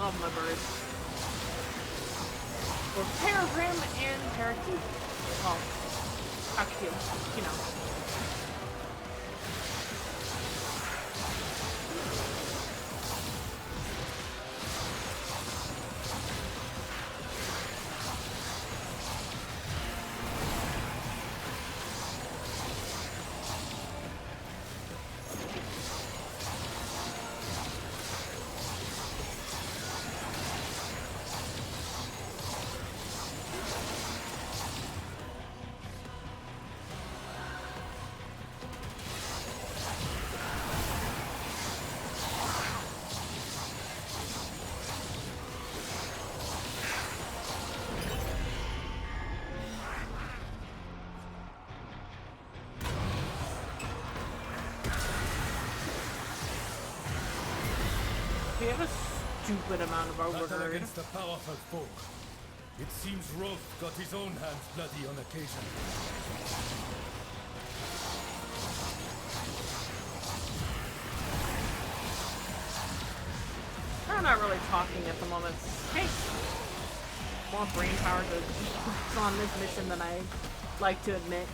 Love my birds. Or peregrine and parakeet. Well, cockatiel, you know. We have a stupid amount of Battle overheard. against a powerful foe. It seems Roth got his own hands bloody on occasion. I'm not really talking at the moment. Hey, more brain power to focus on this mission than I like to admit.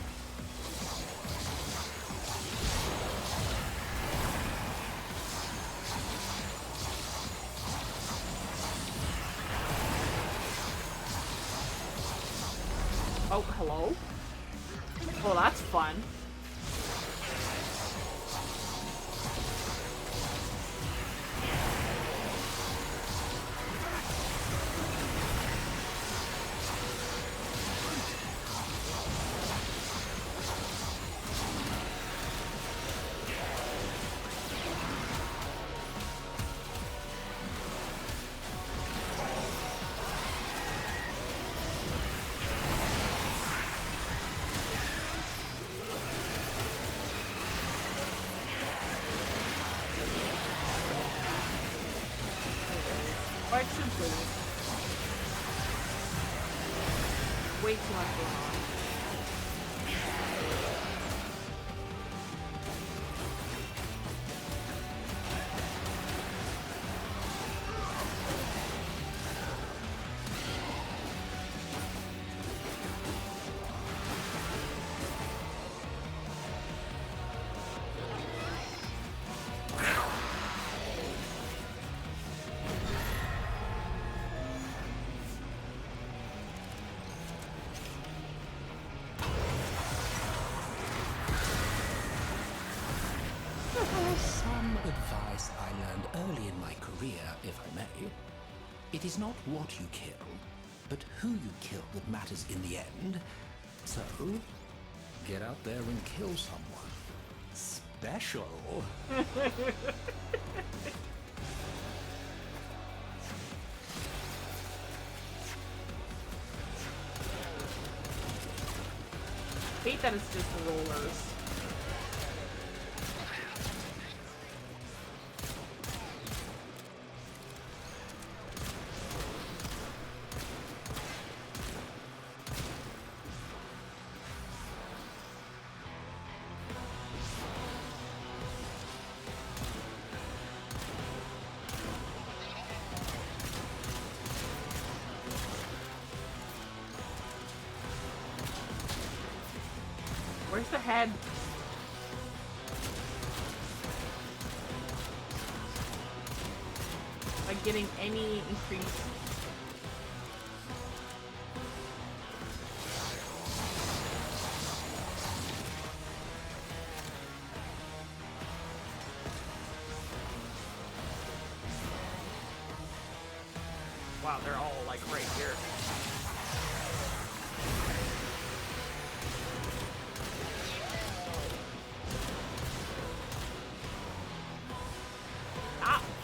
Oh, hello? Oh, that's fun. Quite simply. Way too much going on. advice I learned early in my career, if I may. It is not what you kill, but who you kill that matters in the end. So, get out there and kill someone. Special. Hate that it's just rollers. Where's the head? Like getting any increase. Wow, they're all like right here.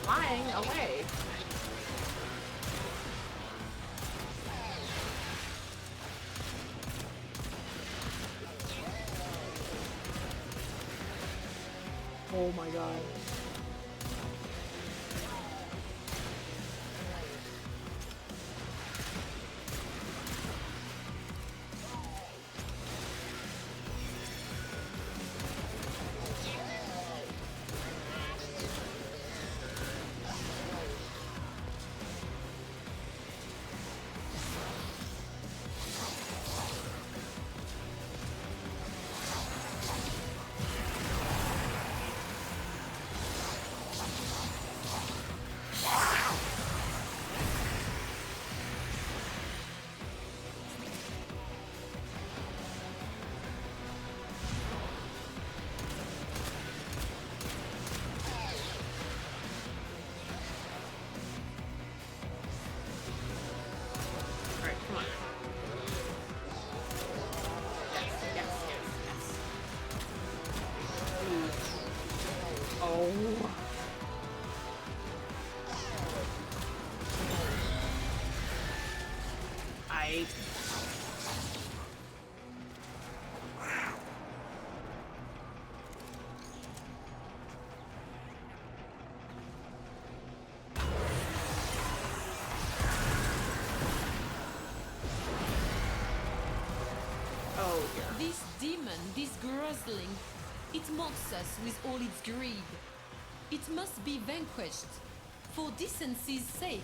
Flying away. Oh my god. This demon, this grozzling, it mocks us with all its greed. It must be vanquished, for decency's sake.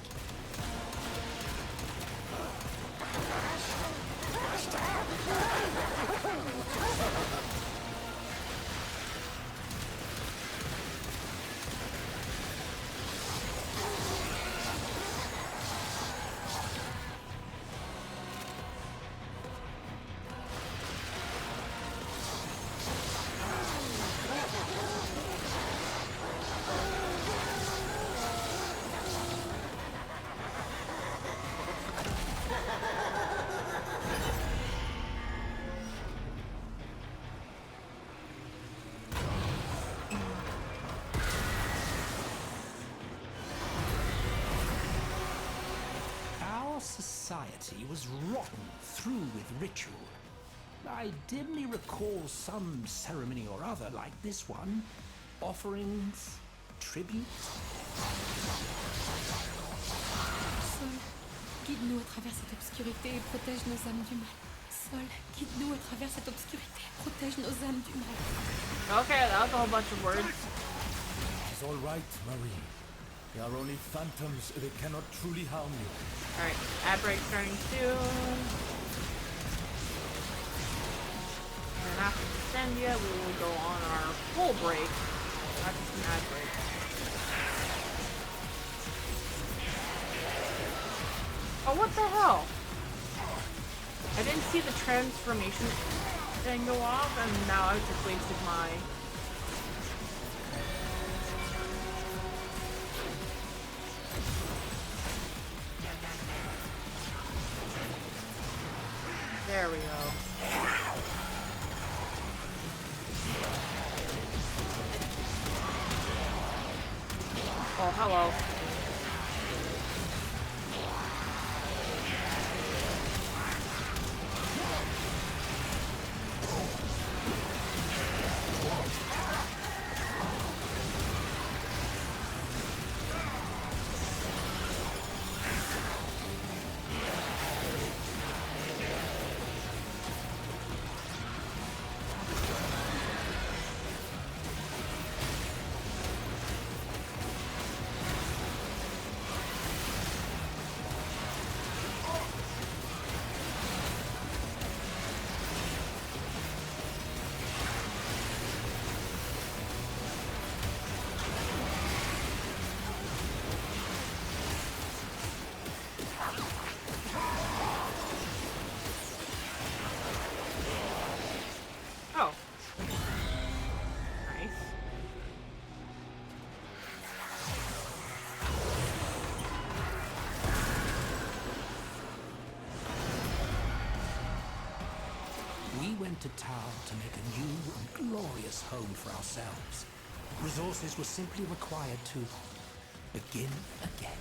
Society was rotten through with ritual. I dimly recall some ceremony or other like this one. Offerings, tribute. Sol, guide-nous à travers cette obscurité et protège nos âmes du mal. Sol, guide-nous à travers cette obscurité et protège nos âmes du mal. Okay, that was a whole bunch of words. It's all right, Marie. They are only phantoms. They cannot truly harm you. Alright, ad break starting soon. And after Descendia, we will go on our full break. Not just an ad break. Oh, what the hell? I didn't see the transformation thing go off, and now I just wasted my... we go. Oh, hello. Oh. Nice. We went to Tau to make a new and glorious home for ourselves. Resources were simply required to begin again.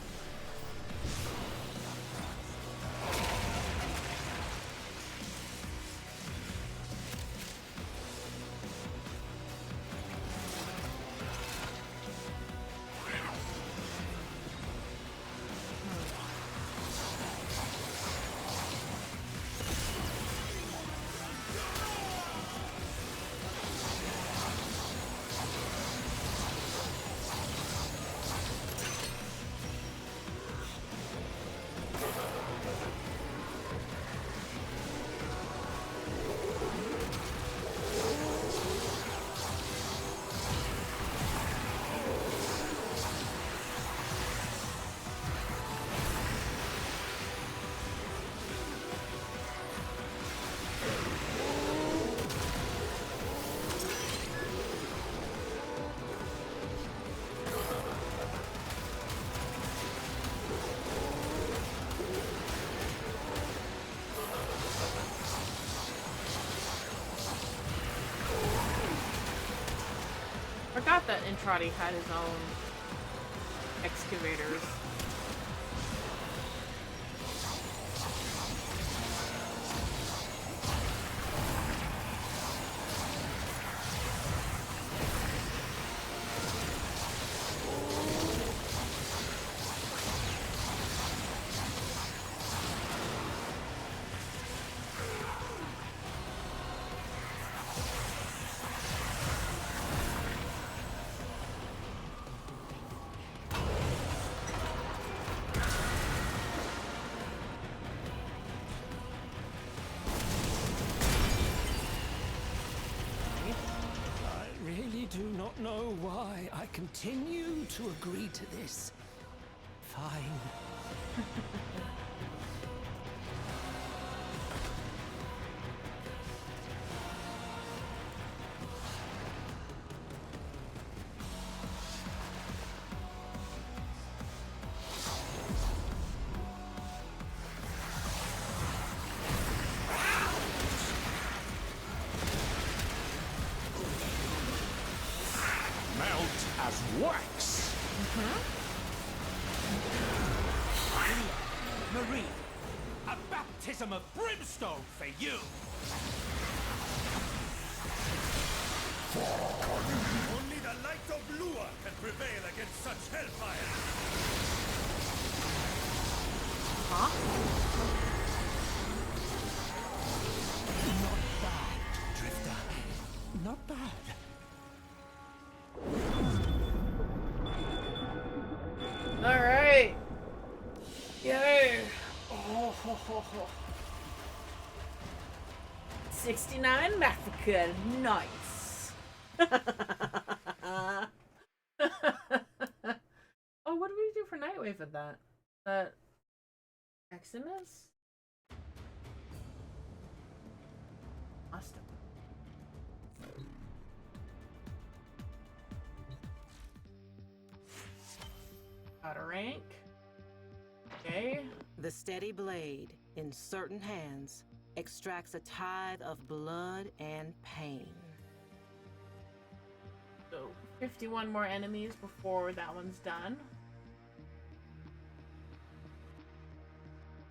Forgot that Intrati had his own excavators. I do not know why I continue to agree to this. Fine. Wax! Marie, a baptism of brimstone for you! Only the light of Lua can prevail against such hellfire! Huh? Not bad, Drifter. Not bad. All right. Yay. Oh, ho, ho, ho. 69 Africa. Nice. Oh, what did we do for Nightwave at that? That Eximus? Must have. Got a rank. Okay. The steady blade in certain hands extracts a tithe of blood and pain. So 51 more enemies before that one's done.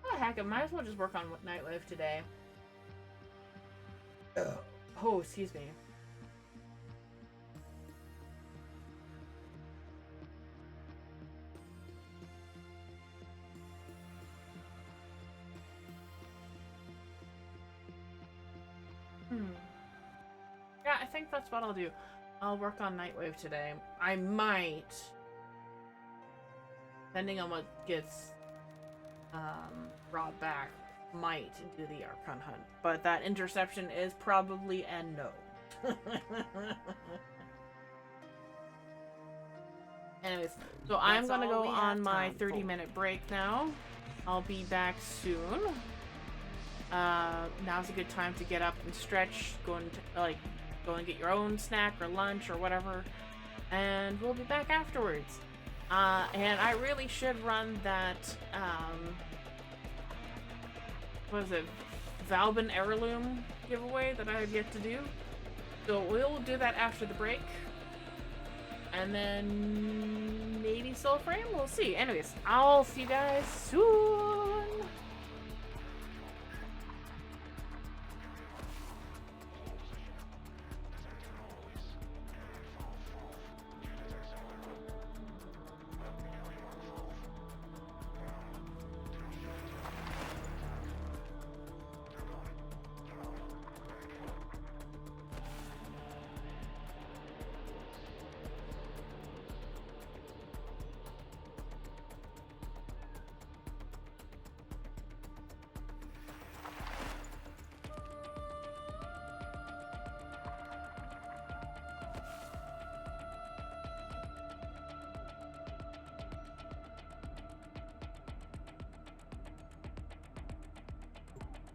Oh heck, I might as well just work on Nightlife today. Oh, excuse me. Yeah, I think that's what I'll do. I'll work on Nightwave today. I might, depending on what gets brought back, might do the Archon hunt. But that interception is probably a no. Anyways, so I'm gonna go on my 30-minute break now. I'll be back soon. Now's a good time to get up and stretch, go and get your own snack or lunch or whatever, and we'll be back afterwards. And I really should run that, what is it, Valbin Heirloom giveaway that I have yet to do. So we'll do that after the break. And then maybe Soulframe? We'll see. Anyways, I'll see you guys soon!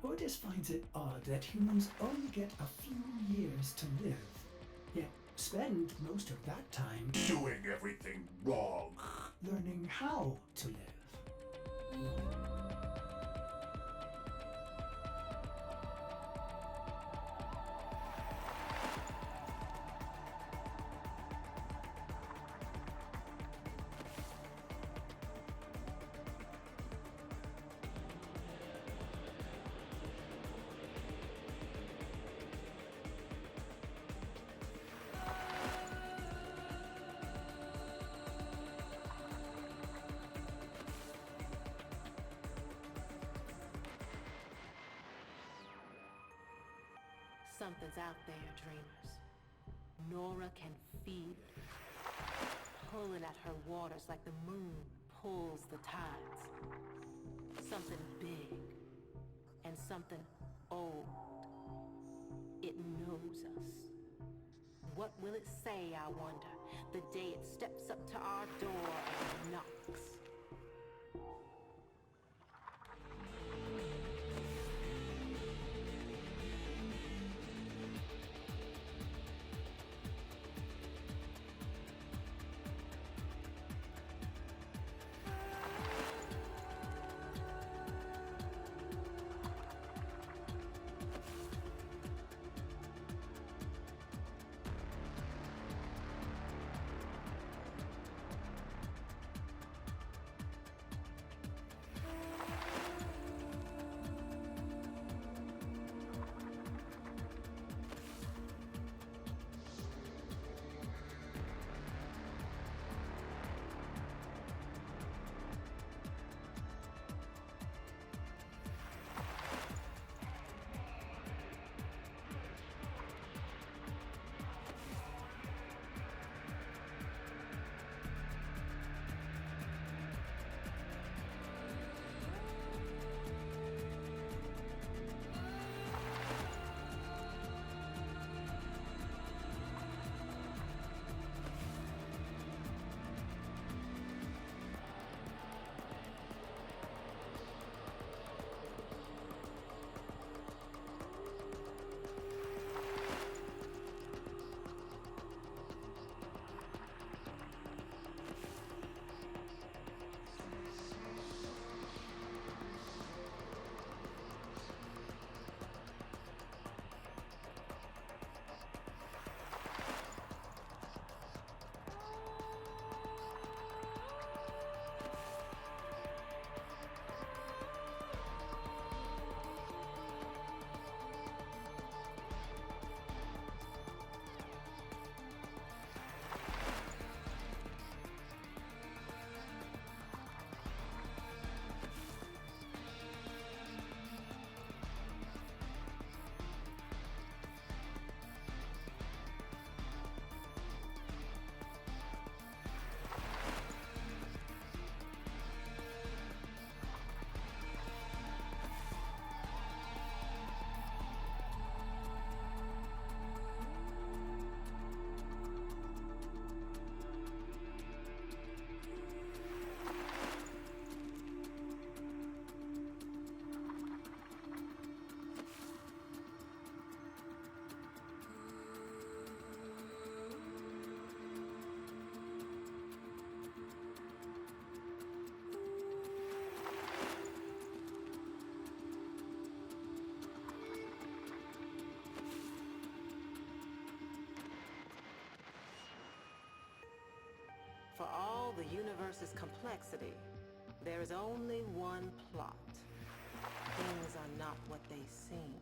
Otis finds it odd that humans only get a few years to live, yet spend most of that time Doing everything wrong. learning how to live. Something's out there, dreamers. Nora can feel it. Pulling at her waters like the moon pulls the tides. Something big and something old. It knows us. What will it say, I wonder, the day it steps up to our door and knocks? For all the universe's complexity, there is only one plot. Things are not what they seem.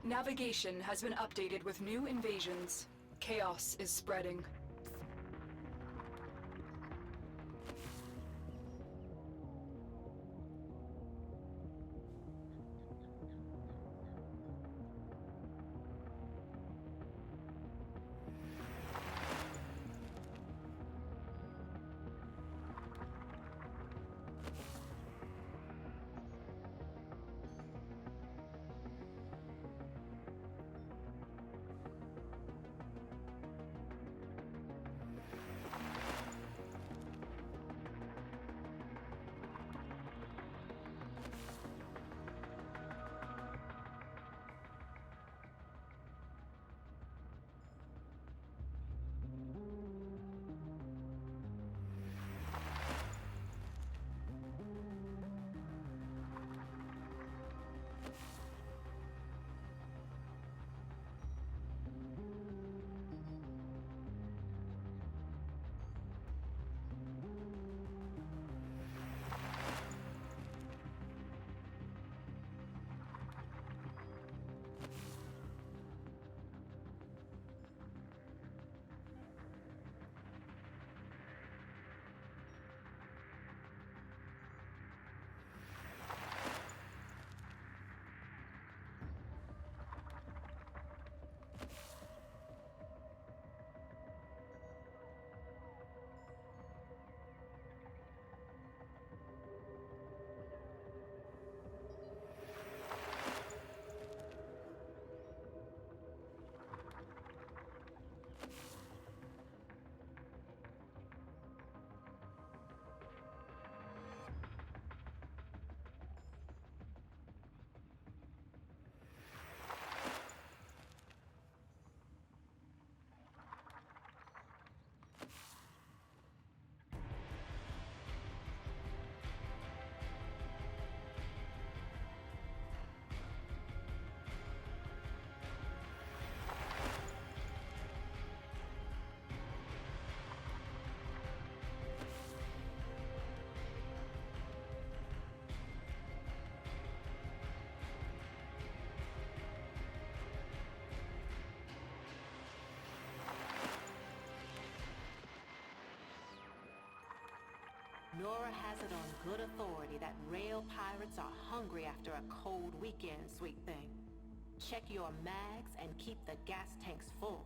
Navigation has been updated with new invasions. Chaos is spreading. Nora has it on good authority that rail pirates are hungry after a cold weekend, sweet thing. Check your mags and keep the gas tanks full.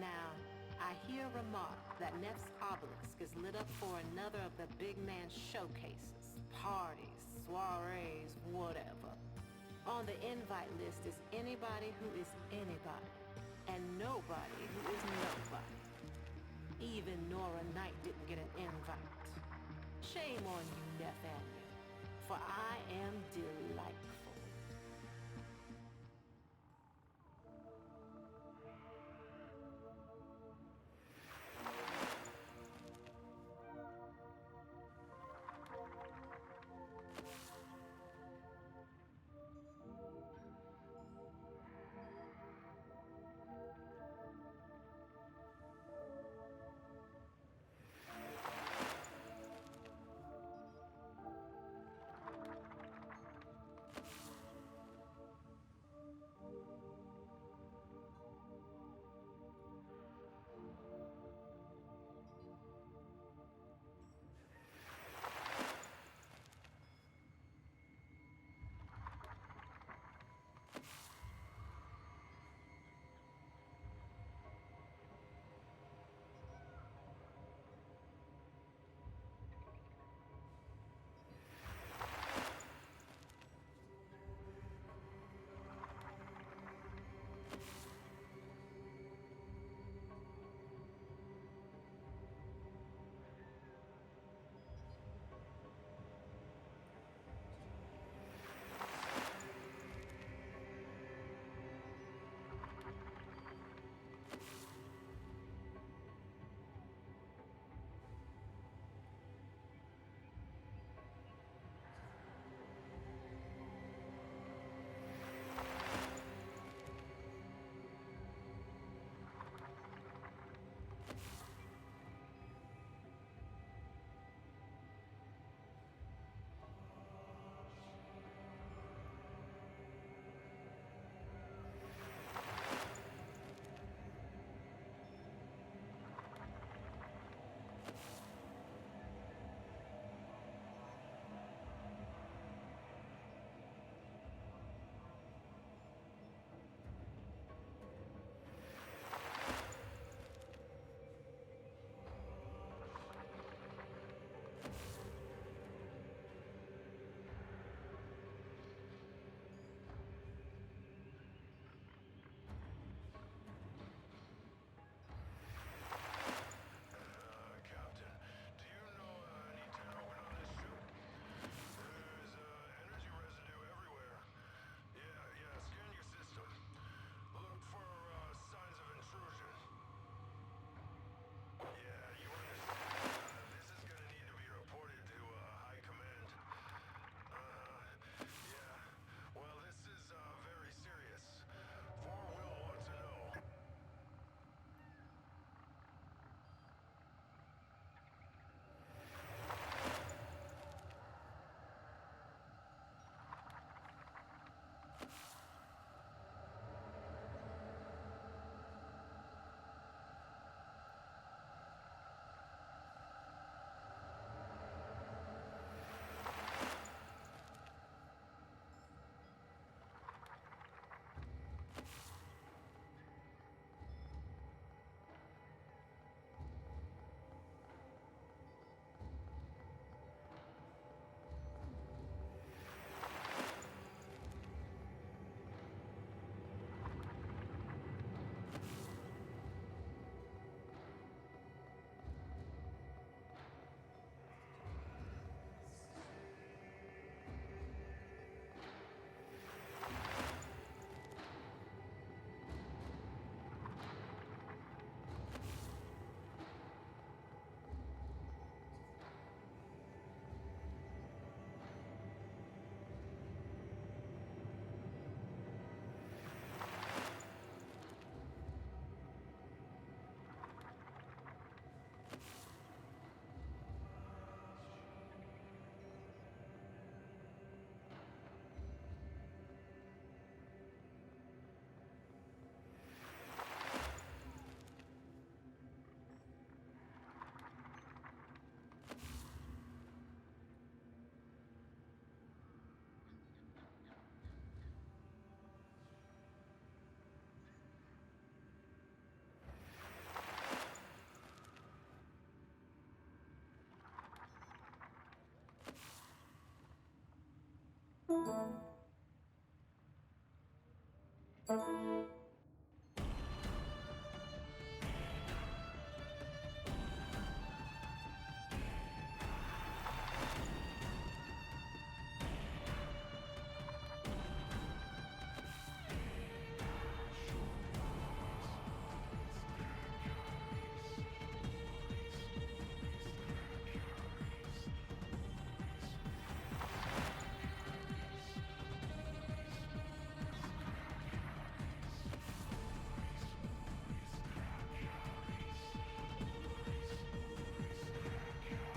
Now, I hear remark that Neff's obelisk is lit up for another of the big man showcases, parties, soirees, whatever. On the invite list is anybody who is anybody, and nobody who is nobody. Even Nora Knight didn't get an invite. Shame on you, Nathaniel, for I am delightful.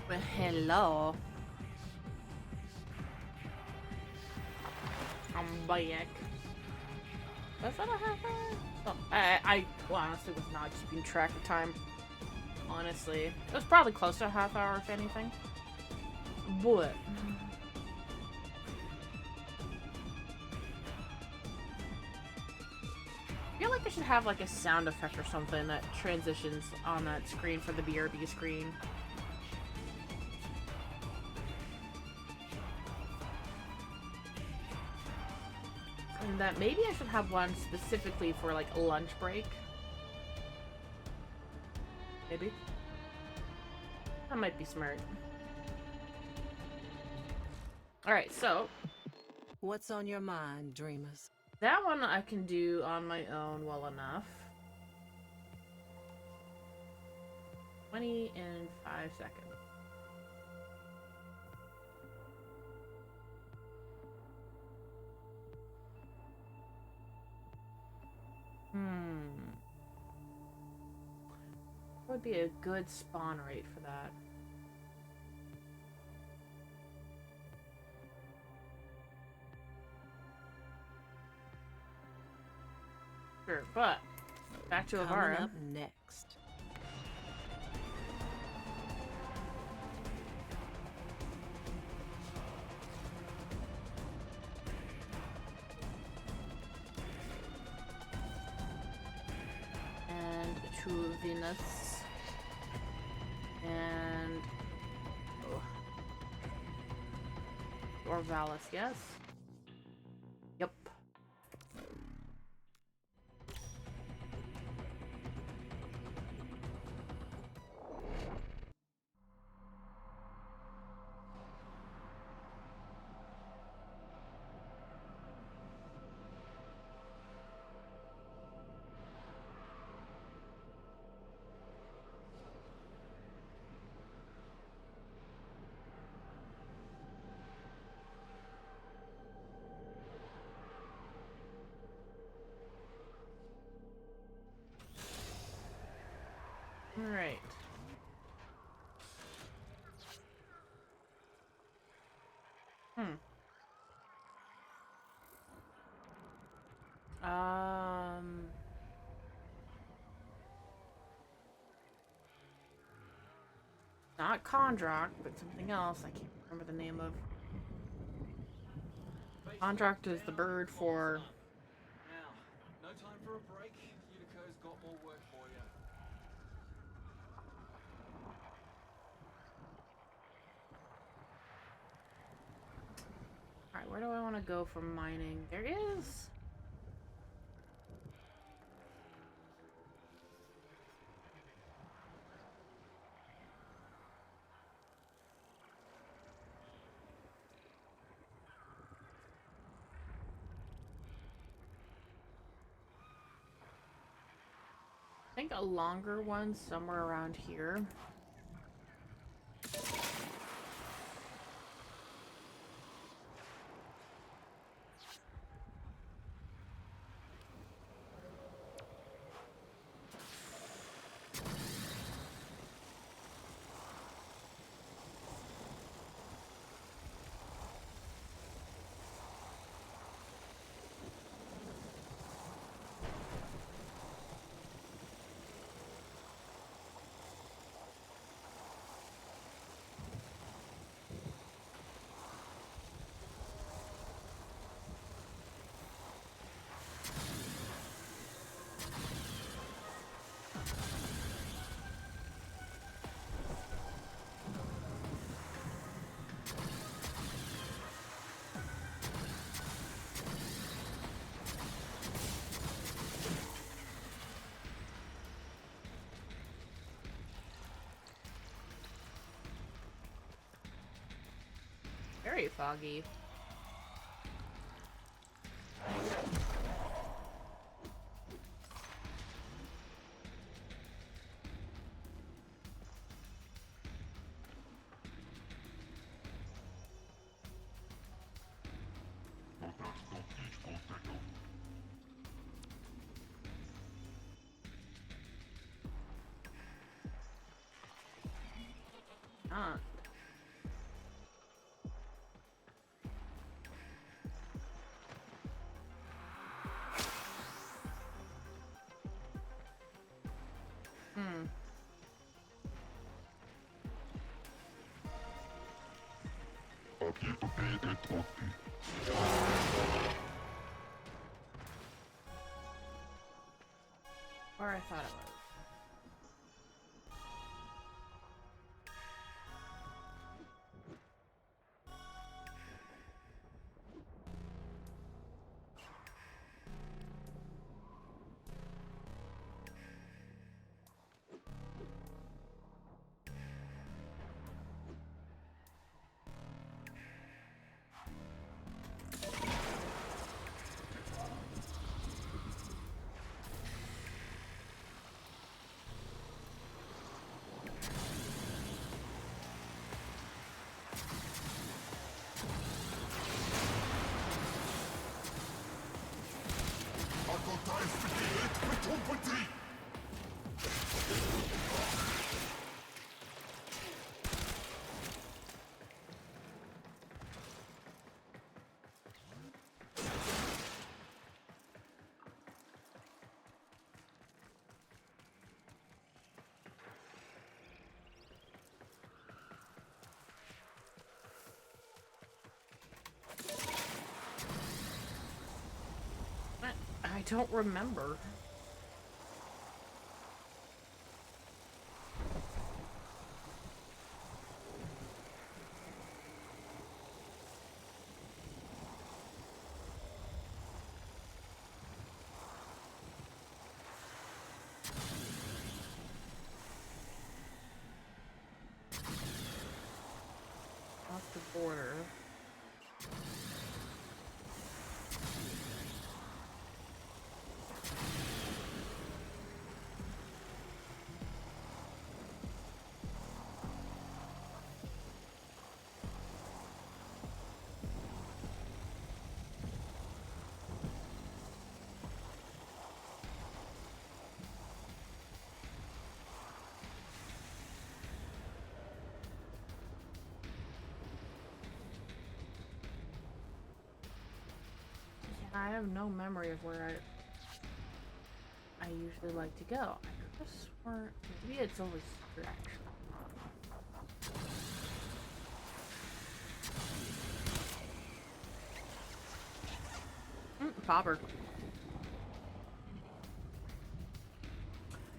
Well, hello. I'm back. Was that a half hour? Oh, I honestly was not just keeping track of time. Honestly. It was probably close to a half hour, if anything. But... I feel like I should have like a sound effect or something that transitions on that screen for the BRB screen. And that maybe I should have one specifically for like a lunch break. Maybe. That might be smart. Alright, so. What's on your mind, dreamers? That one I can do on my own well enough. 20 and 5 seconds. What would be a good spawn rate for that? Sure, but back to Avara. Coming up next. And to Venus. And Orvalis, yes. Yep. All right. Not Kondrak, but something else. I can't remember the name of. Kondrak is the bird for. Now, no time for a break. Utico's got more work for you. Alright, where do I want to go for mining? There is... I think a longer one somewhere around here. very foggy. Ah. Hmm. Or I thought it was. I don't remember. Off the border. I have no memory of where I usually like to go. I could have sworn maybe it's always here actually. Popper.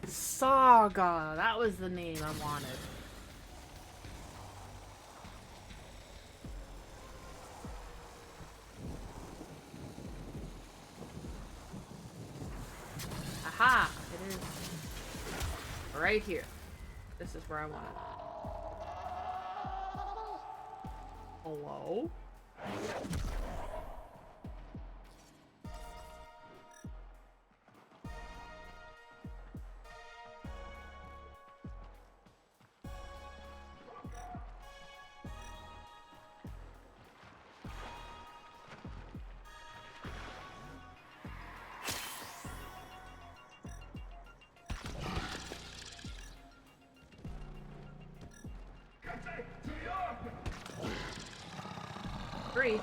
Saga. That was the name I wanted. Aha! It is right here. This is where I want it. Hello? Three.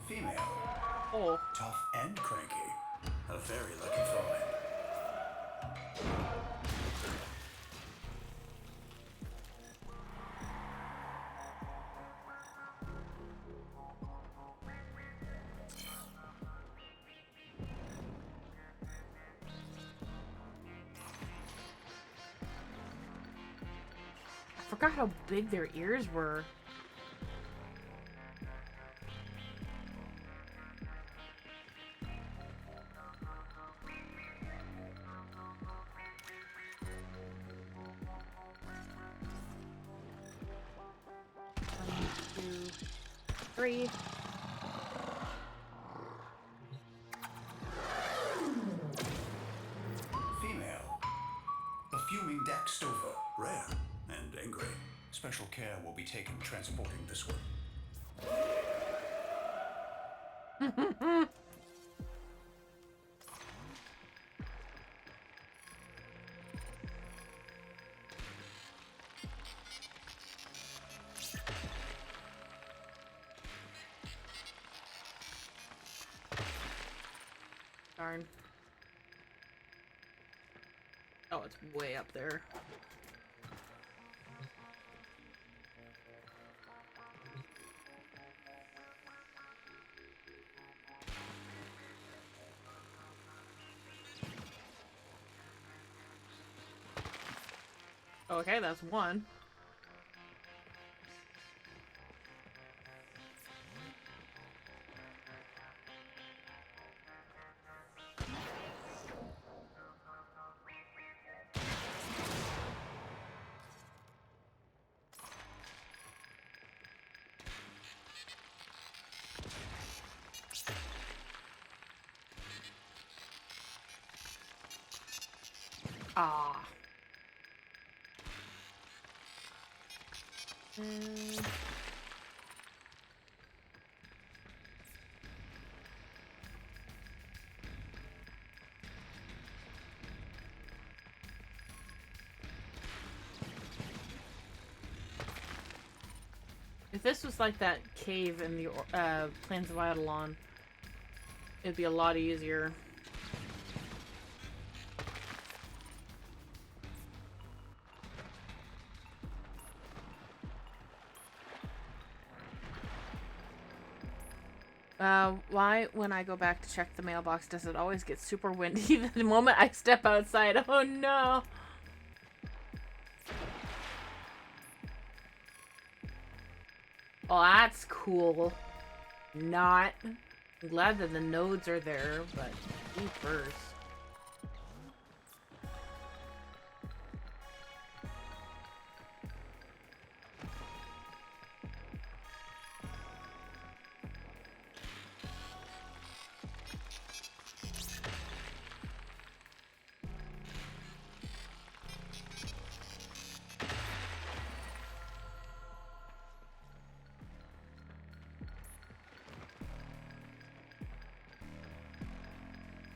Female. Oh. Tough and cranky. A very lucky find. I forgot how big their ears were. 3. Female. A fuming Dak Stover. Rare and angry. Special care will be taken transporting this one. Darn. Oh, it's way up there. Okay, that's one. Ah. If this was like that cave in the Plains of Eidolon, it'd be a lot easier. Why, when I go back to check the mailbox, does it always get super windy the moment I step outside? Oh no! Oh, that's cool. Not. I'm glad that the nodes are there, but me first.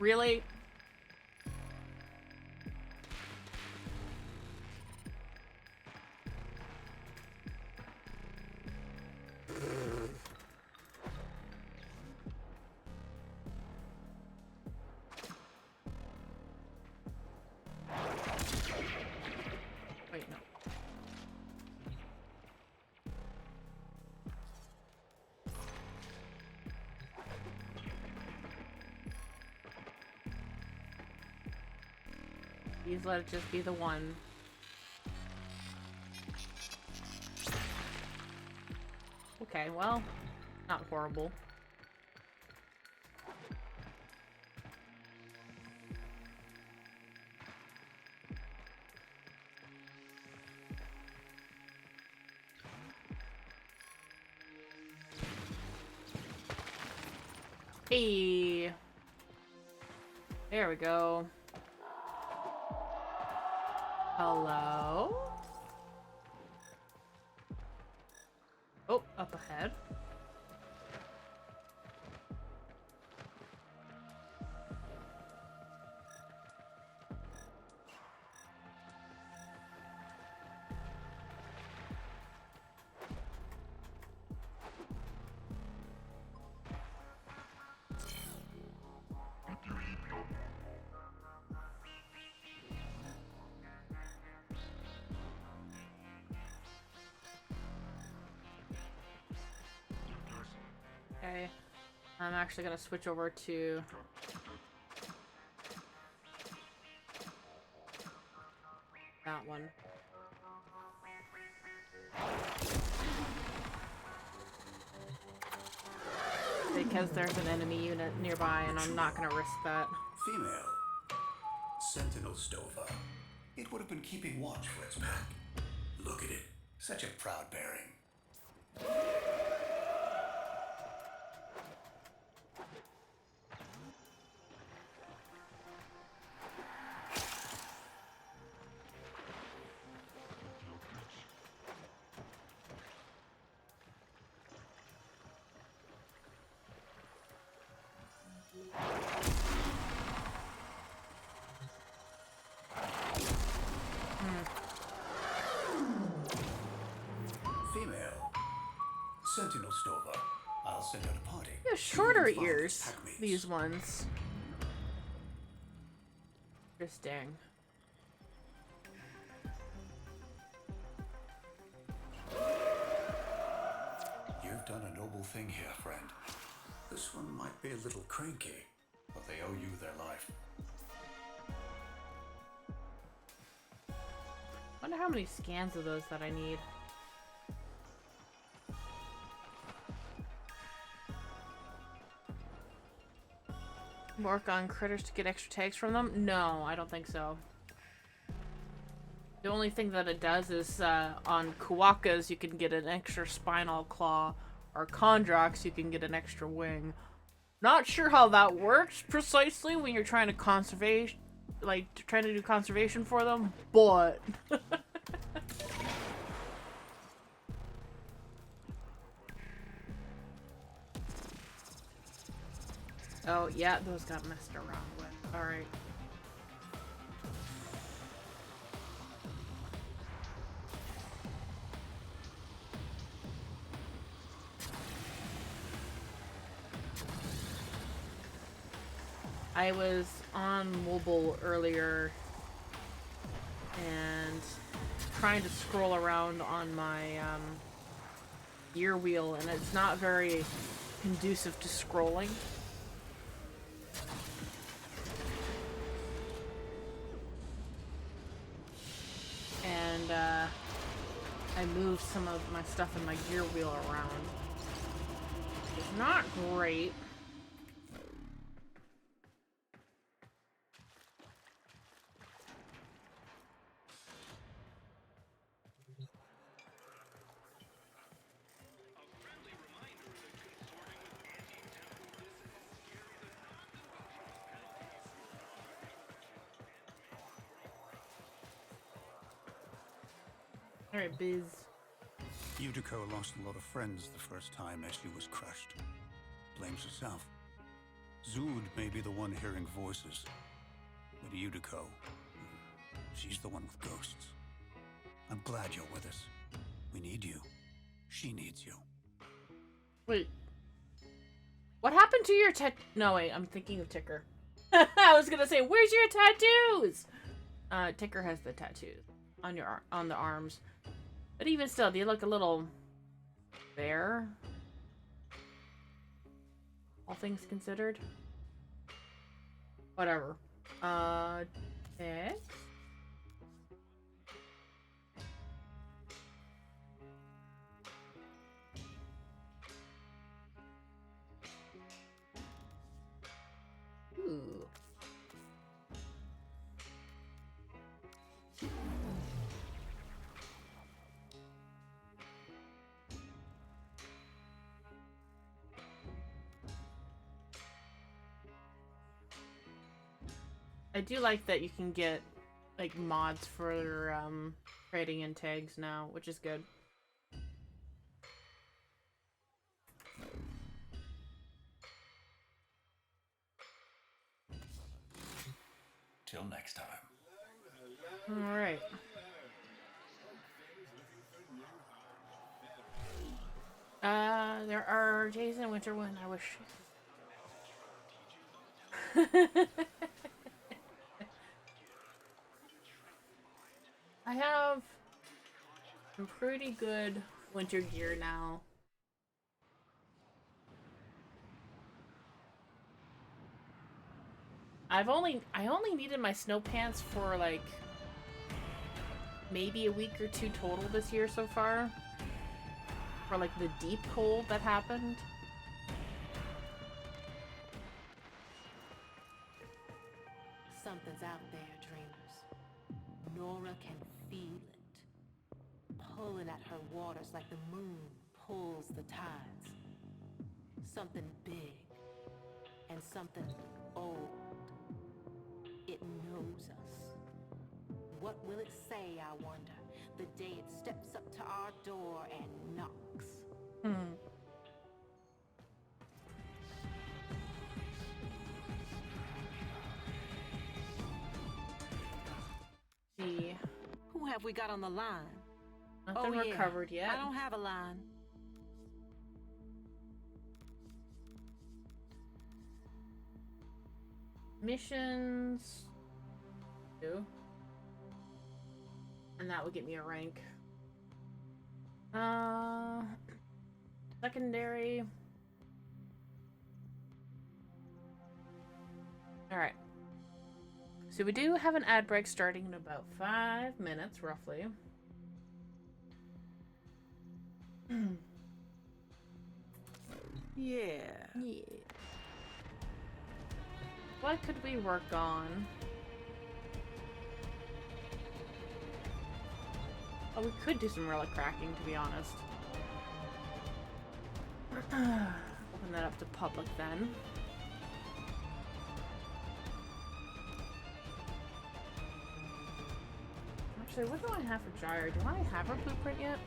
Really? Wait, no. Please let it just be the one. Okay, well, not horrible. Hey. There we go. Hello? Oh, up ahead. Okay, I'm actually gonna switch over to that one. Because there's an enemy unit nearby and I'm not gonna risk that. Female. Sentinel Stover. It would have been keeping watch for its pack. Look at it. Such a proud bearing. I'll send out a party. Yeah, shorter ears. These ones. Interesting. You've done a noble thing here, friend. This one might be a little cranky, but they owe you their life. Wonder how many scans of those that I need. Work on critters to get extra tags from them? No, I don't think so. The only thing that it does is on Kuwakas you can get an extra spinal claw, or Kondrox you can get an extra wing. Not sure how that works precisely when you're trying to conservation, like trying to do conservation for them, but oh yeah, those got messed around with. All right. I was on mobile earlier and trying to scroll around on my gear wheel, and it's not very conducive to scrolling. And I moved some of my stuff in my gear wheel around. It's not great. Alright, Biz. Yutiko lost a lot of friends the first time Ashley was crushed. Blames herself. Zood may be the one hearing voices, but Yutiko, she's the one with ghosts. I'm glad you're with us. We need you. She needs you. Wait. What happened to your No, wait, I'm thinking of Ticker. I was gonna say, where's your tattoos? Ticker has the tattoos on the arms. But even still, they look a little bare. All things considered. Whatever. Text. Ooh. I do like that you can get like mods for trading in tags now, which is good. Till next time. All right. There are days in winter when I wish. I have some pretty good winter gear now. I only needed my snow pants for like maybe a week or two total this year so far. For like the deep cold that happened. Something's out there, dreamers. Nora can feel it. Pulling at her waters like the moon pulls the tides. Something big and something old. It knows us. What will it say, I wonder, the day it steps up to our door and knocks? See. Who have we got on the line? Nothing recovered yet. I don't have a line. Missions. 2. And that would get me a rank. Secondary. Alright. So we do have an ad break starting in about 5 minutes, roughly. Yeah. What could we work on? Oh, we could do some relic cracking, to be honest. Open that up to public then. Actually, what do I have for Gyre? Do I have her blueprint yet?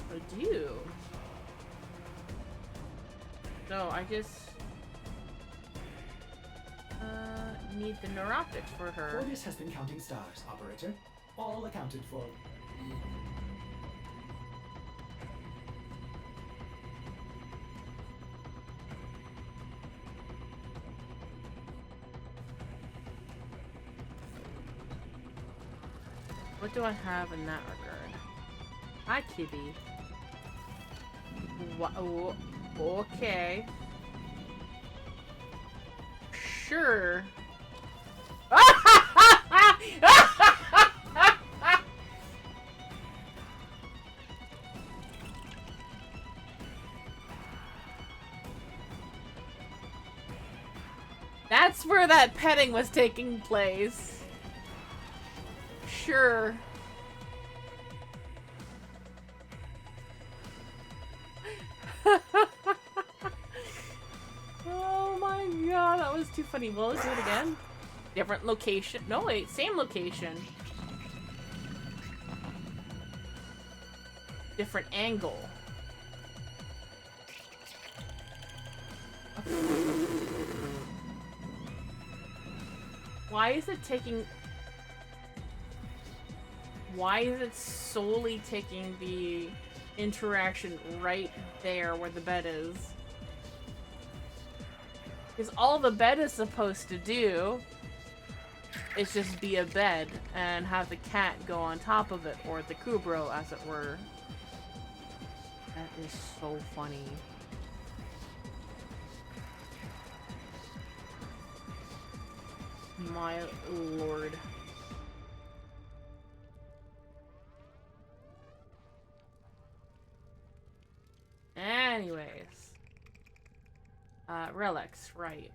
I do. So I just need the neuroptics for her. Ordis has been counting stars, operator. All accounted for. What do I have in that regard? Hi, Kibby. Oh, okay. Sure. That's where that petting was taking place. Sure. Oh my god, that was too funny. Well, let's do it again. Different location. No, wait, same location. Different angle. Why is it taking... Why is it solely taking the interaction right there where the bed is? Because all the bed is supposed to do is just be a bed and have the cat go on top of it, or the Kubro, as it were. That is so funny. My lord. Anyways. Relics, right.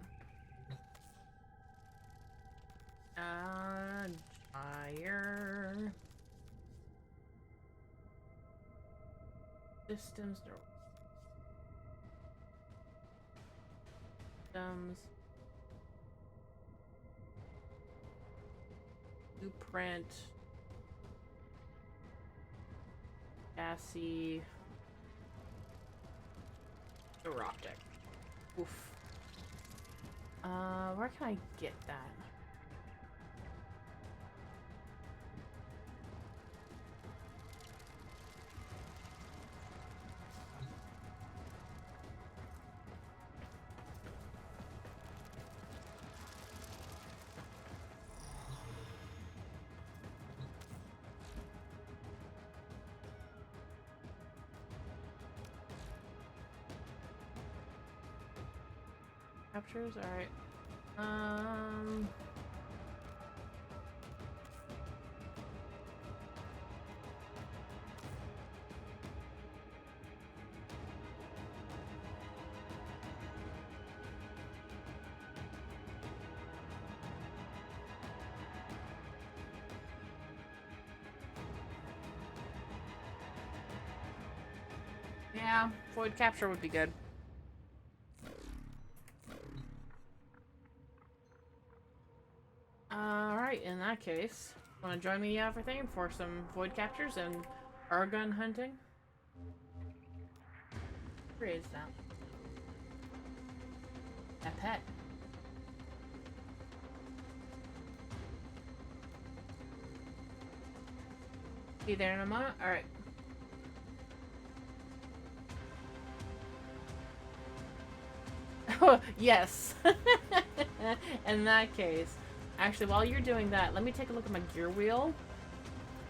Gyre. Systems. Systems. Blueprint. Chassis. Neuroptic. Oof. Where can I get that? Captures, alright. Yeah, void capture would be good. Alright, in that case, wanna join me everything for some void captures and Argon hunting? Where is that? A pet. Be there in a moment? Alright. Oh, yes. In that case. Actually, while you're doing that, let me take a look at my gear wheel.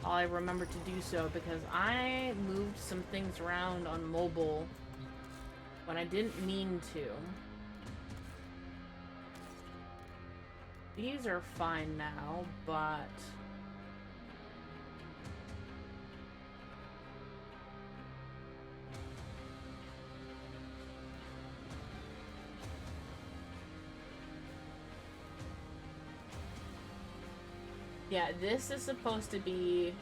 I remember to do so because I moved some things around on mobile when I didn't mean to. These are fine now, but... yeah, this is supposed to be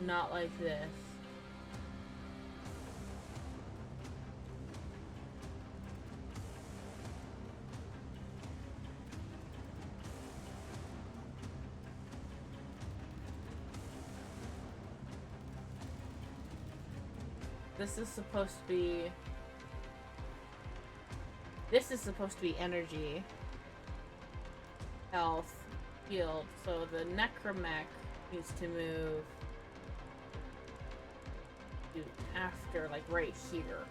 not like this. This is supposed to be... this is supposed to be energy, health, healed. So the necromech needs to move to after, like right here.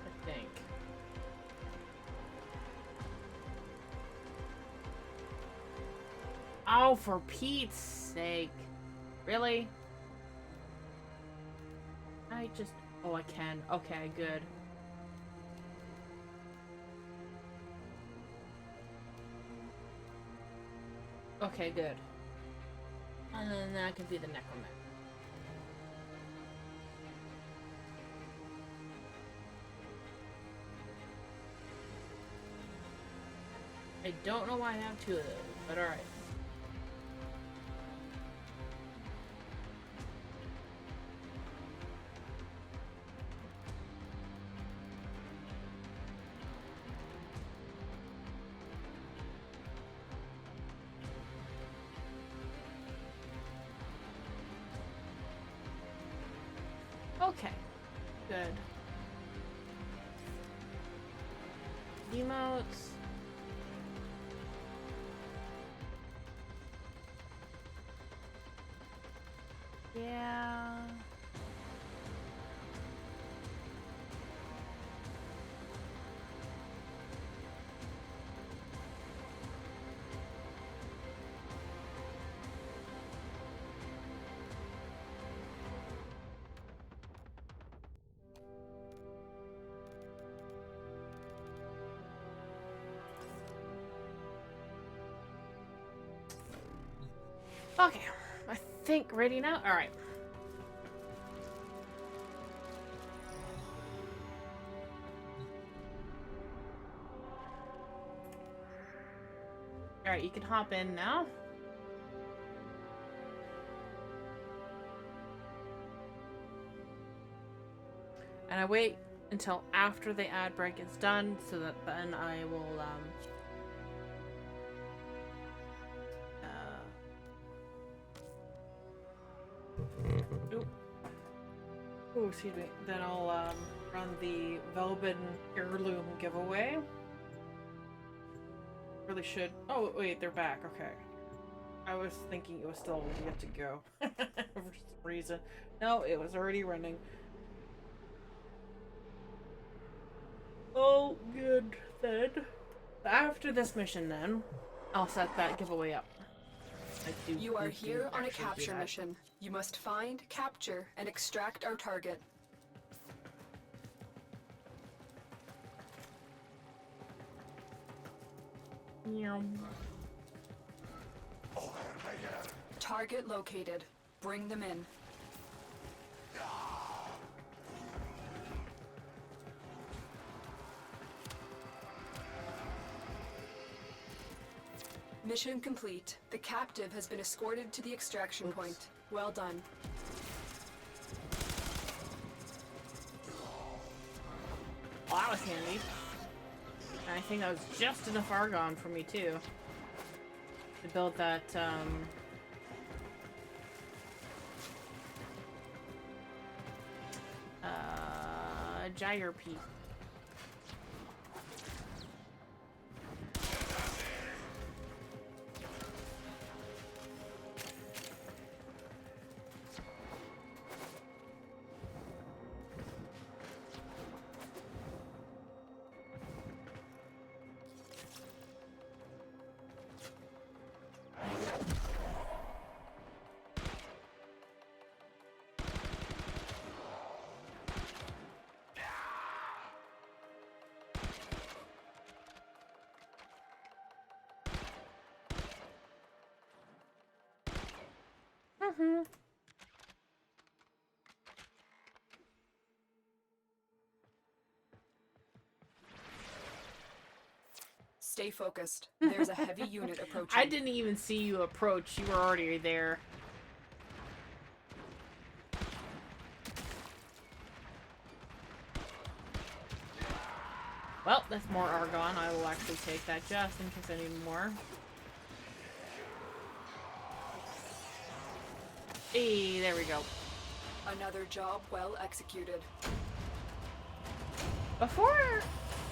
I think. Oh, for Pete's sake. Really? I just... oh, I can. Okay, good. Okay, good. And then that could be the necromech. I don't know why I have two of those, but alright. Okay, good. Emotes. Yeah. Okay, I think ready now? Alright. Alright, you can hop in now. And I wait until after the ad break is done so that then I will, oh, excuse me. Then I'll run the Velvet Heirloom giveaway. Really should. Oh wait, they're back. Okay. I was thinking it was still yet to go for some reason. No, it was already running. Oh, good then. After this mission, then I'll set that giveaway up. You are here on a capture mission. You must find, capture, and extract our target. Target located. Bring them in. Mission complete. The captive has been escorted to the extraction point. Well done. Well, that was handy. And I think that was just enough argon for me too. To build that, gyre piece. Mm-hmm. Stay focused. There's a heavy unit approaching. I didn't even see you approach. You were already there. Well, that's more Argon. I will actually take that just in case I need more. Hey, there we go. Another job well executed. Before,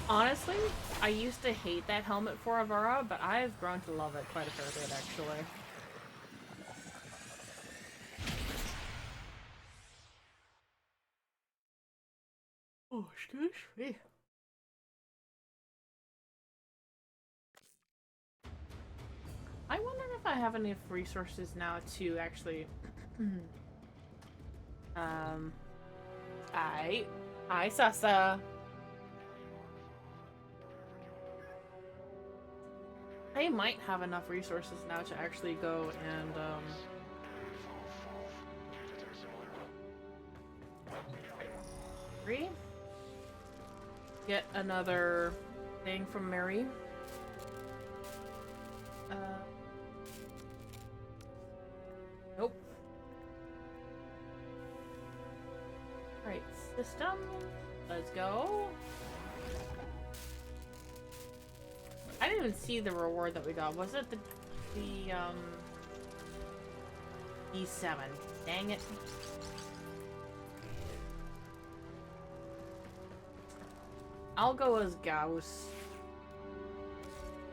honestly, I used to hate that helmet for Avara, but I've grown to love it quite a fair bit, actually. Oh, excuse me. I wonder if I have enough resources now to actually, Hi, Sasa. I might have enough resources now to actually go and, get another thing from Mary. Nope. Right, system. Let's go. I didn't even see the reward that we got. Was it the E7? Dang it. I'll go as Gauss.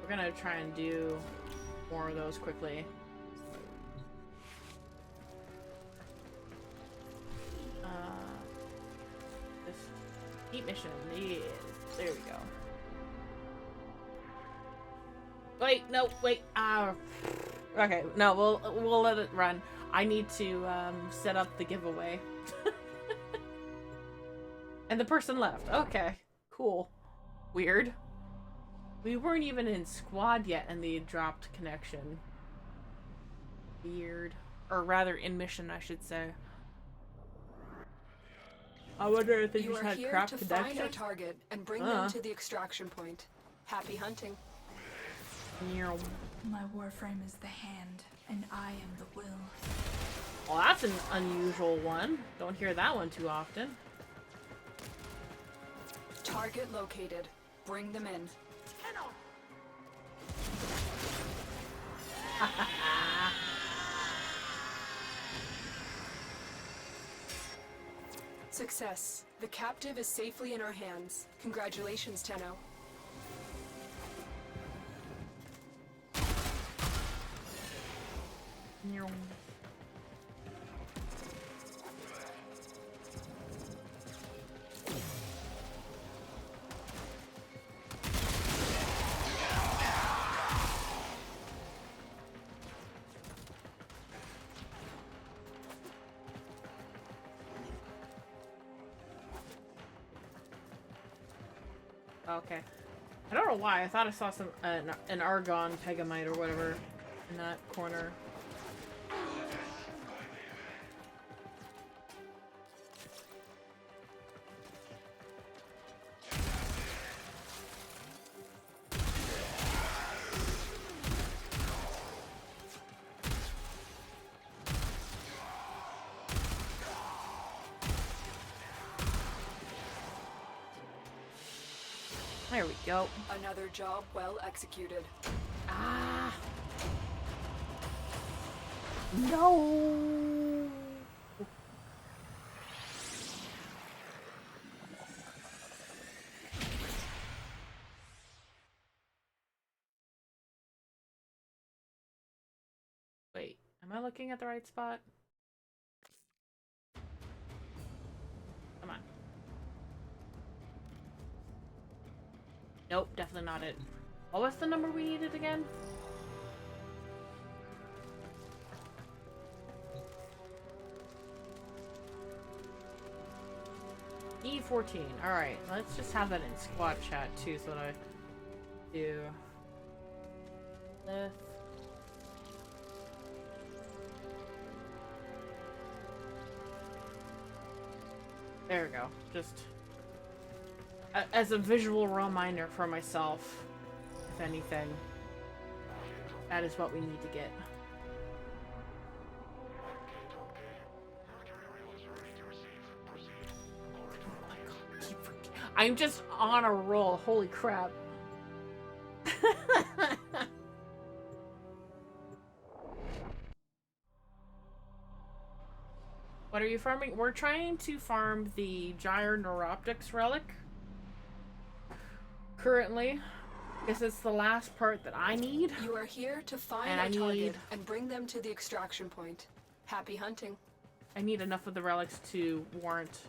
We're gonna try and do more of those quickly. This heat mission. Yes. There we go. Wait, no, wait. Okay, no, we'll let it run. I need to set up the giveaway. And the person left. Okay, cool. Weird. We weren't even in squad yet and they dropped connection. Weird. Or rather, in mission, I should say. I wonder if they just had crap connection. You are here to find our target and bring them to the extraction point. Happy hunting. My Warframe is the hand, and I am the will. Well, that's an unusual one. Don't hear that one too often. Target located. Bring them in. Success. The captive is safely in our hands. Congratulations, Tenno. Okay. I don't know why. I thought I saw some an Argon Pegamite or whatever in that corner. There we go. Another job well executed. Ah! No! Wait, am I looking at the right spot? Come on. Nope, definitely not it. What was the number we needed again? E14. Alright, let's just have that in squad chat too so that I do this. There we go. Just as a visual reminder for myself, if anything. That is what we need to get. Oh my god, I'm just on a roll. Holy crap. What are you farming? We're trying to farm the Gyroneuroptex relic. Currently. Because it's the last part that I need. You are here to find a target and bring them to the extraction point. Happy hunting. I need enough of the relics to warrant.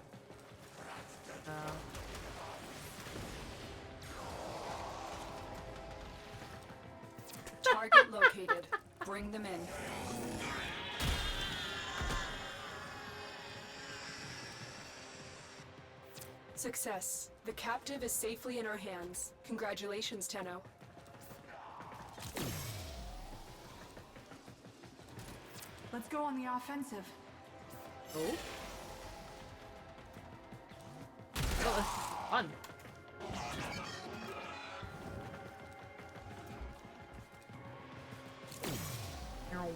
Target located. Bring them in. Success. The captive is safely in our hands. Congratulations, Tenno. Let's go on the offensive. Oh? Oh, this is fun. Ow.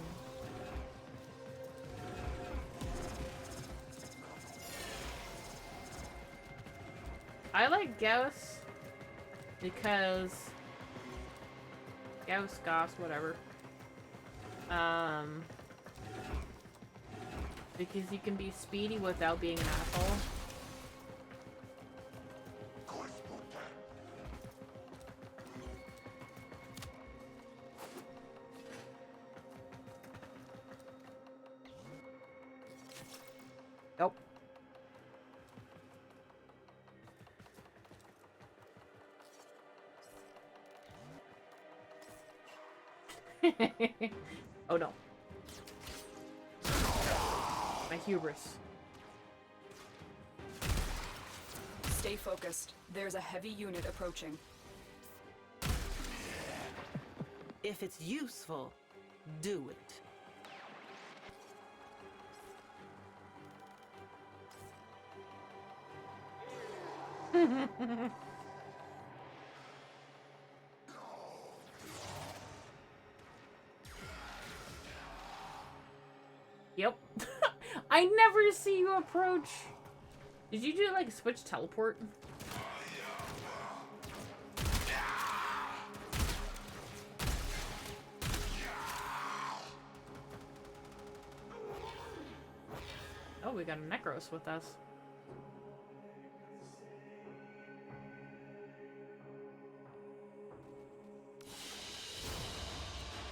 I like Gauss because Gauss, whatever. Because you can be speedy without being an asshole. Nope. Oh no. My hubris. Stay focused. There's a heavy unit approaching. If it's useful, do it. Yep. I never see you approach. Did you do like switch teleport? Oh, we got a Necros with us.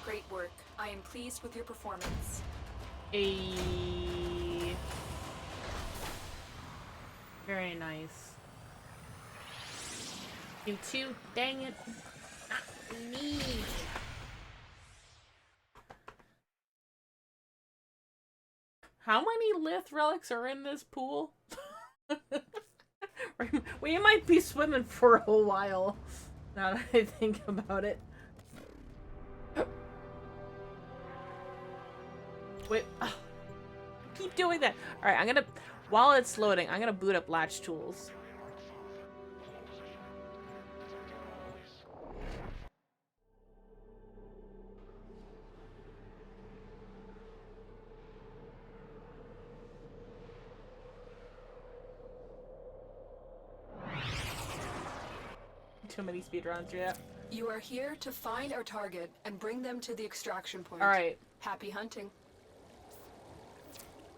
Great work. I am pleased with your performance. Very nice. You too. Dang it. Not me. How many Lith relics are in this pool? We might be swimming for a while. Now that I think about it. Wait. Oh, keep doing that. Alright, I'm gonna... While it's loading, I'm gonna boot up Latch Tools. Too many speedruns, yeah. You are here to find our target and bring them to the extraction point. Alright. Happy hunting.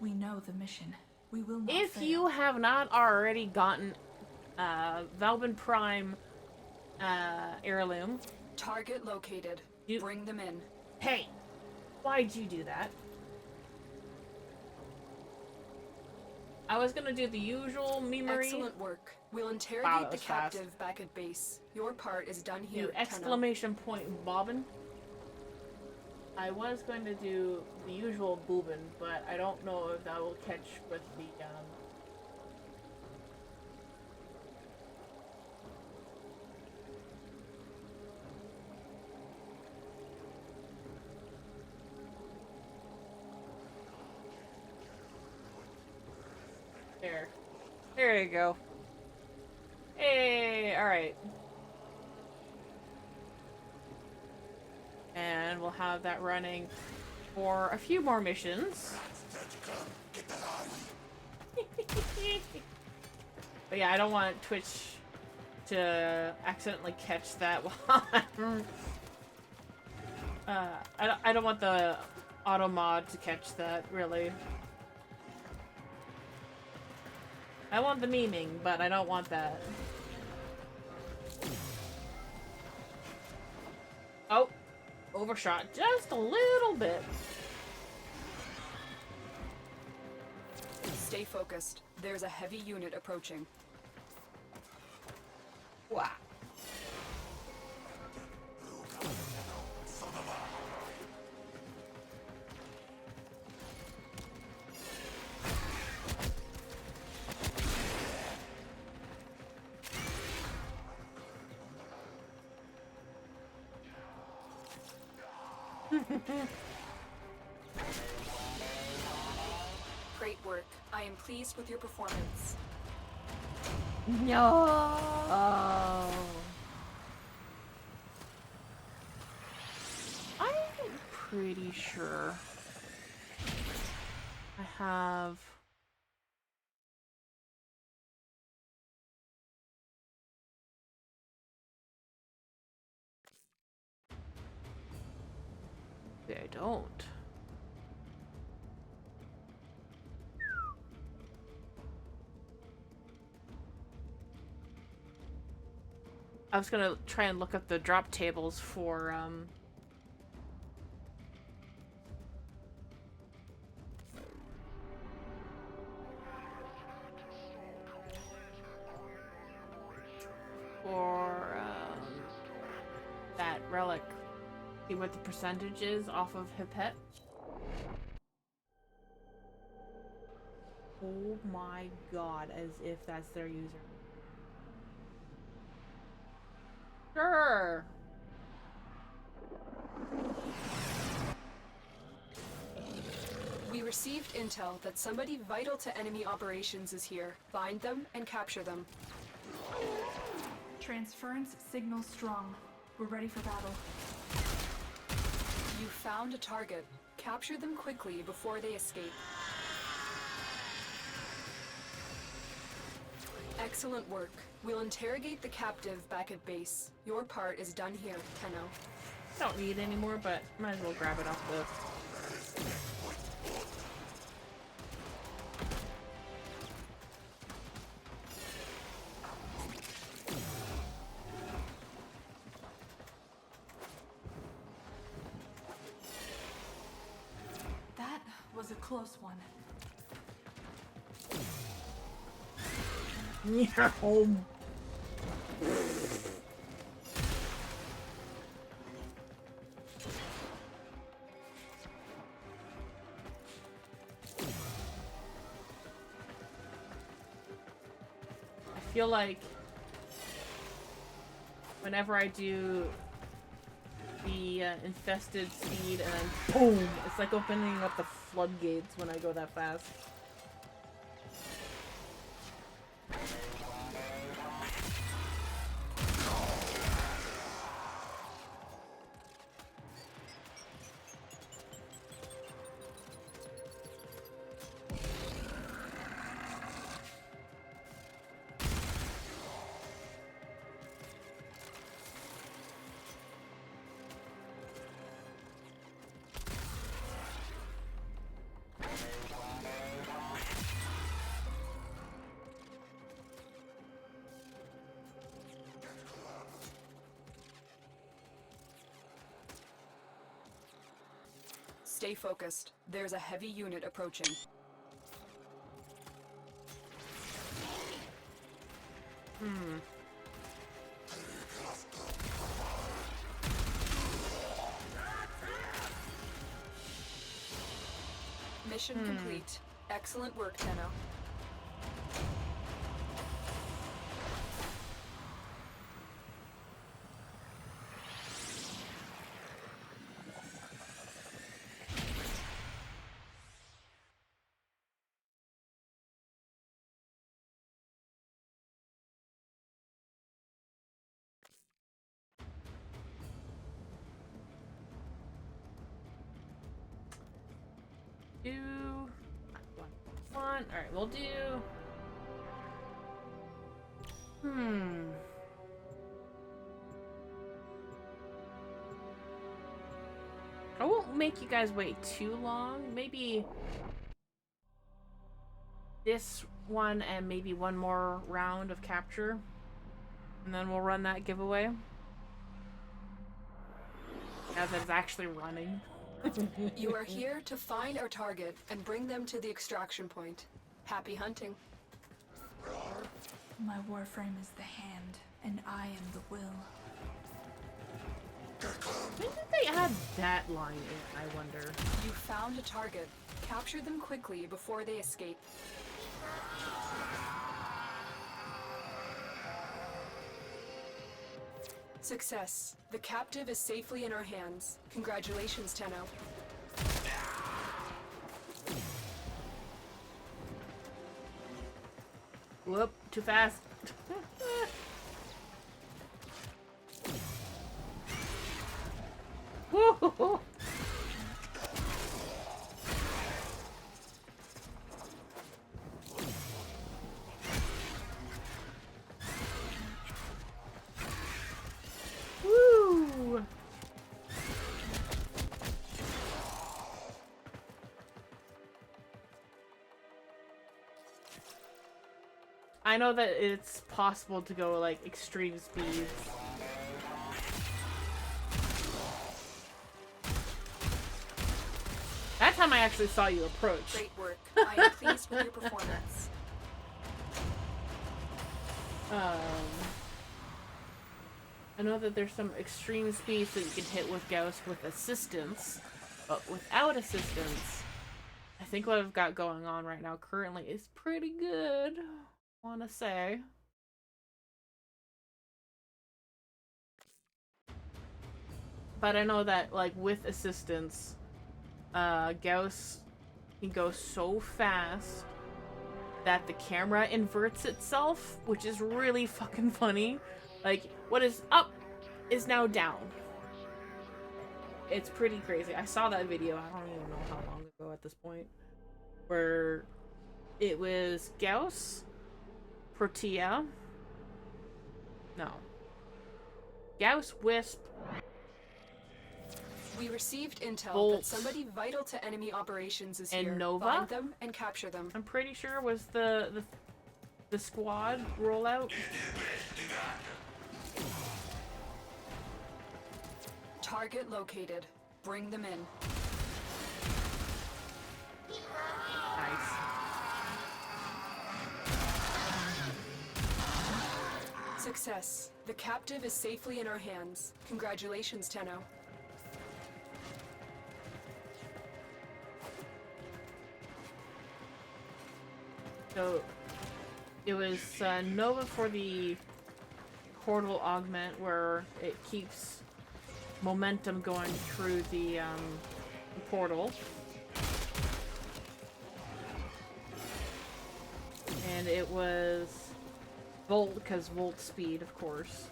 We know the mission. We will not If fail. you have not already gotten Valvin Prime heirloom. Target located. Bring them in. Hey! Why'd you do that? I was gonna do the usual memory. Excellent work. We'll interrogate Wow, that the was fast. captive back at base. Your part is done here. Do exclamation point bobbin. I was going to do the usual boobin, but I don't know if that will catch with the There you go. Hey, alright. And we'll have that running for a few more missions. But yeah, I don't want Twitch to accidentally catch that while I don't want the auto mod to catch that, really. I want the memeing, but I don't want that. Oh, overshot just a little bit. Stay focused. There's a heavy unit approaching. Wow. Great work. I am pleased with your performance. No. I'm pretty sure I have. Maybe I don't. I was gonna try and look up the drop tables for that relic. See what the percentage is off of Hipet. Oh my god, as if that's their user. Sure. We received intel that somebody vital to enemy operations is here. Find them and capture them. Transference signal strong. We're ready for battle. You found a target. Capture them quickly before they escape. Excellent work. We'll interrogate the captive back at base. Your part is done here, Tenno. Don't need any more, but might as well grab it off the... That was a close one. Yeah, home. I feel like whenever I do the infested speed and then boom, it's like opening up the floodgates when I go that fast. Stay focused. There's a heavy unit approaching. Mission complete. Excellent work, Tenno. do one. Alright, we'll do. I won't make you guys wait too long. Maybe this one and maybe one more round of capture. And then we'll run that giveaway. As it's actually running. You are here to find our target and bring them to the extraction point. Happy hunting. My Warframe is the hand, and I am the will. When did they add that line in, I wonder? You found a target. Capture them quickly before they escape. Success. The captive is safely in our hands. Congratulations, Tenno. Whoop, too fast. Woo! Woo! I know that it's possible to go like extreme speeds. That time I actually saw you approach. Great work. I am pleased with your performance. I know that there's some extreme speeds that you can hit with Gauss with assistance, but without assistance, I think what I've got going on right now currently is pretty good, I wanna say. But I know that, like, with assistance, Gauss can go so fast that the camera inverts itself, which is really fucking funny. Like, what is up is now down. It's pretty crazy. I saw that video, I don't even know how long ago at this point, where it was Gauss, Protea, no, Gauss, Wisp, We received intel Bolt, that somebody vital to enemy operations is and here. Nova? Find them and capture them. I'm pretty sure was the squad rollout. Target located. Bring them in. Nice. Success. The captive is safely in our hands. Congratulations, Tenno. So it was Nova for the portal augment, where it keeps momentum going through the portal. And it was Volt, because Volt speed, of course.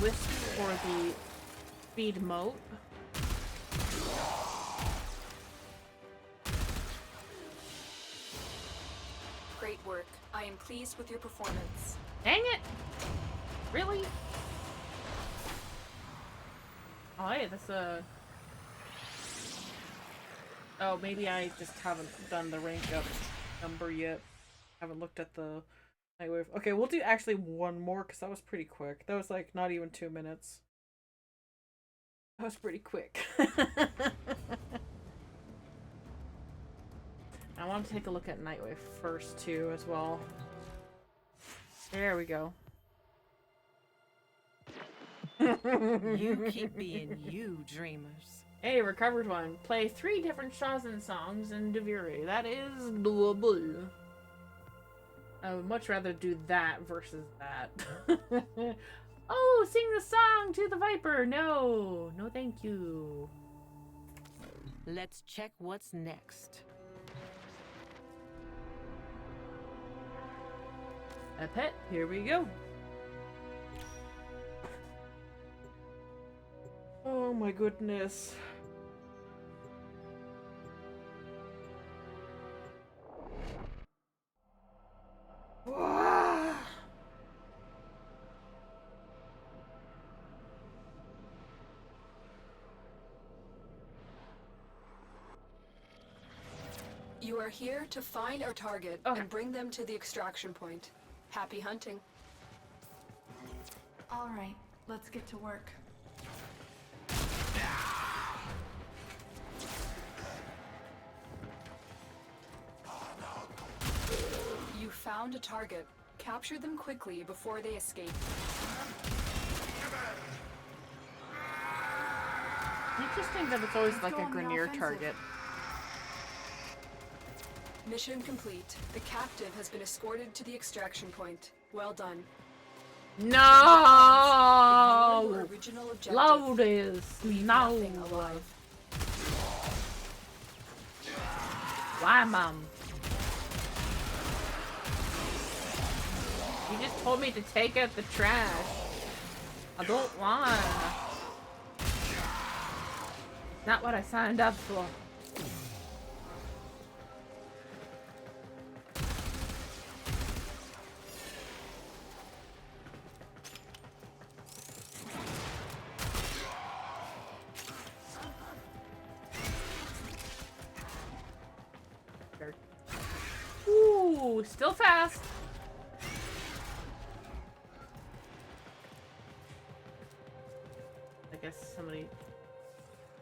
Wisp for the speed moat. Great work. I am pleased with your performance. Dang it! Really? Oh, hey, that's a... Oh, maybe I just haven't done the rank up number yet. Haven't looked at the Nightwave. Okay, we'll do actually one more, because that was pretty quick. That was like not even 2 minutes. That was pretty quick. I want to take a look at Nightwave first, too, as well. There we go. You keep being you, dreamers. Hey, recovered one. Play 3 different Shazin songs in Deviri. That is doable. I would much rather do that versus that. Oh, sing the song to the Viper. No. No, thank you. Let's check what's next. A pet. Here we go. Oh my goodness. You are here to find our target and bring them to the extraction point. Happy hunting. All right, let's get to work. You found a target. Capture them quickly before they escape. Interesting that it's always like a Grenier target. Mission complete. The captive has been escorted to the extraction point. Well done. No! Ignore your original objective. Lotus! No! Why, Mom? You just told me to take out the trash. I don't want. Not what I signed up for. Ooh, still fast. I guess somebody...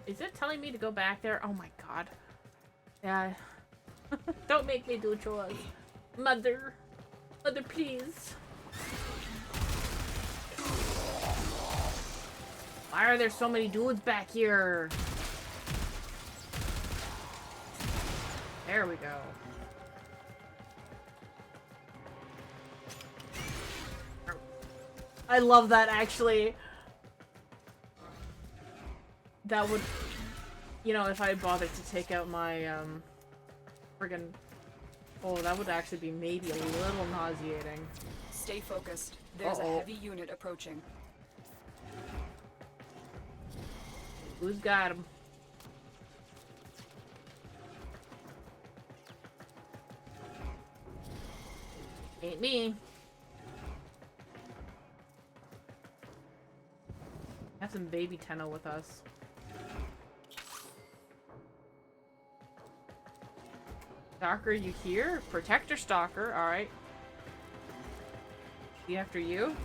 Is it telling me to go back there? Oh my god. Yeah. Don't make me do chores. Mother. Mother, please. Why are there so many dudes back here? There we go. I love that, actually. That would, you know, if I bothered to take out my, friggin'... Oh, that would actually be maybe a little nauseating. Stay focused. There's a heavy unit approaching. Who's got him? Ain't me. Have some baby Tenno with us. Stalker, you here? Protector Stalker, alright. Be after you?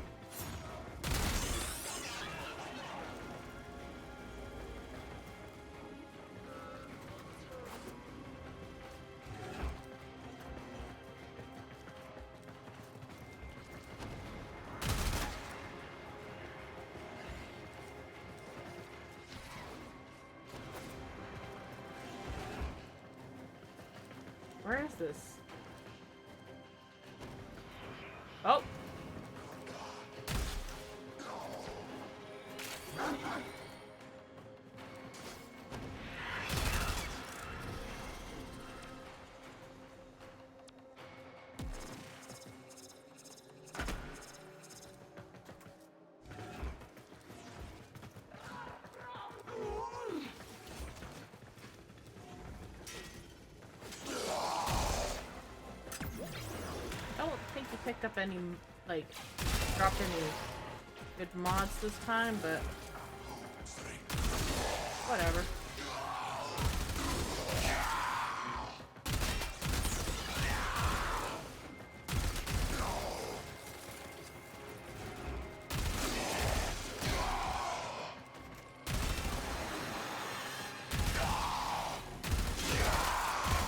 Where is this? Oh! Picked up any, like, dropped any good mods this time, but whatever.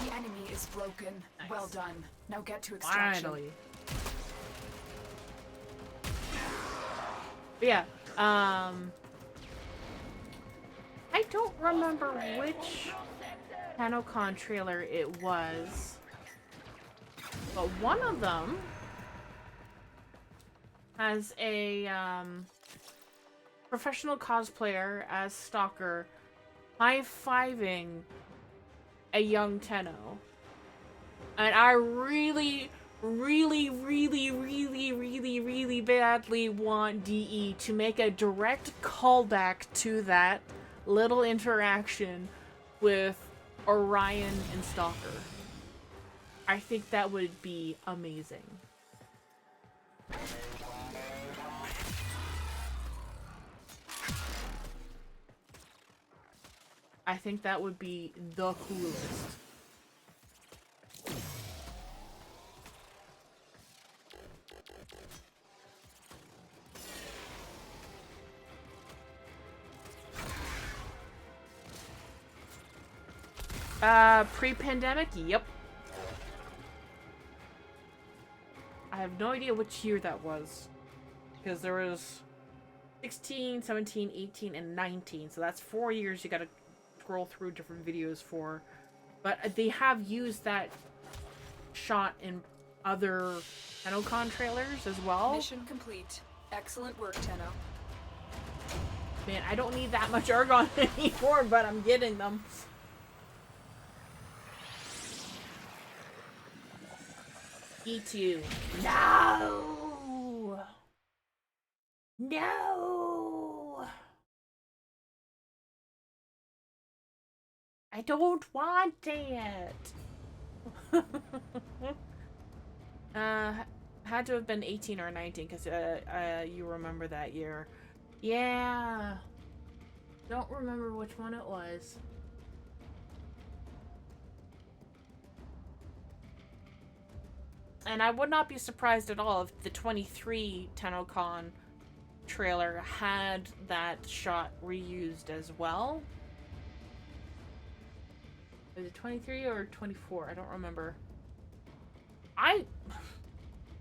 The enemy is broken. Nice. Well done. Now get to extraction. Finally. But yeah, I don't remember which TennoCon trailer it was, but one of them has a professional cosplayer as Stalker high-fiving a young Tenno. And I really, really, really, really, really, really badly want DE to make a direct callback to that little interaction with Orion and Stalker. I think that would be amazing. I think that would be the coolest. Pre-pandemic? Yep. I have no idea which year that was. Because there was 16, 17, 18, and 19. So that's 4 years you gotta scroll through different videos for. But they have used that shot in other TennoCon trailers as well. Mission complete. Excellent work, Tenno. Man, I don't need that much Argon anymore, but I'm getting them. E2. No! No! I don't want it! Had to have been 18 or 19, because you remember that year. Yeah. Don't remember which one it was. And I would not be surprised at all if the 23 TennoCon trailer had that shot reused as well. Was it 23 or 24? I don't remember.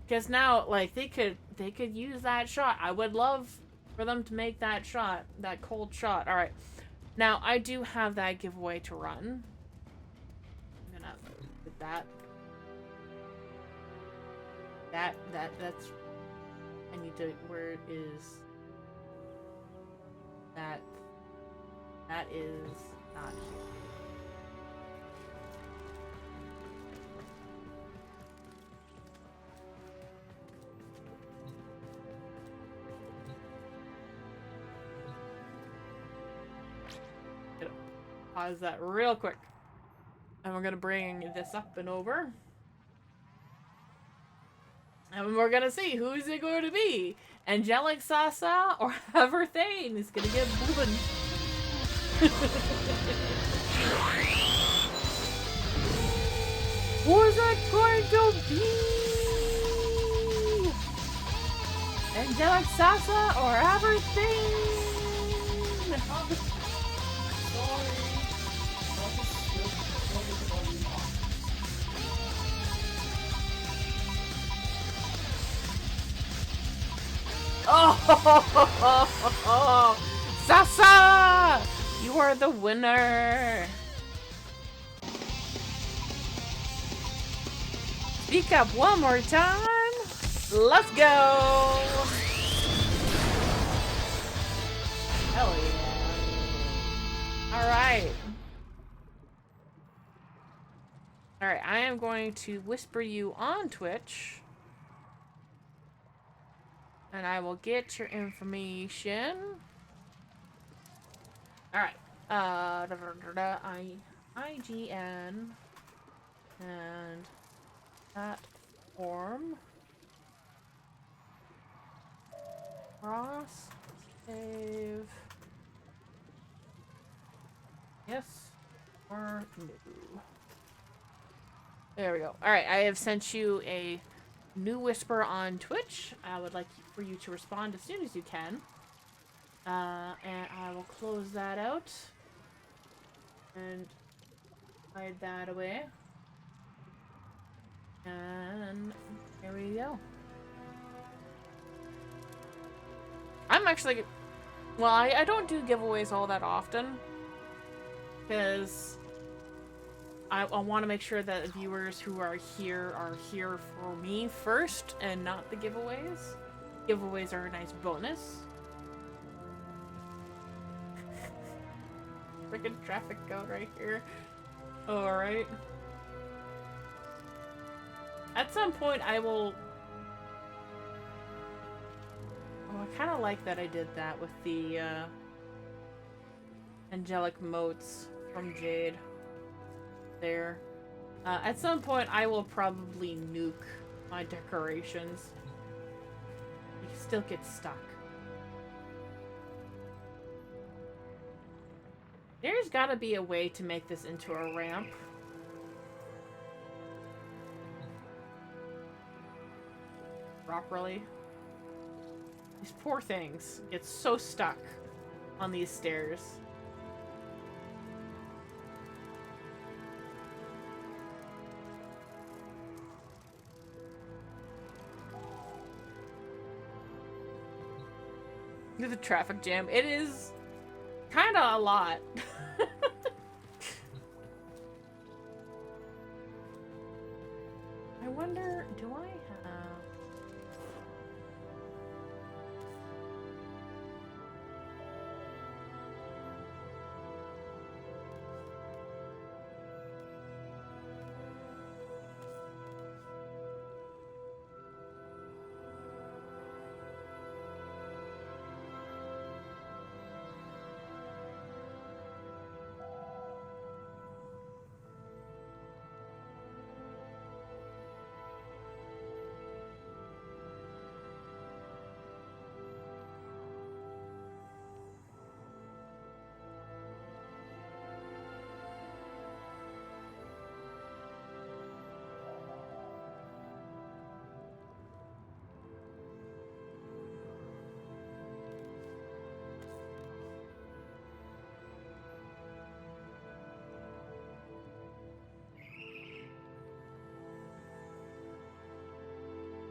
Because now, like, they could use that shot. I would love for them to make that shot, that cold shot. All right. Now, I do have that giveaway to run. I'm gonna put that. That's, I need to, where is that is not here. Pause that real quick. And we're gonna bring this up and over. And we're gonna see who's it going to be. Angelic Sasa or Everthane is gonna get moving. Who's it going to be? Angelic Sasa or Everthane? Oh, Sasa! You are the winner! Speak up one more time! Let's go! Hell yeah. Alright. Alright, I am going to whisper you on Twitch. And I will get your information. Alright. IGN. And platform. Cross. Save. Yes. Or no. There we go. Alright, I have sent you a new whisper on Twitch. I would like for you to respond as soon as you can. And I will close that out. And hide that away. And here we go. I'm actually... Well, I don't do giveaways all that often. Because I want to make sure that viewers who are here for me first and not the giveaways. Giveaways are a nice bonus. Freaking traffic cone right here. Alright. At some point, I will... Oh, I kind of like that I did that with the, angelic motes from Jade. There. At some point, I will probably nuke my decorations. You still get stuck. There's gotta be a way to make this into a ramp. Properly. These poor things get so stuck on these stairs. The traffic jam. It is kind of a lot. I wonder, do I have...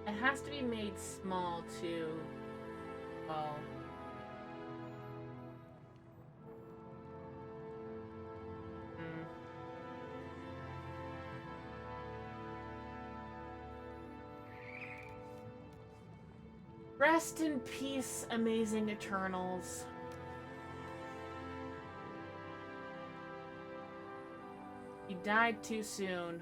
It has to be made small too. Well. Rest in peace, amazing Eternals. You died too soon.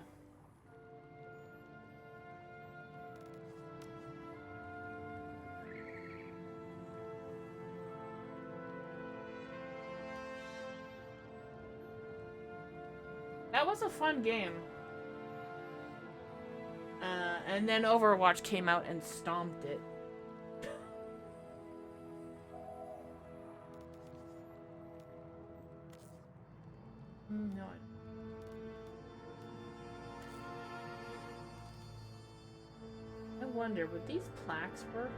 That was a fun game. And then Overwatch came out and stomped it. No. I wonder, would these plaques work?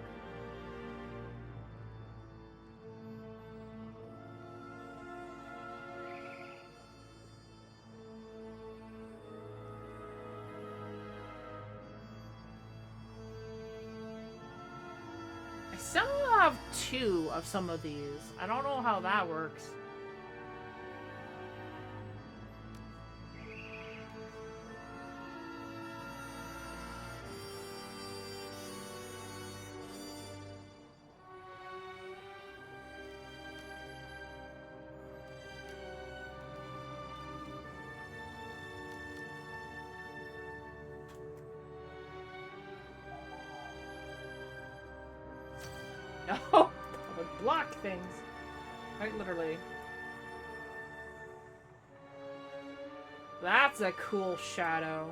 I still have 2 of some of these. I don't know how that works. No, that would block things. Quite literally. That's a cool shadow.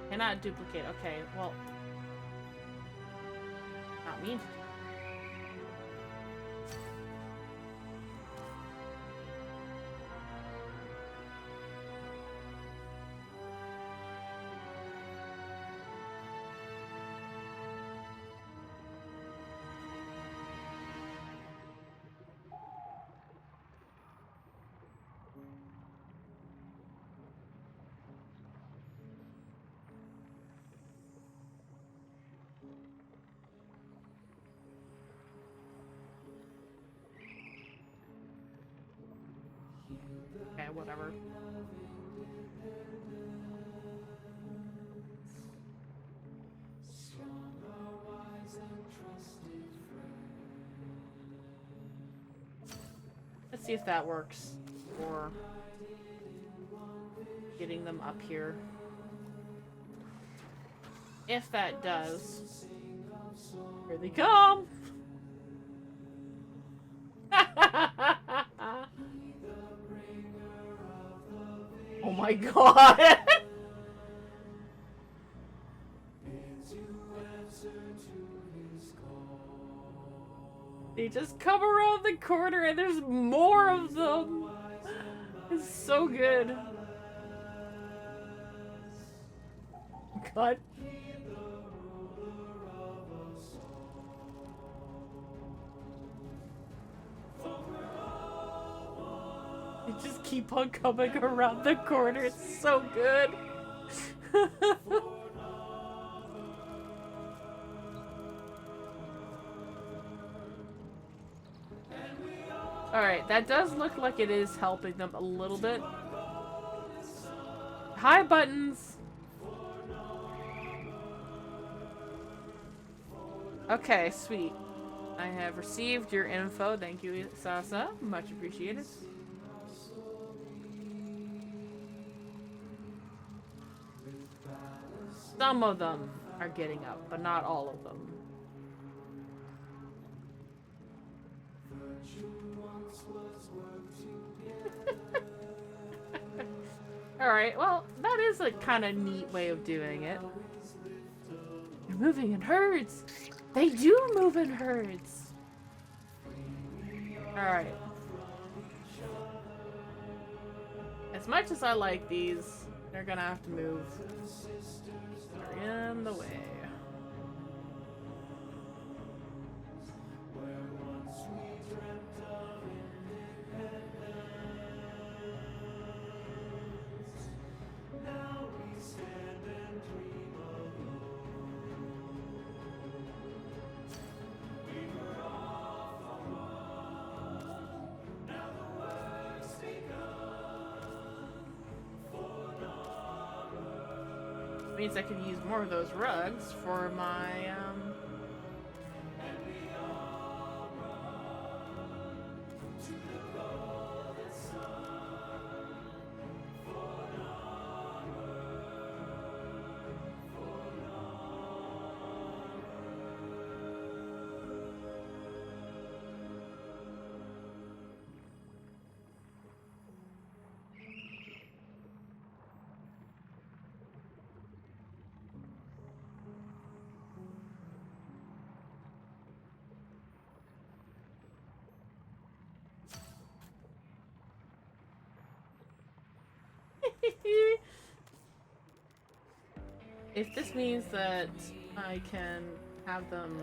Cannot duplicate. Okay, well. Not mean to do. whatever. Let's see if that works for getting them up here. If that does, here they come! Oh my god! They just come around the corner and there's more of them! It's so good. God. They just keep on coming around the corner. It's so good. Alright, that does look like it is helping them a little bit. Hi, buttons! Okay, sweet. I have received your info. Thank you, Sasa. Much appreciated. Some of them are getting up, but not all of them. Alright, well, that is a kind of neat way of doing it. They're moving in herds! They do move in herds! Alright. As much as I like these, they're gonna have to move. They're in the way. Means I could use more of those rugs for my if this means that I can have them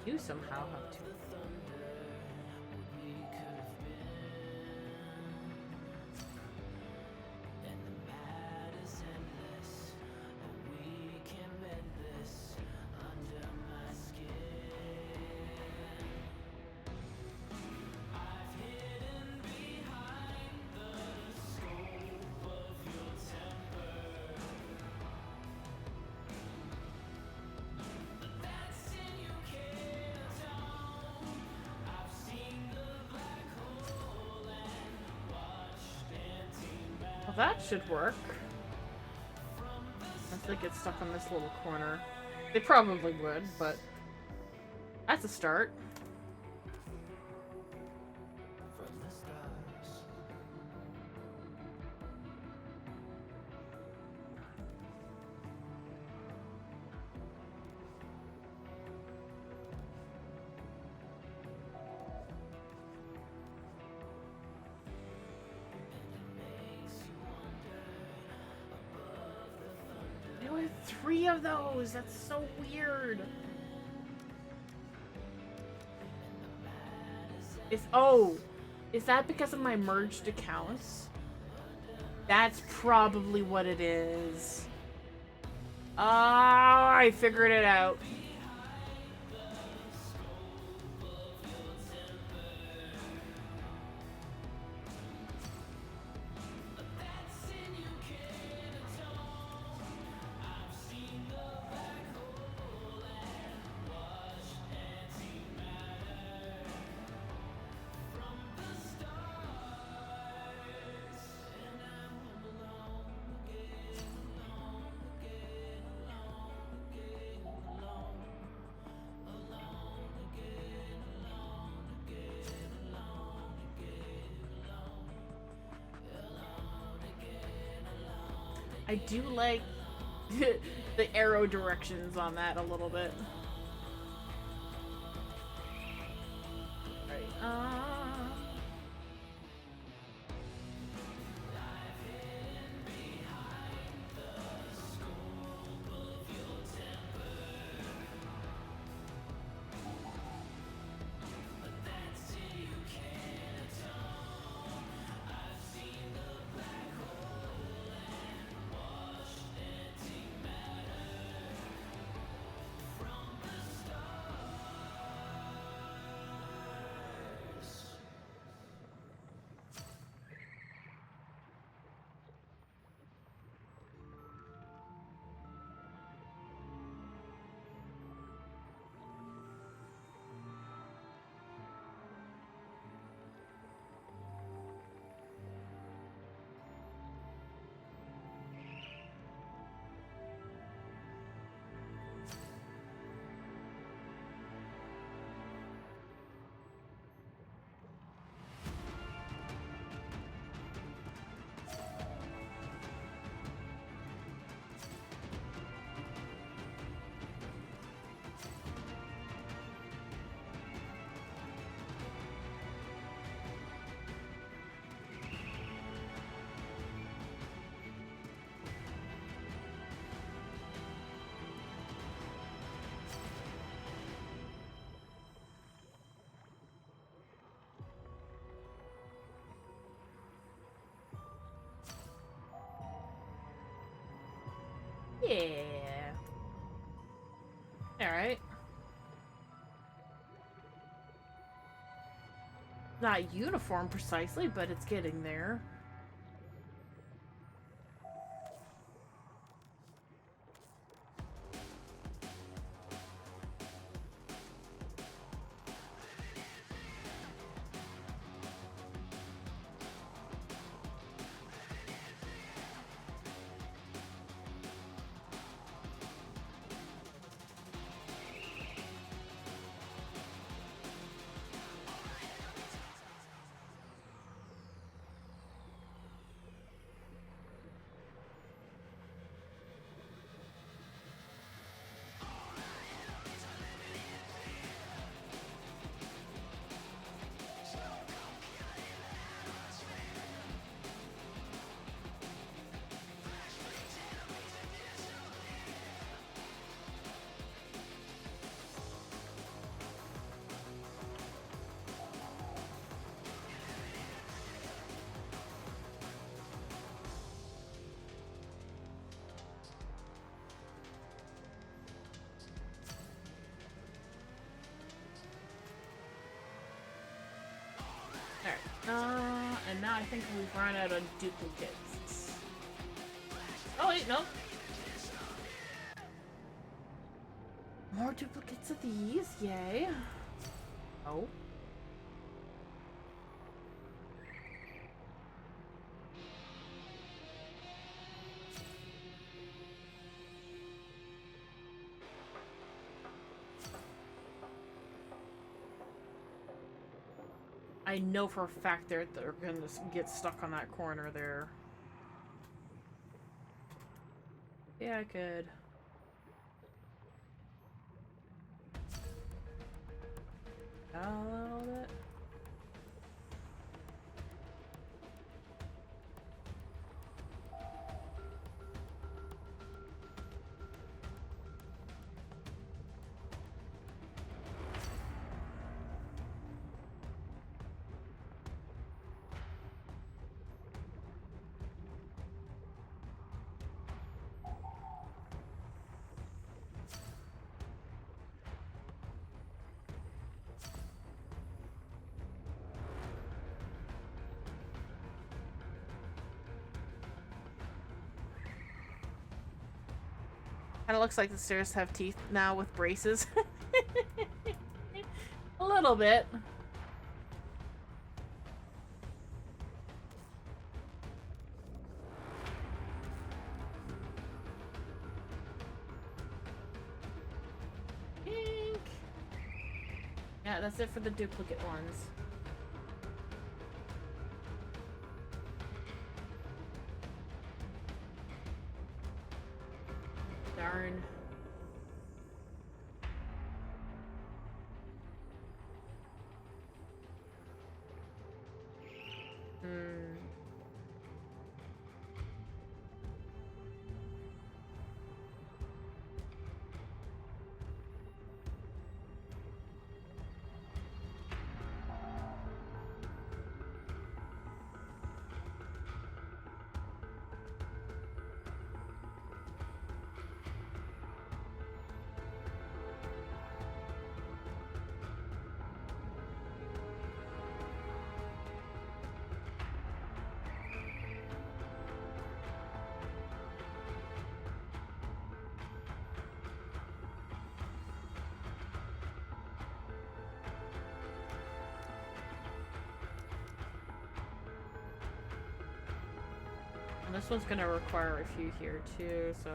do somehow have to. Well, that should work. Once they get stuck on this little corner. They probably would, but that's a start. Three of those! That's so weird! Is that because of my merged accounts? That's probably what it is. Oh, I figured it out. I do like the arrow directions on that a little bit. Right. Yeah. Alright. Not uniform precisely, but it's getting there. And now I think we've run out of duplicates. Oh wait, no. More duplicates of these, yay. Oh. I know for a fact they're gonna get stuck on that corner there. Yeah, I could. A little bit. Kind of looks like the stairs have teeth now with braces. A little bit. Pink. Yeah, that's it for the duplicate ones. Darn. And this one's gonna require a few here too, so.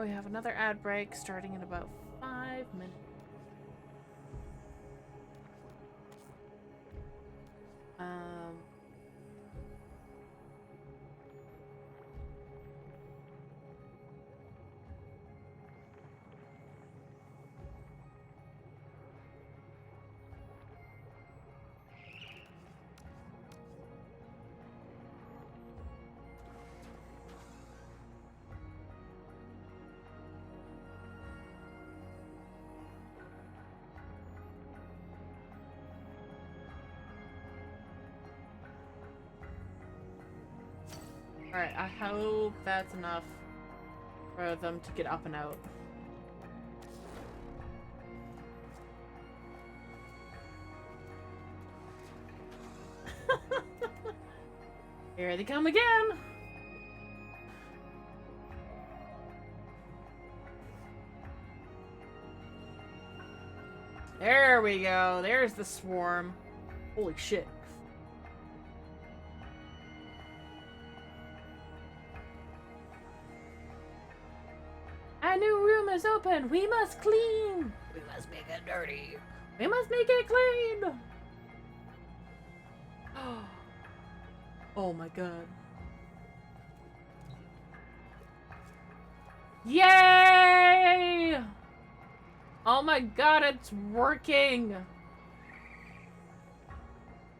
We have another ad break starting in about 5 minutes. Alright, I hope that's enough for them to get up and out. Here they come again! There we go. There's the swarm. Holy shit. A new room is open. We must clean. We must make it dirty. We must make it clean. Oh my god. Yay! Oh my god, it's working!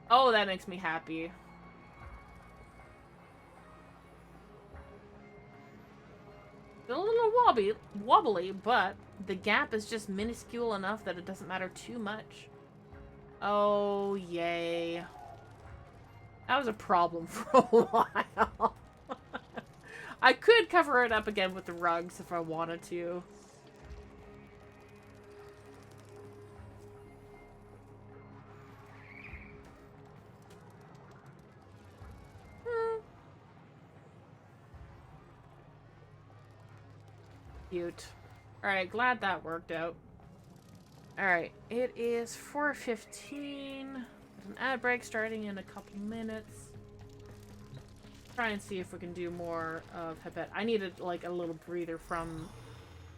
Oh, that makes me happy. It's a little wobbly, but the gap is just minuscule enough that it doesn't matter too much. Oh, yay. That was a problem for a while. I could cover it up again with the rugs if I wanted to. Cute. Alright, glad that worked out. Alright, it is 4:15. An ad break starting in a couple minutes. Try and see if we can do more of Hebet. I needed like a little breather from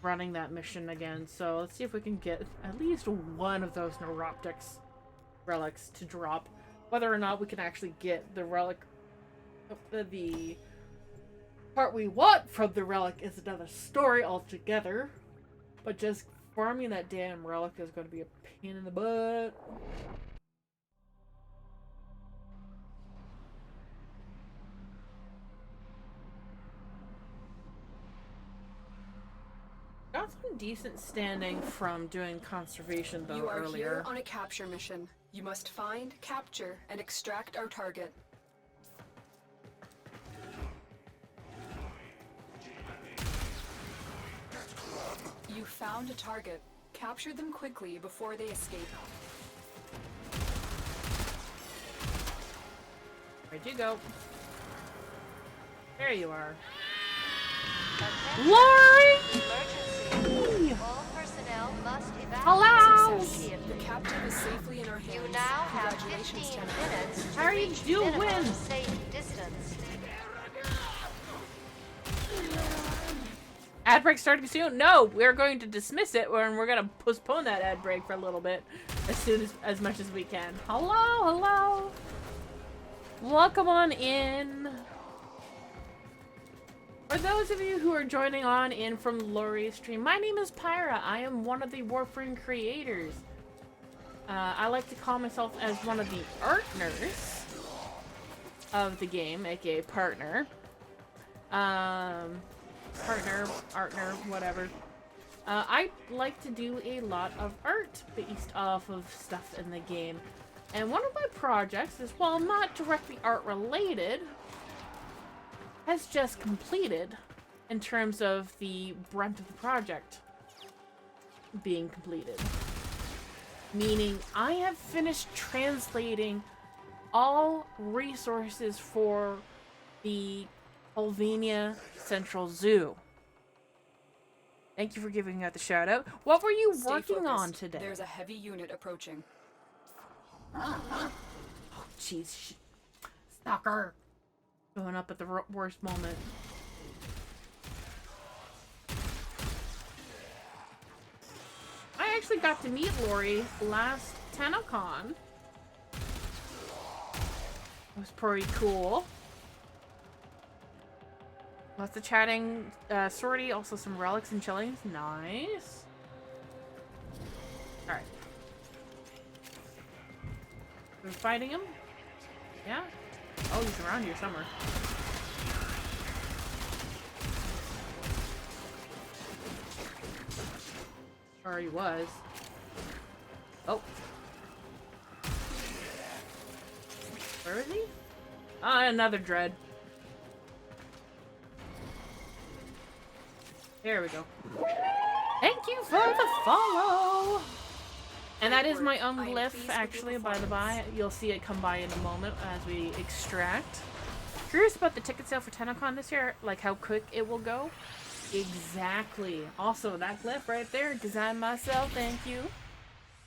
running that mission again, so let's see if we can get at least one of those Neuroptics relics to drop. Whether or not we can actually get the relic, the part we want from the relic is another story altogether. But just farming that damn relic is going to be a pain in the butt. Got some decent standing from doing conservation though You are earlier. here on a capture mission. You must find, capture, and extract our target. You found a target. Capture them quickly before they escape. Where'd you go? There you are. Lori! All personnel must Hello! Success. The captive is safely in our hands. You now have Congratulations, 15 Tenno. minutes to How are you reach doing? minimum safe distance. Ad break starting soon? No, we're going to dismiss it and we're going to postpone that ad break for a little bit as much as we can. Hello, hello. Welcome on in. For those of you who are joining on in from Lori's stream, my name is Pyra. I am one of the Warframe creators. I like to call myself as one of the partners of the game, aka partner. Partner, whatever. I like to do a lot of art based off of stuff in the game. And one of my projects is, while not directly art related, has just completed in terms of the brunt of the project being completed. Meaning I have finished translating all resources for the Pennsylvania Central Zoo. Thank you for giving out the shout out. What were you Stay working on focused. today? There's a heavy unit approaching. Oh, jeez. Stalker. Going up at the worst moment. I actually got to meet Lori last TennoCon. It was pretty cool. Lots of chatting, sortie, also some relics and chillings. Nice. Alright. We're fighting him? Yeah? Oh, he's around here somewhere. Or he was. Oh. Where is he? Ah, another dread. There we go. Thank you for the follow! And that is my own glyph, actually, by the by. You'll see it come by in a moment as we extract. Curious about the ticket sale for TennoCon this year, like how quick it will go. Exactly. Also, that glyph right there, designed myself, thank you.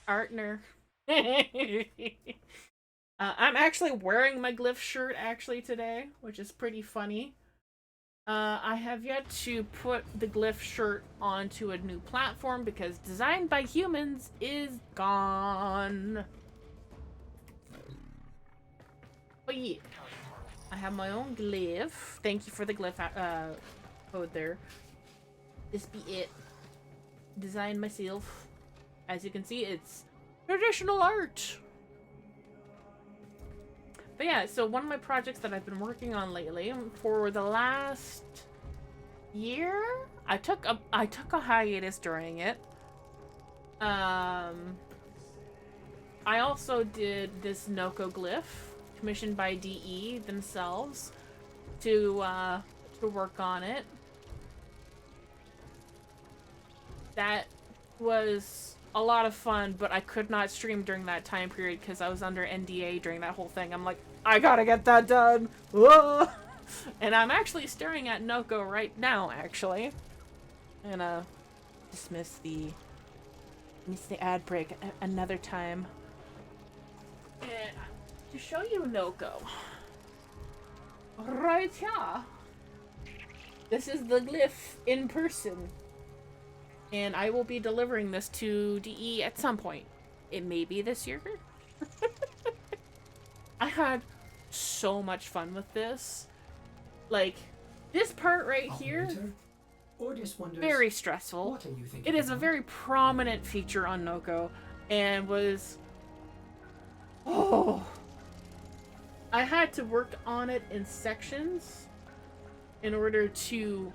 Artner. I'm actually wearing my glyph shirt, actually, today, which is pretty funny. I have yet to put the glyph shirt onto a new platform because Designed by Humans is gone. But yeah, I have my own glyph. Thank you for the glyph code there. This be it. Designed myself. As you can see, it's traditional art. But yeah, so one of my projects that I've been working on lately for the last year, I took a hiatus during it. I also did this Noko glyph commissioned by DE themselves to work on it. That was a lot of fun, but I could not stream during that time period because I was under NDA during that whole thing. I'm like, I gotta get that done. Whoa! And I'm actually staring at Noko right now, actually. I'm gonna dismiss the ad break another time. And to show you Noko. Right here. This is the glyph in person. And I will be delivering this to DE at some point. It may be this year. I had so much fun with this. Like, this part right here, or just wonders, very stressful. What are you thinking It is a about? very prominent feature on Noko, and was... Oh! I had to work on it in sections in order to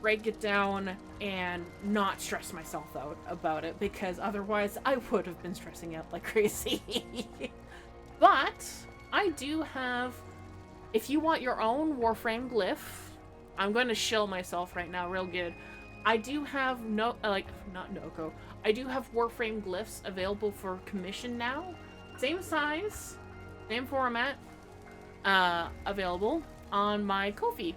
break it down and not stress myself out about it, because otherwise I would have been stressing out like crazy. But I do have, if you want your own Warframe glyph, I'm going to shill myself right now real good. I do have not Noko. I do have Warframe glyphs available for commission now. Same size, same format, available on my Ko-fi.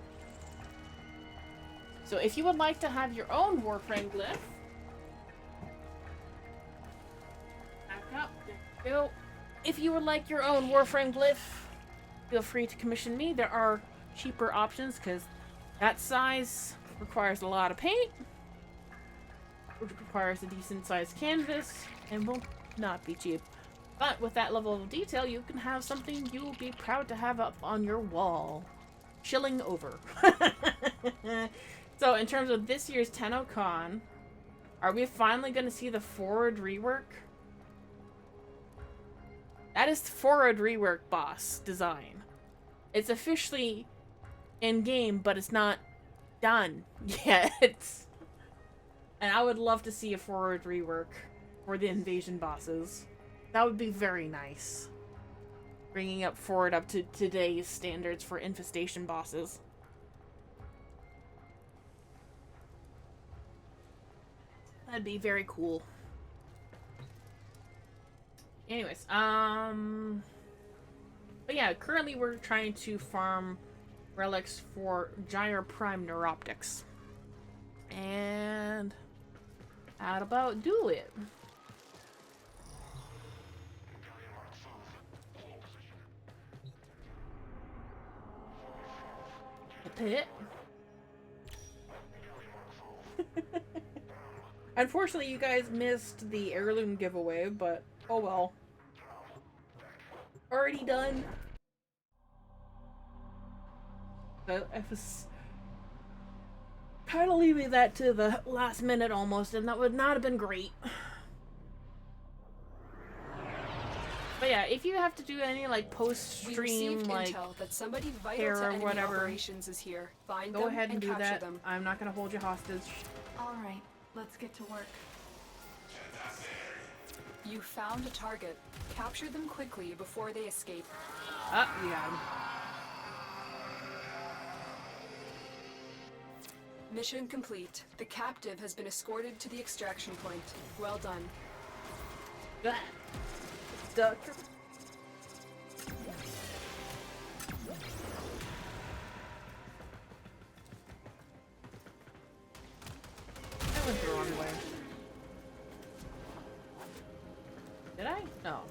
So if you would like to have your own Warframe glyph, back up, there we go. If you would like your own Warframe glyph, feel free to commission me. There are cheaper options because that size requires a lot of paint, which requires a decent sized canvas, and will not be cheap. But with that level of detail, you can have something you will be proud to have up on your wall. Chilling over. So, in terms of this year's TennoCon, are we finally going to see the forward rework? That is the forward rework boss design. It's officially in-game, but it's not done yet. And I would love to see a forward rework for the invasion bosses. That would be very nice. Bringing up forward up to today's standards for infestation bosses. That'd be very cool. Anyways, but yeah, currently we're trying to farm relics for Gyre Prime Neuroptics. And how about do it? A pit? Unfortunately, you guys missed the heirloom giveaway, but oh well. Already done. But I was kind of leaving that to the last minute almost, and that would not have been great. But yeah, if you have to do any like post-stream like intel that somebody vital care to or enemy whatever, operations is here. Find go them ahead and do capture that. them. I'm not gonna hold you hostage. All right, let's get to work. You found a target. Capture them quickly before they escape. Yeah. Mission complete. The captive has been escorted to the extraction point. Well done. Stuck. I went the wrong way. Did I? No.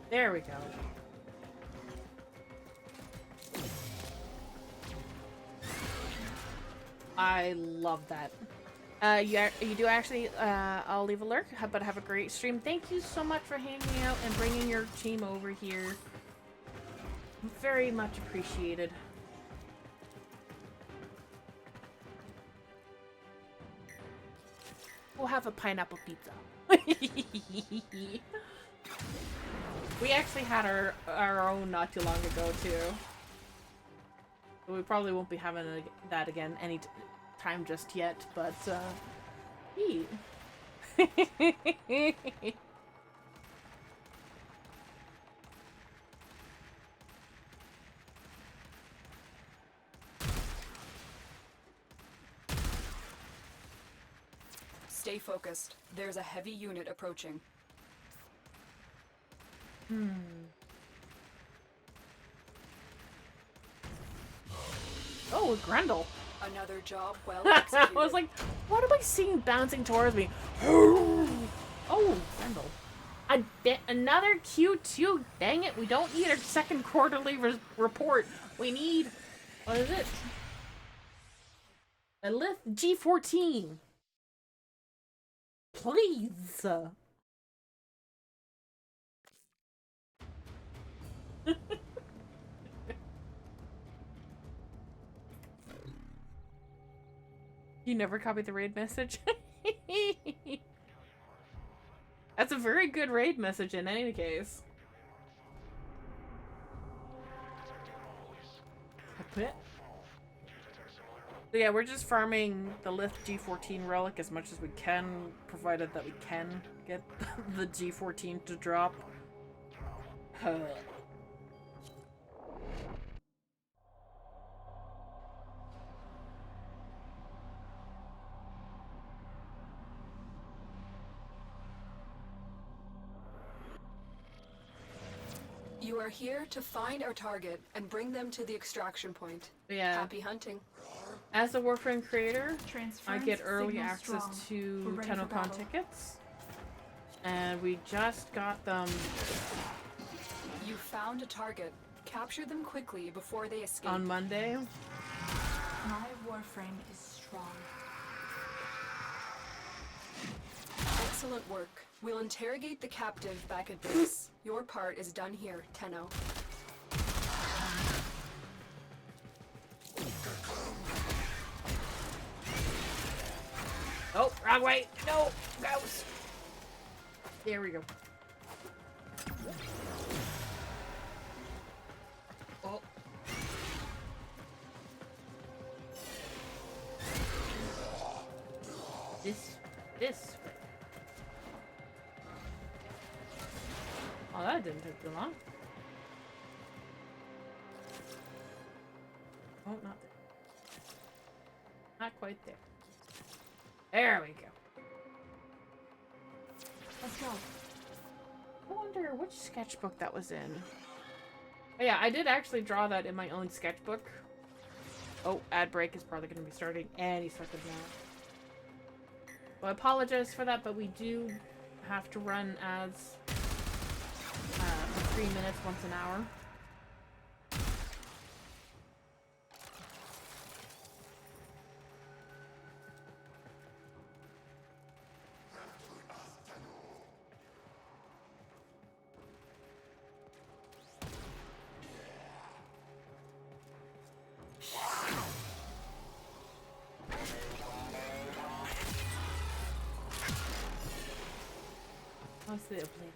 There we go. I love that. You do actually, I'll leave a lurk, but have a great stream. Thank you so much for hanging out and bringing your team over here. Very much appreciated. We'll have a pineapple pizza. We actually had our own not too long ago too. We probably won't be having that again any time just yet, but eat. Stay focused. There's a heavy unit approaching. Oh, Grendel. Another job well I executed. was like, what am I seeing bouncing towards me? Oh, Grendel. Another Q2. Dang it, we don't need a second quarterly report. We need, what is it? A lift G14. Please. You never copied the raid message? That's a very good raid message in any case. So yeah, we're just farming the Lift G14 relic as much as we can, provided that we can get the G14 to drop. You are here to find our target and bring them to the extraction point. Yeah. Happy hunting. As a Warframe creator, I get early signal access strong. to We're ready for TennoCon battle. tickets. And we just got them. You found a target. Capture them quickly before they escape. On Monday. My Warframe is strong. Excellent work. We'll interrogate the captive back at base. Your part is done here, Tenno. Oh, wrong way. No, ghost. There we go. Oh. This. Oh, that didn't take too long. Oh, not there. Not quite there. There we go. Let's go. I wonder which sketchbook that was in. Oh, yeah, I did actually draw that in my own sketchbook. Oh, ad break is probably going to be starting any second now. Well, I apologize for that, but we do have to run as 3 minutes once an hour.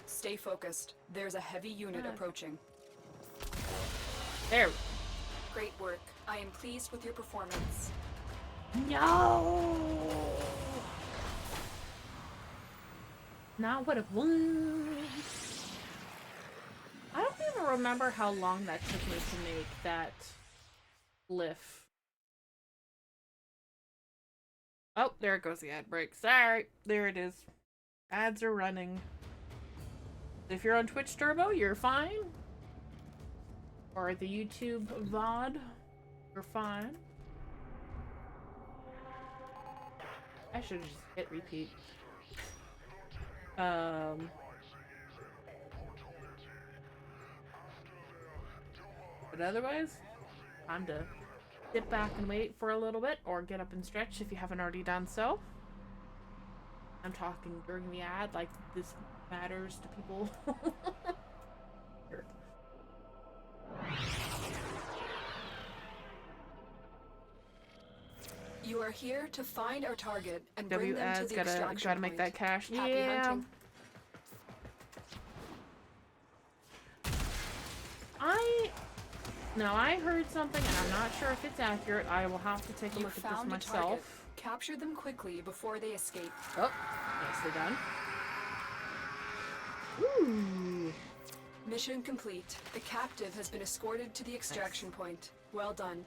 Stay focused. There's a heavy unit approaching. There. Great work. I am pleased with your performance. No. Not what it was. I don't even remember how long that took me to make that glyph. Oh, there goes the ad break. Sorry. There it is. Ads are running. If you're on Twitch Turbo, you're fine. Or the YouTube VOD, you're fine. I should just hit repeat. But otherwise, time to sit back and wait for a little bit, or get up and stretch if you haven't already done so. I'm talking during the ad like this matters to people. You are here to find our target and bring W them to ads the gotta extraction make point. that cash. Happy Yeah. hunting. Now I heard something, and I'm not sure if it's accurate. I will have to take a You look at this found a myself. target. Capture them quickly before they escape. Oh, nicely done. Ooh. Mission complete. The captive has been escorted to the extraction point. Well done.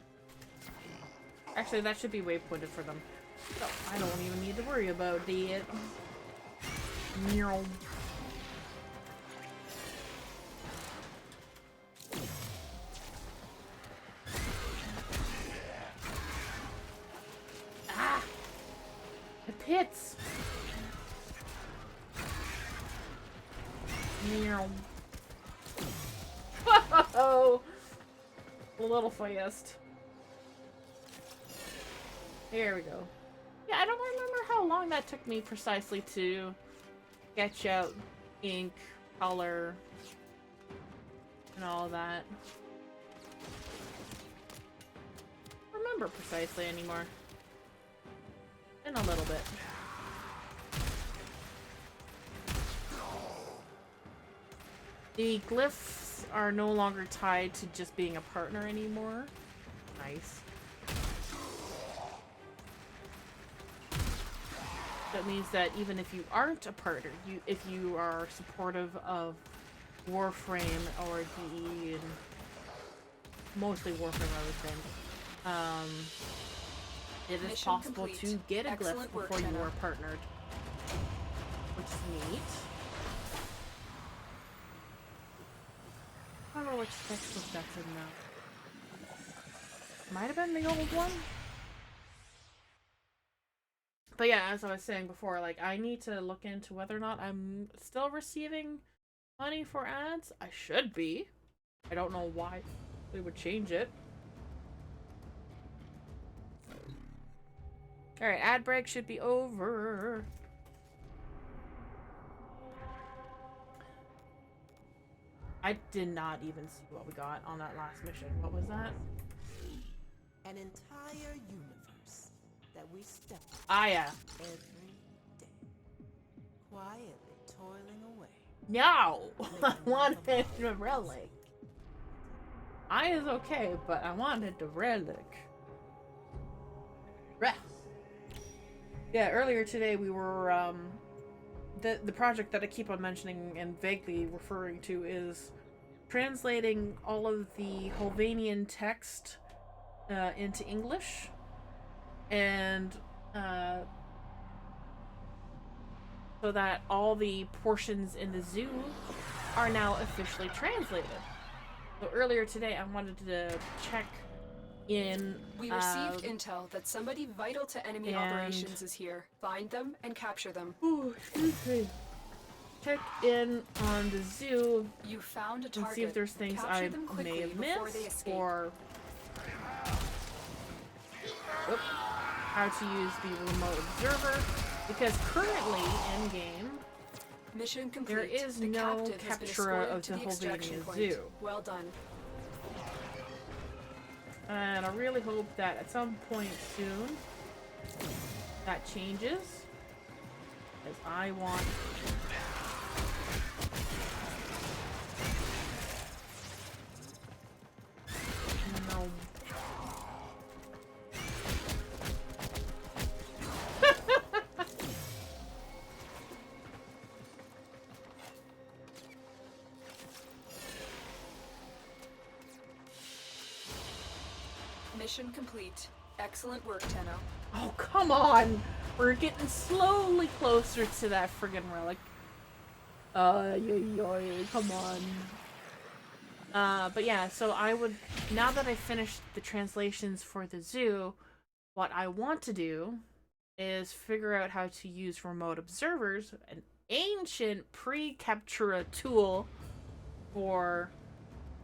Actually, that should be waypointed for them. So I don't even need to worry about it. Meow. Ah! The pits! Meow. Whoa! A little fast. There we go. Yeah, I don't remember how long that took me precisely to sketch out ink, color, and all that. I don't remember precisely anymore. In a little bit. The glyphs are no longer tied to just being a partner anymore. Nice. That means that even if you aren't a partner, if you are supportive of Warframe or DE, and mostly Warframe, I would think, it is Mission possible complete. to get a glyph Excellent work, before you Jenna. are partnered, which is neat. I don't know which textbook that's in now. Might have been the old one. But yeah, as I was saying before, like, I need to look into whether or not I'm still receiving money for ads. I should be. I don't know why they would change it. Alright, ad break should be over. I did not even see what we got on that last mission. What was that? An entire universe that we step Ah, yeah. every day, quietly toiling away. No! I wanted the relic. I is okay, but I wanted the relic. Rah. Yeah, earlier today we were, the project that I keep on mentioning and vaguely referring to is translating all of the Holvanian text into English, and so that all the portions in the zoo are now officially translated. So earlier today I wanted to check in... We received intel that somebody vital to enemy operations is here. Find them and capture them. Ooh, excuse me. Check in on the zoo. You found a and target. see if there's things Capture I them may quickly have before missed, they escape. or how to use the remote observer, because currently in game Mission complete. there is The no captive has been capture escorted of to the the extraction Holvania point. Zoo. Well done. And I really hope that at some point soon that changes, as I want. No. Mission complete. Excellent work, Tenno. Oh, come on! We're getting slowly closer to that friggin' relic. Come on. But yeah, so I would, now that I've finished the translations for the zoo, what I want to do is figure out how to use remote observers, an ancient pre-captura tool for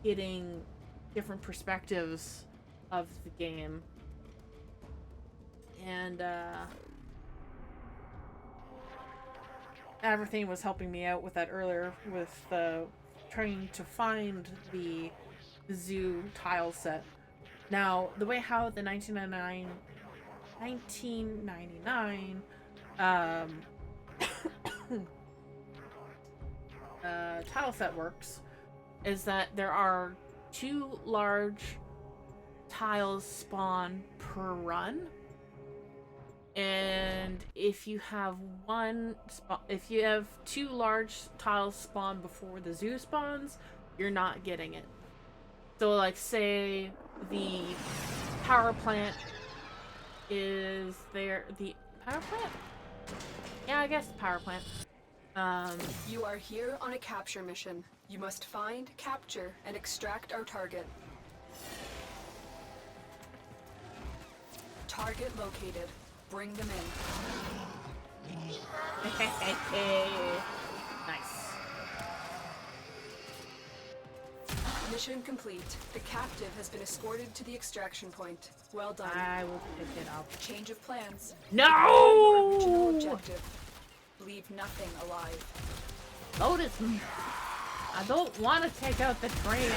getting different perspectives of the game. And Everything was helping me out with that earlier, with trying to find the zoo tile set. Now, the way how the 1999 1999 tile set works is that there are 2 large tiles spawn per run, and if you have if you have 2 large tiles spawn before the zoo spawns, you're not getting it. So like say the power plant is there, the power plant? Yeah, I guess the power plant. You are here on a capture mission. You must find, capture, and extract our target. Target located. Bring them in. Nice. Mission complete. The captive has been escorted to the extraction point. Well done. I will pick it up. Change of plans. No! Original objective. Leave nothing alive. Lotus, I don't want to take out the train.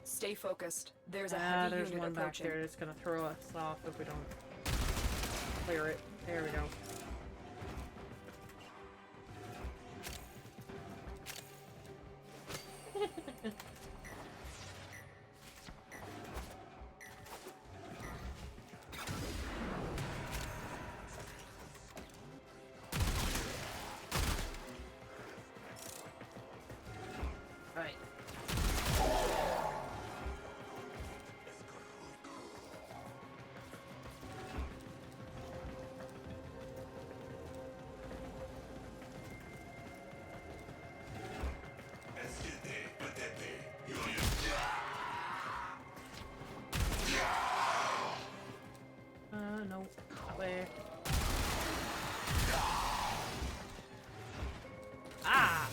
Stay focused. There's a heavy There's unit one back approaching. there that's gonna throw us off if we don't clear it. There we go. Right. No. That way. Ah!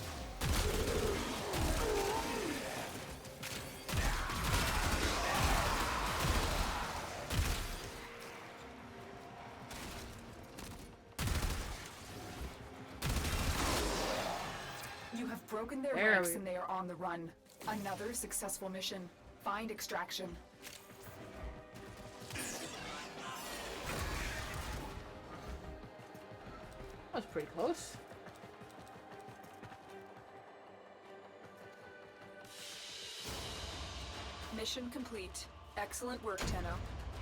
You have broken their There ranks we- and they are on the run. Another successful mission. Find extraction. That was pretty close. Mission complete. Excellent work, Tenno.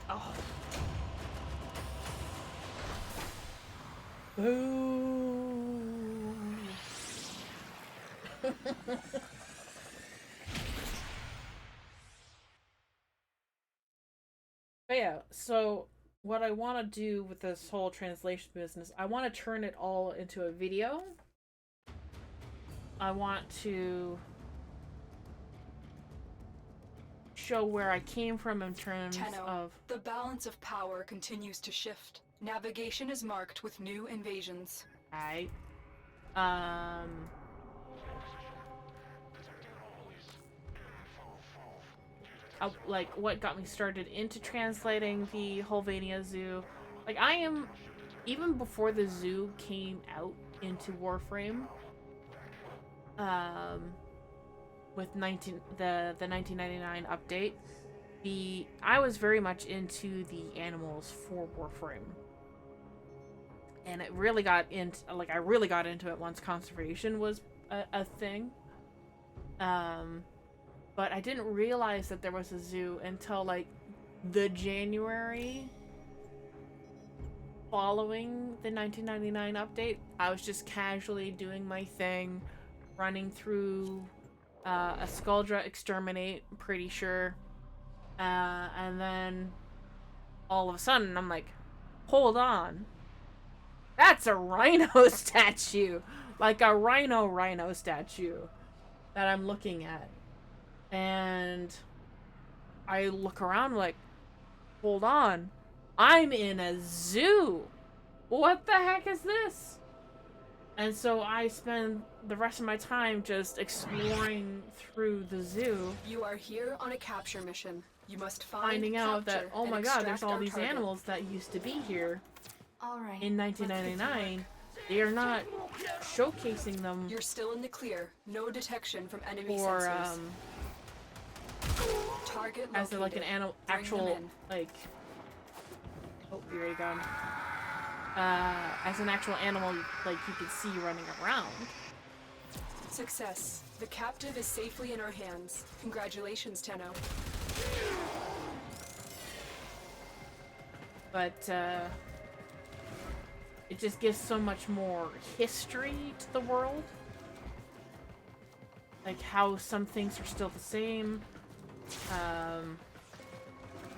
Oh. Boo. But yeah, so what I want to do with this whole translation business, I want to turn it all into a video. I want to show where I came from in terms Tenno, of... the balance of power continues to shift. Navigation is marked with new invasions. Right. Like, what got me started into translating the Holvania Zoo. Like, I am... Even before the zoo came out into Warframe, with the 1999 update, I was very much into the animals for Warframe. And it really got into, like, I really got into it once conservation was a thing. But I didn't realize that there was a zoo until, like, the January following the 1999 update. I was just casually doing my thing, running through a Skuldra Exterminate, I'm pretty sure. And then all of a sudden, I'm like, hold on. That's a rhino statue! Like a rhino statue that I'm looking at. And I look around like, hold on. I'm in a zoo! What the heck is this? And so I spend the rest of my time just exploring through the zoo. You are here on a capture mission. You must finding out that, capture, oh and my god, there's extract all our these target. animals that used to be here All right. in let's get to 1999. They are not showcasing them You're still in the clear. No detection from enemy for sensors. Target as like an located. Bring them actual in. like. Oh, you're already gone. As an actual animal, like you could see running around. Success. The captive is safely in our hands. Congratulations, Tenno. But it just gives so much more history to the world. Like how some things are still the same.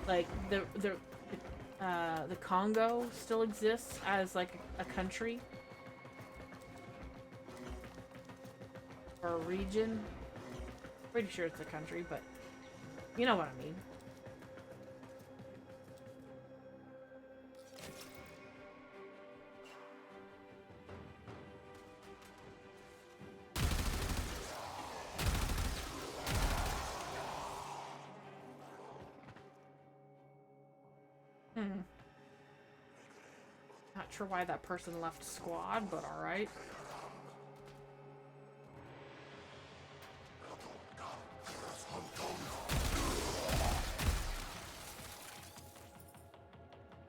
Like the Congo still exists as like a country or a region. Pretty sure it's a country, but you know what I mean. Not sure why that person left squad, but alright.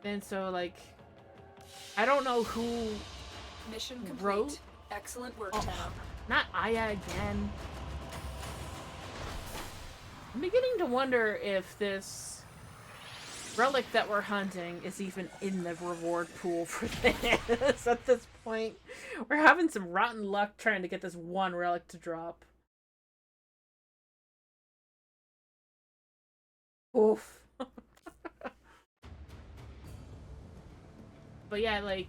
And so, like, I don't know who Mission complete. wrote. Excellent work, Oh, Tenno. not Aya again. I'm beginning to wonder if this relic that we're hunting is even in the reward pool for this at this point. We're having some rotten luck trying to get this one relic to drop. Oof. But yeah, like,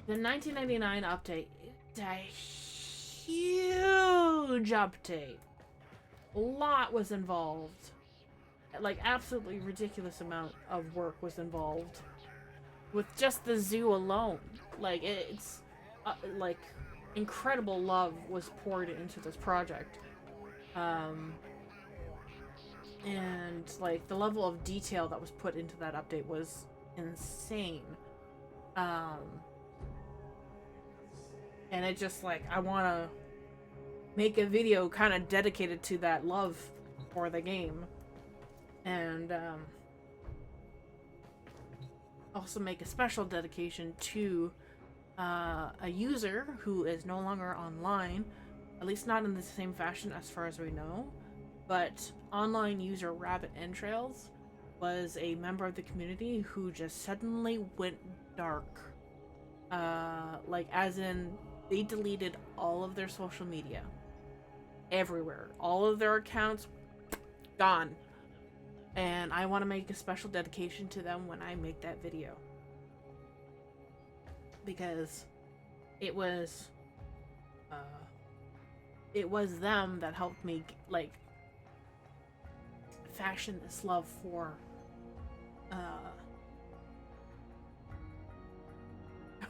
the 1999 update is a huge update. A lot was involved. Like, absolutely ridiculous amount of work was involved with just the zoo alone. Like, it's like incredible love was poured into this project, and like the level of detail that was put into that update was insane. And it just, like, I want to make a video kind of dedicated to that love for the game. And also make a special dedication to a user who is no longer online, at least not in the same fashion as far as we know, but online user Rabbit Entrails was a member of the community who just suddenly went dark. Like, as in, they deleted all of their social media. Everywhere. All of their accounts, gone. And I want to make a special dedication to them when I make that video. Because it was them that helped me, like, fashion this love for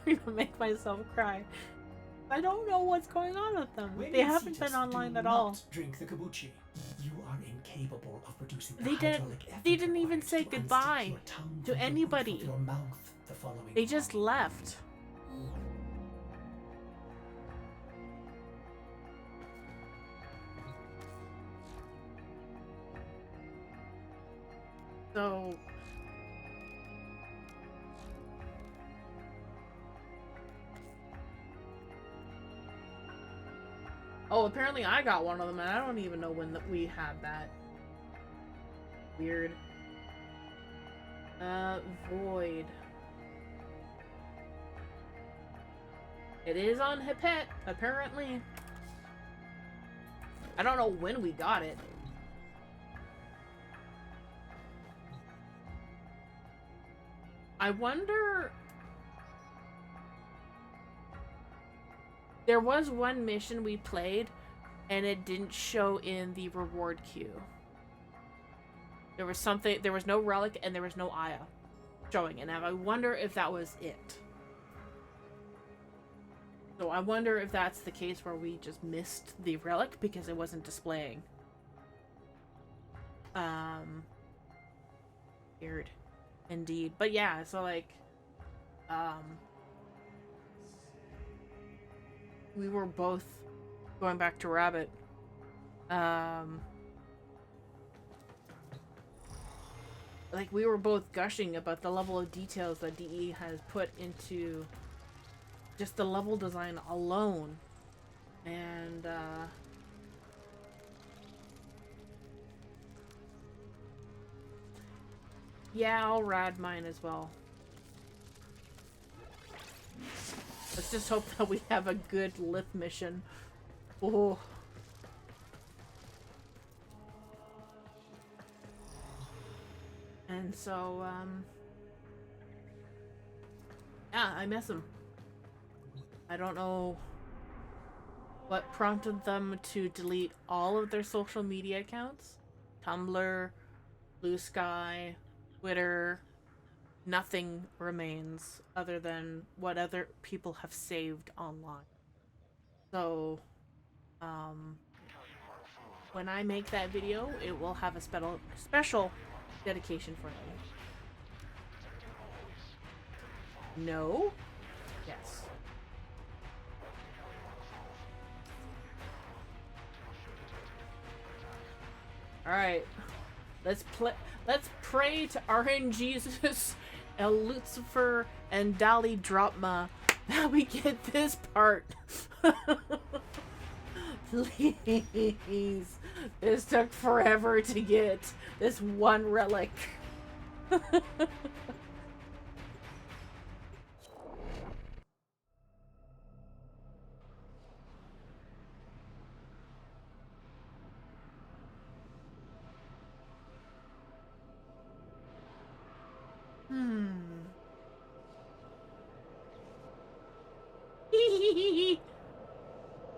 I'm gonna make myself cry. I don't know what's going on with them. They haven't been online at all. Drink the kombucha. You are incapable of producing the They didn't even say goodbye to anybody. your mouth the following They just left. So oh, apparently I got one of them, and I don't even know when we had that. Weird. Void. It is on Hipet, apparently. I don't know when we got it. I wonder... There was one mission we played, and it didn't show in the reward queue. There was something, there was no relic, and there was no Aya showing, and I wonder if that was it. So I wonder if that's the case where we just missed the relic because it wasn't displaying. Weird. Indeed. But yeah, so like, we were both going back to Rabbit. Like we were both gushing about the level of details that DE has put into just the level design alone. And yeah, I'll rad mine as well. Let's just hope that we have a good Lith mission. Oh. And so, yeah, I miss him. I don't know what prompted them to delete all of their social media accounts. Tumblr, Blue Sky, Twitter. Nothing remains other than what other people have saved online. So, when I make that video, it will have a special dedication for him. No? Yes. Alright. Let's pray to RNGesus, El Lucifer, and Dali Dropma that we get this part. Please. This took forever to get this one relic.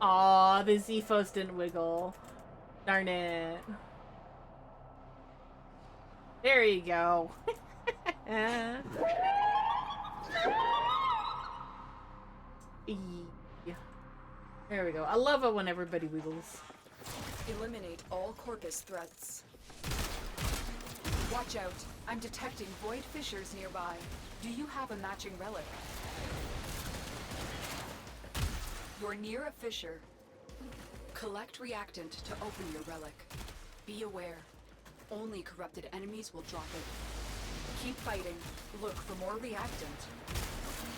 Aw, the Zephos didn't wiggle. Darn it. There you go. There we go. I love it when everybody wiggles. Eliminate all Corpus threats. Watch out. I'm detecting void fissures nearby. Do you have a matching relic? You're near a fissure. Collect reactant to open your relic. Be aware. Only corrupted enemies will drop it. Keep fighting. Look for more reactant.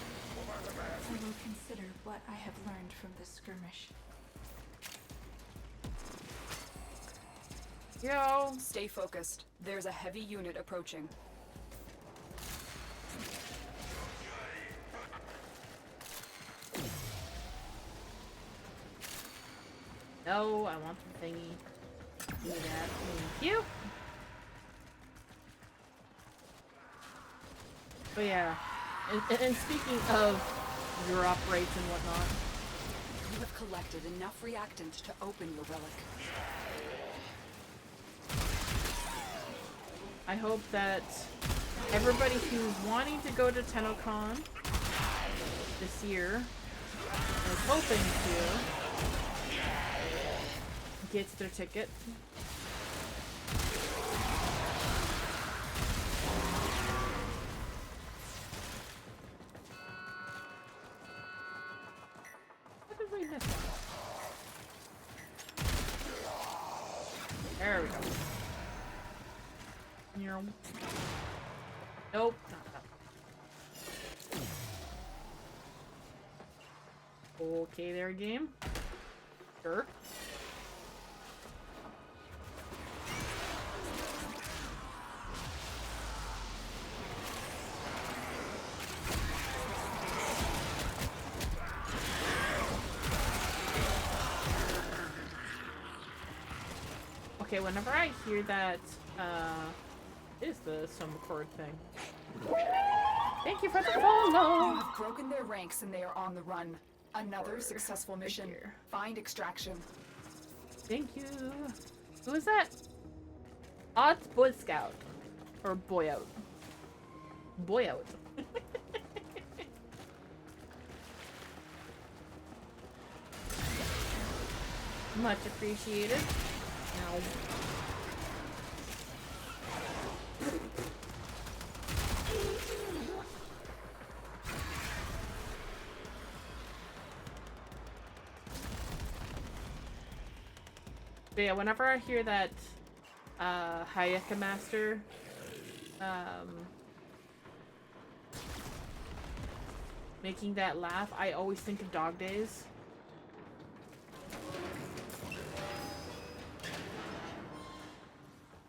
I will consider what I have learned from this skirmish. Yo! Stay focused. There's a heavy unit approaching. No, I want the thingy. Give me that. Thank you. But yeah, and speaking of drop rates and whatnot, You have collected enough reactant to open your relic. I hope that everybody who's wanting to go to TennoCon this year is hoping to gets their ticket. What did we miss? There we go. Nope. Okay there, game. Sure. Okay, whenever I hear that, is the some chord thing. Thank you for the follow! You have broken their ranks and they are on the run. Another successful mission. Find extraction. Thank you. Who is that? Odds Boy Scout. Or Boy Out. Boy Out. Much appreciated. Now. But yeah, whenever I hear that Hayeka Master making that laugh, I always think of Dog Days.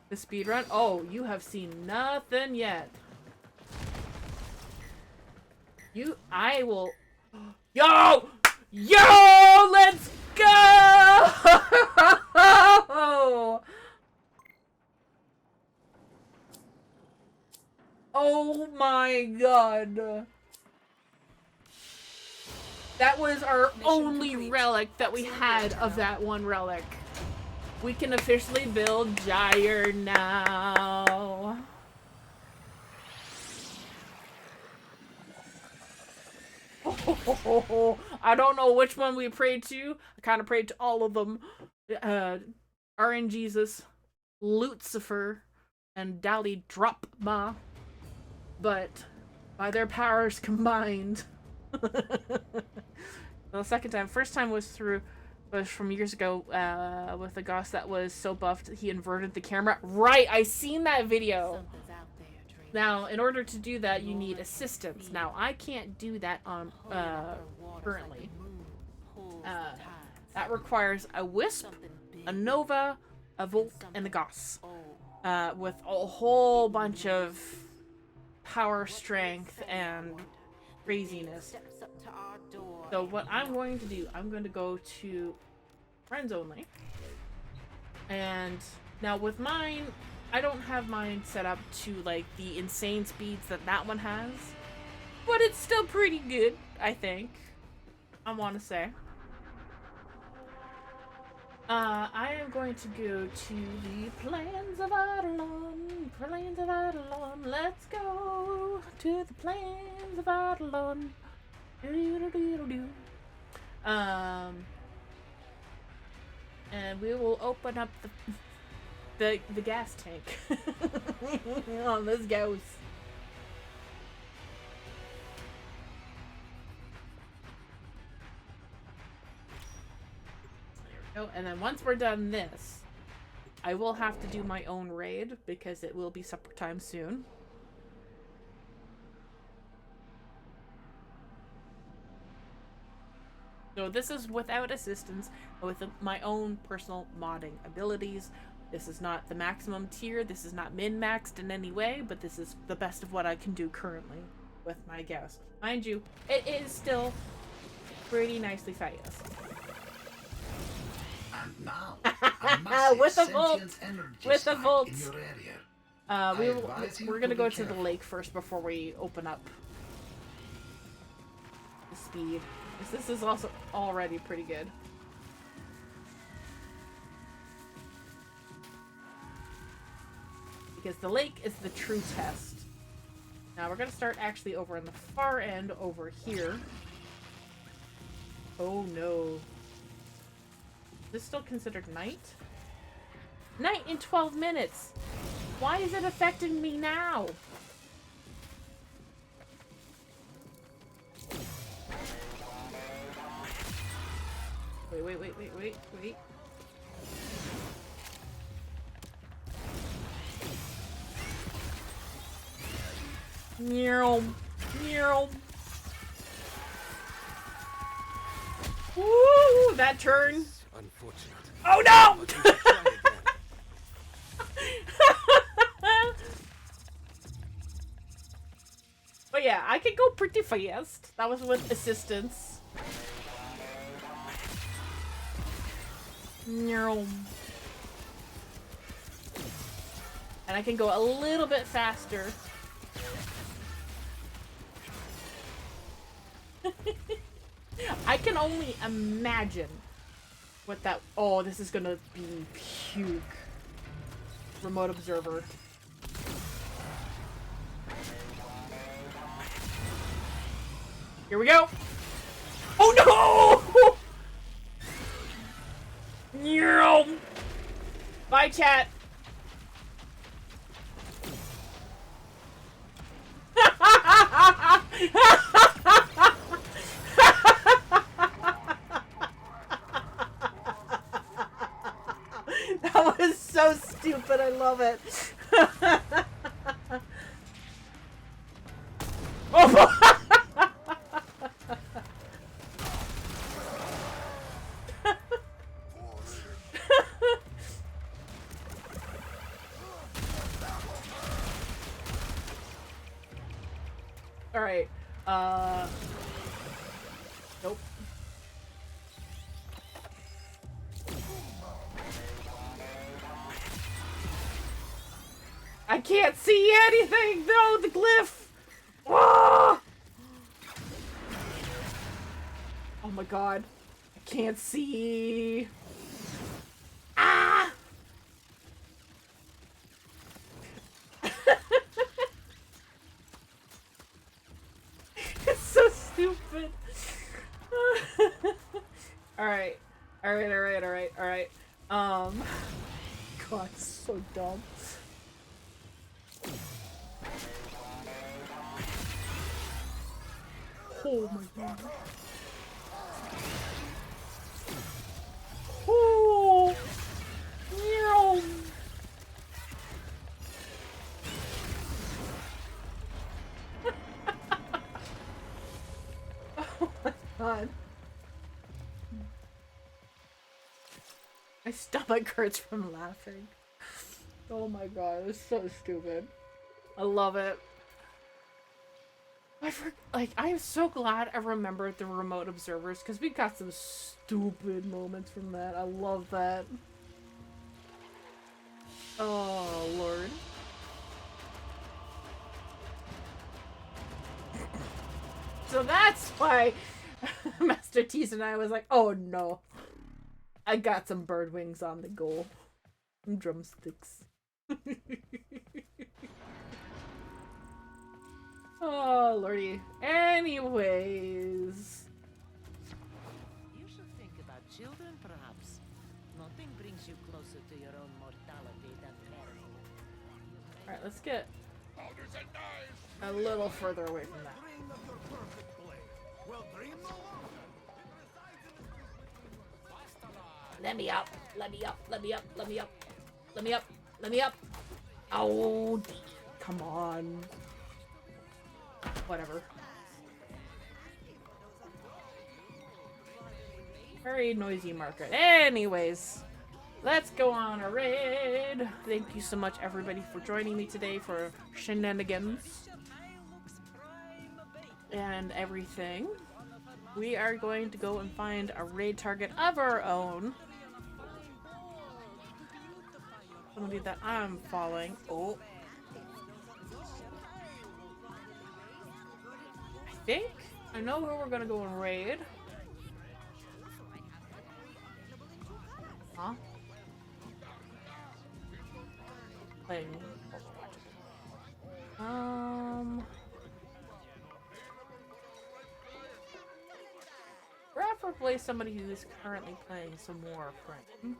The speedrun? Oh, you have seen nothing yet. I will... Yo! Yo! Let's go! Oh my god. That was our only relic that we had of that one relic. We can officially build Gyre now. Oh, I don't know which one we prayed to. I kind of prayed to all of them. RNGesus, Lucifer, and Dali Dropma. But by their powers combined, the second time, first time was from years ago with a Goss that was so buffed he inverted the camera. Right, I seen that video. Now, in order to do that, you need assistance. Now, I can't do that on currently. That requires a Wisp, a Nova, a Volt, and a Goss. With a whole bunch of power, strength, and craziness. So what I'm going to do, I'm going to go to friends only. And now with mine, I don't have mine set up to like the insane speeds that one has, but it's still pretty good, I think. I want to say. I am going to go to the Plains of Eidolon. Plains of Eidolon. Let's go to the Plains of Eidolon. And we will open up the gas tank on this ghost. There we go. And then once we're done this, I will have to do my own raid because it will be supper time soon. So this is without assistance, with my own personal modding abilities. This is not the maximum tier, this is not min-maxed in any way, but this is the best of what I can do currently with my guest. Mind you, it is still pretty nicely fast. And now, a massive with a Volt! energy With a spike Volt! in your area. We're gonna go to the lake first before we open up the speed. This is also already pretty good. Because the lake is the true test. Now we're gonna start actually over on the far end over here. Oh no. Is this still considered night? Night in 12 minutes! Why is it affecting me now? Wait. Meow. Woo! That turn. Unfortunate. Oh no! But yeah, I can go pretty fast. That was with assistance. And I can go a little bit faster. I can only imagine what that... Oh, this is gonna be puke. Remote observer. Here we go! Oh no! Bye, chat. so stupid. I love it. Oh. All right. Nope. I can't see anything. No, the glyph. Ah! Oh my god. I can't see. Ah! It's so stupid. Alright. Alright. God, it's so dumb. Oh my god. Oh! Meow! Oh my god. My stomach hurts from laughing. Oh my god, it's so stupid. I love it. I'm so glad I remembered the remote observers because we got some stupid moments from that. I love that. Oh lord. So that's why Master Tease and I was like, oh no. I got some bird wings on the go. And drumsticks. Oh lordy. Anyways. You should think about children, perhaps. Nothing brings you closer to your own mortality than peril. Alright, let's get a little further away from that. Let me up. Oh, come on. Whatever. Very noisy market. Anyways, let's go on a raid. Thank you so much, everybody, for joining me today for shenanigans and everything. We are going to go and find a raid target of our own. Somebody that I'm following. Oh. I think I know who we're gonna go and raid. Huh? Playing Overwatch. Preferably somebody who is currently playing some Warframe.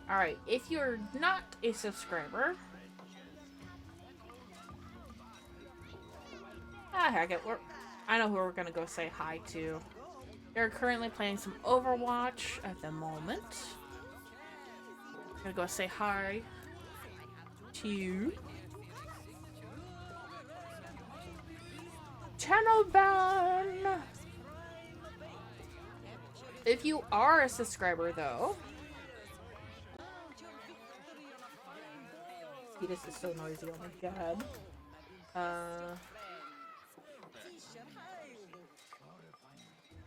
Alright, if you're not a subscriber, heck it, I know who we're gonna go say hi to. They're currently playing some Overwatch at the moment. I'm gonna go say hi to Channelban. If you are a subscriber, though, this is so noisy. Oh my god.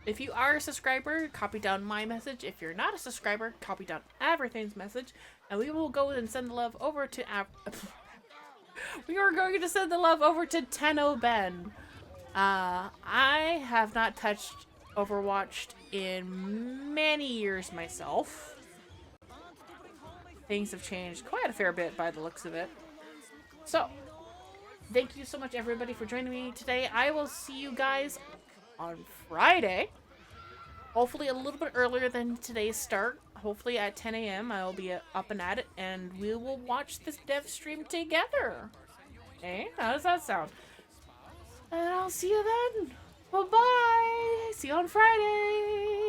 If you are a subscriber, copy down my message. If you're not a subscriber, copy down everything's message, and we will go and send the love over to we are going to send the love over to Tenno Ben. I have not touched Overwatch in many years myself. Things have changed quite a fair bit by the looks of it. So, thank you so much, everybody, for joining me today. I will see you guys on Friday. Hopefully a little bit earlier than today's start. Hopefully at 10 a.m. I'll be up and at it, and we will watch this dev stream together. Hey, how does that sound? And I'll see you then. Bye-bye. See you on Friday.